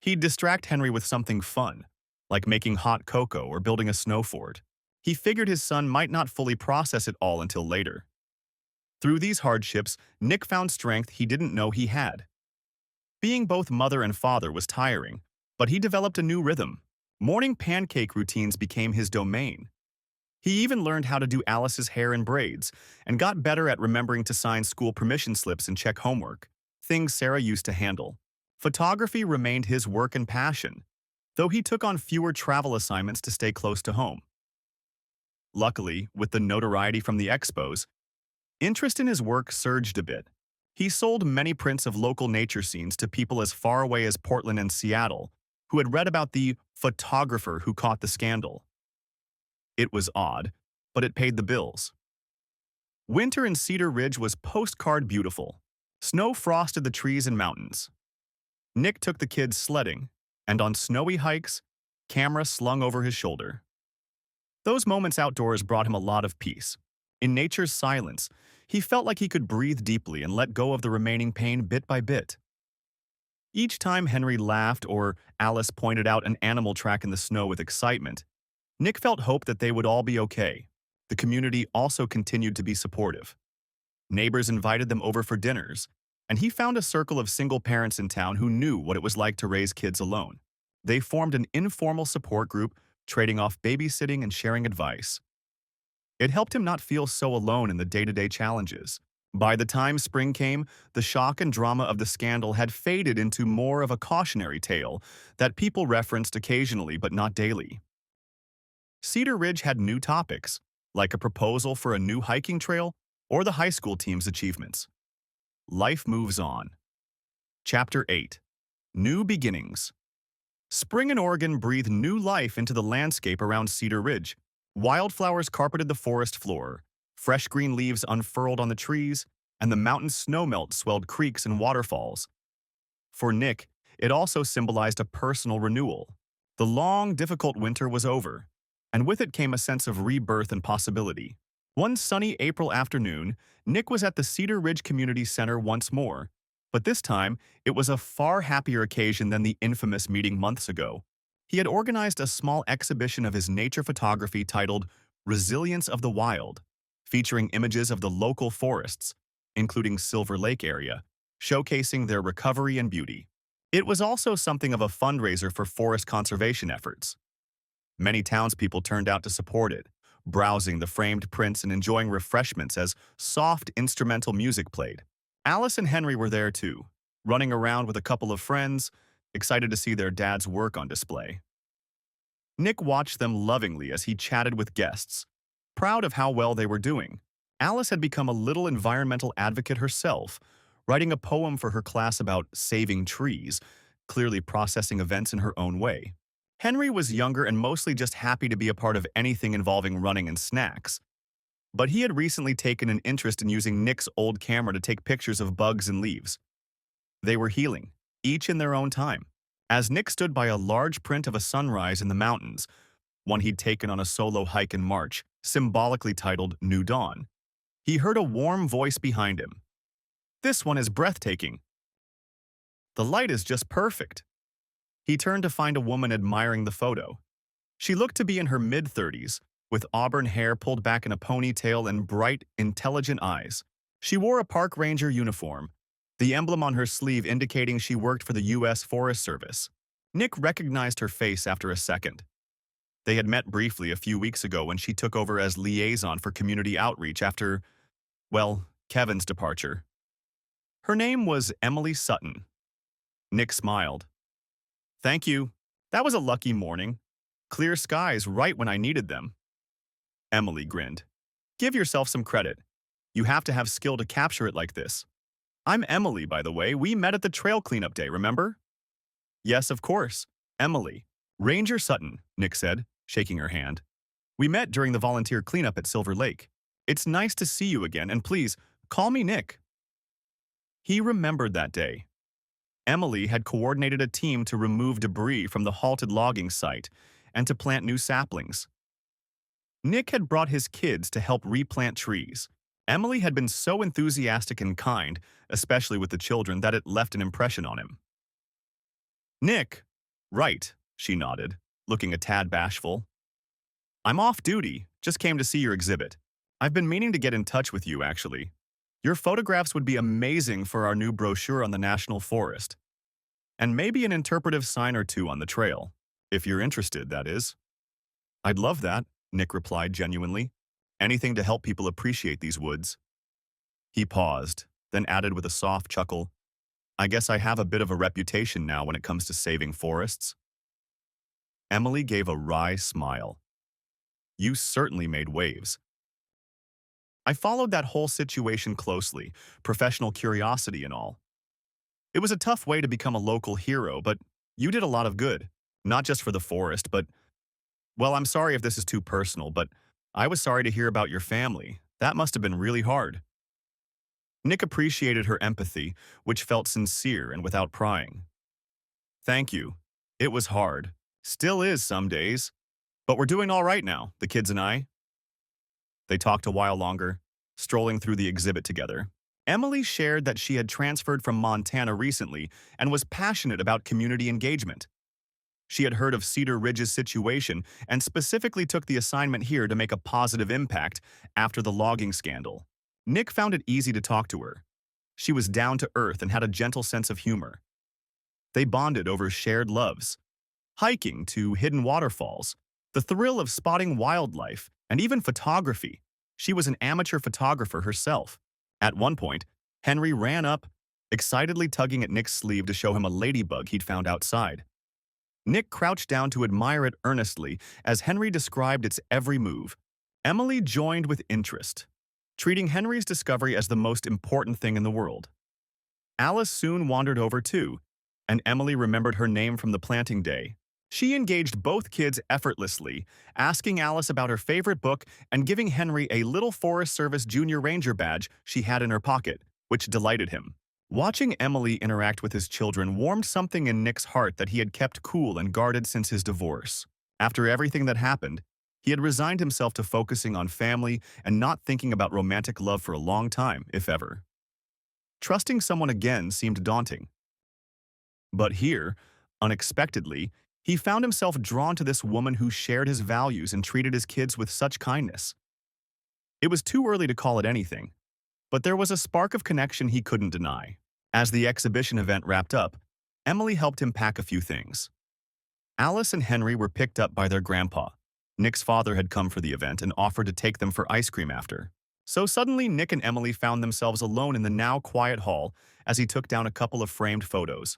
he'd distract Henry with something fun, like making hot cocoa or building a snow fort. He figured his son might not fully process it all until later. Through these hardships, Nick found strength he didn't know he had. Being both mother and father was tiring, but he developed a new rhythm. Morning pancake routines became his domain. He even learned how to do Alice's hair in braids and got better at remembering to sign school permission slips and check homework, things Sarah used to handle. Photography remained his work and passion, though he took on fewer travel assignments to stay close to home. Luckily, with the notoriety from the expos, interest in his work surged a bit. He sold many prints of local nature scenes to people as far away as Portland and Seattle, who had read about the photographer who caught the scandal. It was odd, but it paid the bills. Winter in Cedar Ridge was postcard beautiful. Snow frosted the trees and mountains. Nick took the kids sledding, and on snowy hikes, camera slung over his shoulder. Those moments outdoors brought him a lot of peace. In nature's silence, he felt like he could breathe deeply and let go of the remaining pain bit by bit. Each time Henry laughed or Alice pointed out an animal track in the snow with excitement, Nick felt hope that they would all be okay. The community also continued to be supportive. Neighbors invited them over for dinners, and he found a circle of single parents in town who knew what it was like to raise kids alone. They formed an informal support group, trading off babysitting and sharing advice. It helped him not feel so alone in the day-to-day challenges. By the time spring came, the shock and drama of the scandal had faded into more of a cautionary tale that people referenced occasionally but not daily. Cedar Ridge had new topics, like a proposal for a new hiking trail or the high school team's achievements. Life moves on. Chapter 8. New Beginnings. Spring in Oregon breathed new life into the landscape around Cedar Ridge. Wildflowers carpeted the forest floor, fresh green leaves unfurled on the trees, and the mountain snowmelt swelled creeks and waterfalls. For Nick, it also symbolized a personal renewal. The long, difficult winter was over, and with it came a sense of rebirth and possibility. One sunny April afternoon, Nick was at the Cedar Ridge Community Center once more, but this time it was a far happier occasion than the infamous meeting months ago. He had organized a small exhibition of his nature photography titled Resilience of the Wild, featuring images of the local forests, including Silver Lake area, showcasing their recovery and beauty. It was also something of a fundraiser for forest conservation efforts. Many townspeople turned out to support it, browsing the framed prints and enjoying refreshments as soft instrumental music played. Alice and Henry were there too, running around with a couple of friends, excited to see their dad's work on display. Nick watched them lovingly as he chatted with guests, proud of how well they were doing. Alice had become a little environmental advocate herself, writing a poem for her class about saving trees, clearly processing events in her own way. Henry was younger and mostly just happy to be a part of anything involving running and snacks. But he had recently taken an interest in using Nick's old camera to take pictures of bugs and leaves. They were healing, each in their own time. As Nick stood by a large print of a sunrise in the mountains, one he'd taken on a solo hike in March, symbolically titled New Dawn, he heard a warm voice behind him. "This one is breathtaking. The light is just perfect." He turned to find a woman admiring the photo. She looked to be in her mid-30s, with auburn hair pulled back in a ponytail and bright, intelligent eyes. She wore a park ranger uniform, the emblem on her sleeve indicating she worked for the U.S. Forest Service. Nick recognized her face after a second. They had met briefly a few weeks ago when she took over as liaison for community outreach after, well, Kevin's departure. Her name was Emily Sutton. Nick smiled. "Thank you. That was a lucky morning. Clear skies right when I needed them." Emily grinned. Give yourself some credit. You have to have skill to capture it like this. I'm Emily, by the way. We met at the trail cleanup day, remember? Yes, of course. Emily. Ranger Sutton, Nick said, shaking her hand. We met during the volunteer cleanup at Silver Lake. It's nice to see you again, and please, call me Nick. He remembered that day. Emily had coordinated a team to remove debris from the halted logging site and to plant new saplings. Nick had brought his kids to help replant trees. Emily had been so enthusiastic and kind, especially with the children, that it left an impression on him. Nick. Right, she nodded, looking a tad bashful. I'm off duty, just came to see your exhibit. I've been meaning to get in touch with you, actually. Your photographs would be amazing for our new brochure on the National Forest. And maybe an interpretive sign or two on the trail. If you're interested, that is. I'd love that, Nick replied genuinely. Anything to help people appreciate these woods. He paused, then added with a soft chuckle, I guess I have a bit of a reputation now when it comes to saving forests. Emily gave a wry smile. You certainly made waves. I followed that whole situation closely, professional curiosity and all. It was a tough way to become a local hero, but you did a lot of good. Not just for the forest, but, well, I'm sorry if this is too personal, but I was sorry to hear about your family. That must have been really hard. Nick appreciated her empathy, which felt sincere and without prying. Thank you. It was hard. Still is some days. But we're doing all right now, the kids and I. They talked a while longer, strolling through the exhibit together. Emily shared that she had transferred from Montana recently and was passionate about community engagement. She had heard of Cedar Ridge's situation and specifically took the assignment here to make a positive impact after the logging scandal. Nick found it easy to talk to her. She was down to earth and had a gentle sense of humor. They bonded over shared loves, hiking to hidden waterfalls, the thrill of spotting wildlife, and even photography. She was an amateur photographer herself. At one point, Henry ran up, excitedly tugging at Nick's sleeve to show him a ladybug he'd found outside. Nick crouched down to admire it earnestly as Henry described its every move. Emily joined with interest, treating Henry's discovery as the most important thing in the world. Alice soon wandered over too, and Emily remembered her name from the planting day. She engaged both kids effortlessly, asking Alice about her favorite book and giving Henry a little Forest Service Junior Ranger badge she had in her pocket, which delighted him. Watching Emily interact with his children warmed something in Nick's heart that he had kept cool and guarded since his divorce. After everything that happened, he had resigned himself to focusing on family and not thinking about romantic love for a long time, if ever. Trusting someone again seemed daunting. But here, unexpectedly, he found himself drawn to this woman who shared his values and treated his kids with such kindness. It was too early to call it anything, but there was a spark of connection he couldn't deny. As the exhibition event wrapped up, Emily helped him pack a few things. Alice and Henry were picked up by their grandpa. Nick's father had come for the event and offered to take them for ice cream after. So suddenly, Nick and Emily found themselves alone in the now quiet hall as he took down a couple of framed photos.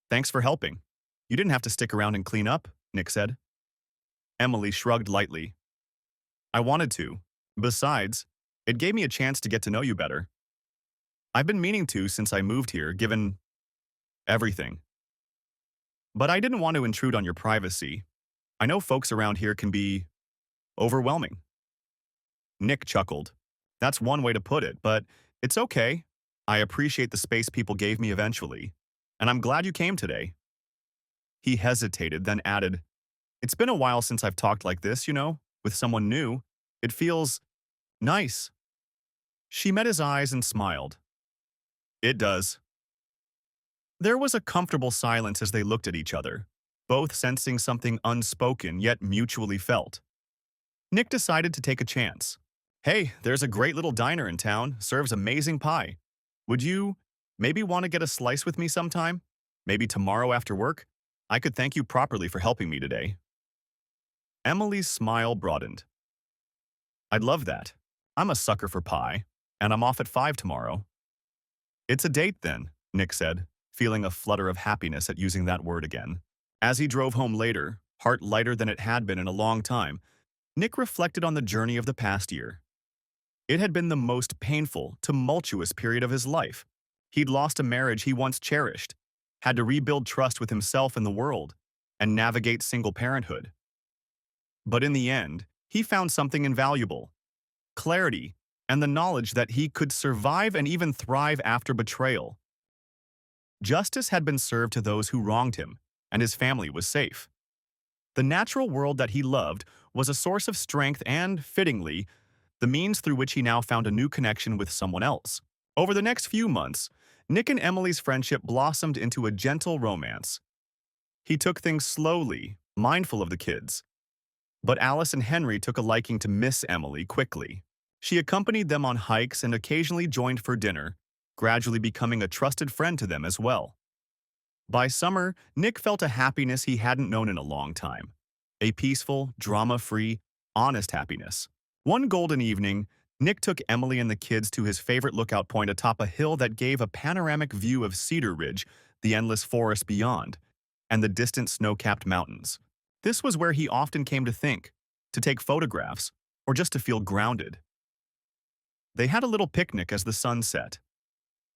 Thanks for helping. You didn't have to stick around and clean up, Nick said. Emily shrugged lightly. I wanted to. Besides, it gave me a chance to get to know you better. I've been meaning to since I moved here, given everything. But I didn't want to intrude on your privacy. I know folks around here can be overwhelming. Nick chuckled. That's one way to put it, but it's okay. I appreciate the space people gave me eventually, and I'm glad you came today. He hesitated, then added, It's been a while since I've talked like this, with someone new. It feels nice. She met his eyes and smiled. It does. There was a comfortable silence as they looked at each other, both sensing something unspoken yet mutually felt. Nick decided to take a chance. Hey, there's a great little diner in town, serves amazing pie. Would you maybe want to get a slice with me sometime? Maybe tomorrow after work? I could thank you properly for helping me today. Emily's smile broadened. I'd love that. I'm a sucker for pie, and I'm off at 5 tomorrow. It's a date then, Nick said, feeling a flutter of happiness at using that word again. As he drove home later, heart lighter than it had been in a long time, Nick reflected on the journey of the past year. It had been the most painful, tumultuous period of his life. He'd lost a marriage he once cherished, had to rebuild trust with himself and the world, and navigate single parenthood. But in the end, he found something invaluable: clarity and the knowledge that he could survive and even thrive after betrayal. Justice had been served to those who wronged him, and his family was safe. The natural world that he loved was a source of strength and, fittingly, the means through which he now found a new connection with someone else. Over the next few months, Nick and Emily's friendship blossomed into a gentle romance. He took things slowly, mindful of the kids. But Alice and Henry took a liking to Miss Emily quickly. She accompanied them on hikes and occasionally joined for dinner, gradually becoming a trusted friend to them as well. By summer, Nick felt a happiness he hadn't known in a long time. A peaceful, drama-free, honest happiness. One golden evening, Nick took Emily and the kids to his favorite lookout point atop a hill that gave a panoramic view of Cedar Ridge, the endless forest beyond, and the distant snow-capped mountains. This was where he often came to think, to take photographs, or just to feel grounded. They had a little picnic as the sun set.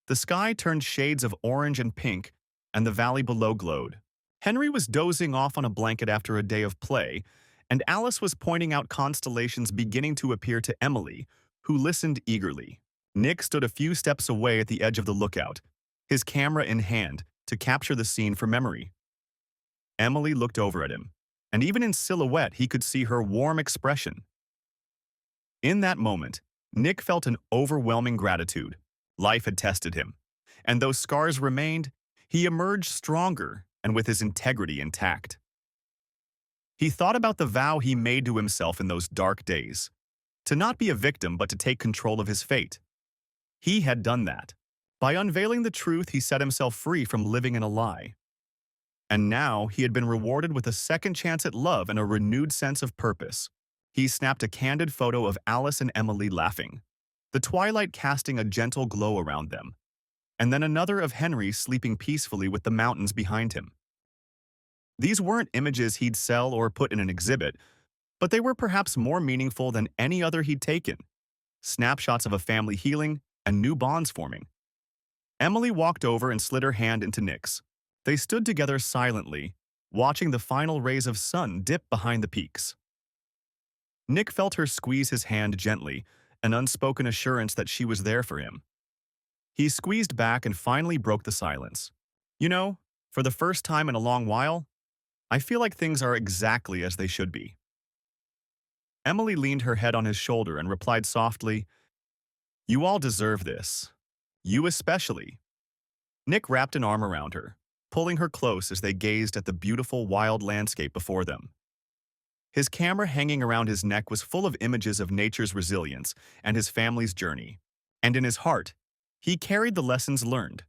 The sky turned shades of orange and pink, and the valley below glowed. Henry was dozing off on a blanket after a day of play, and Alice was pointing out constellations beginning to appear to Emily, who listened eagerly. Nick stood a few steps away at the edge of the lookout, his camera in hand, to capture the scene for memory. Emily looked over at him, and even in silhouette he could see her warm expression. In that moment, Nick felt an overwhelming gratitude. Life had tested him, and though scars remained, he emerged stronger and with his integrity intact. He thought about the vow he made to himself in those dark days, to not be a victim but to take control of his fate. He had done that. By unveiling the truth, he set himself free from living in a lie. And now he had been rewarded with a second chance at love and a renewed sense of purpose. He snapped a candid photo of Alice and Emily laughing, the twilight casting a gentle glow around them, and then another of Henry sleeping peacefully with the mountains behind him. These weren't images he'd sell or put in an exhibit, but they were perhaps more meaningful than any other he'd taken. Snapshots of a family healing and new bonds forming. Emily walked over and slid her hand into Nick's. They stood together silently, watching the final rays of sun dip behind the peaks. Nick felt her squeeze his hand gently, an unspoken assurance that she was there for him. He squeezed back and finally broke the silence. You know, for the first time in a long while, I feel like things are exactly as they should be. Emily leaned her head on his shoulder and replied softly, "You all deserve this. You especially." Nick wrapped an arm around her, pulling her close as they gazed at the beautiful wild landscape before them. His camera hanging around his neck was full of images of nature's resilience and his family's journey. And in his heart, he carried the lessons learned.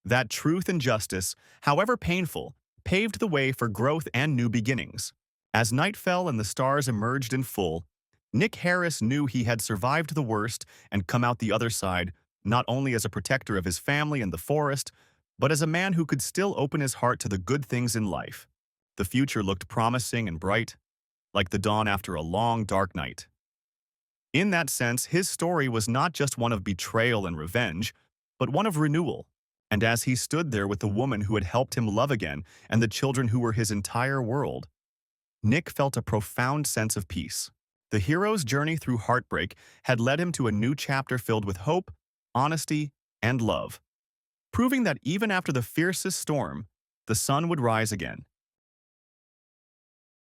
That truth and justice, however painful, paved the way for growth and new beginnings. As night fell and the stars emerged in full, Nick Harris knew he had survived the worst and come out the other side, not only as a protector of his family and the forest, but as a man who could still open his heart to the good things in life. The future looked promising and bright, like the dawn after a long, dark night. In that sense, his story was not just one of betrayal and revenge, but one of renewal. And as he stood there with the woman who had helped him love again and the children who were his entire world, Nick felt a profound sense of peace. The hero's journey through heartbreak had led him to a new chapter filled with hope, honesty, and love, proving that even after the fiercest storm, the sun would rise again.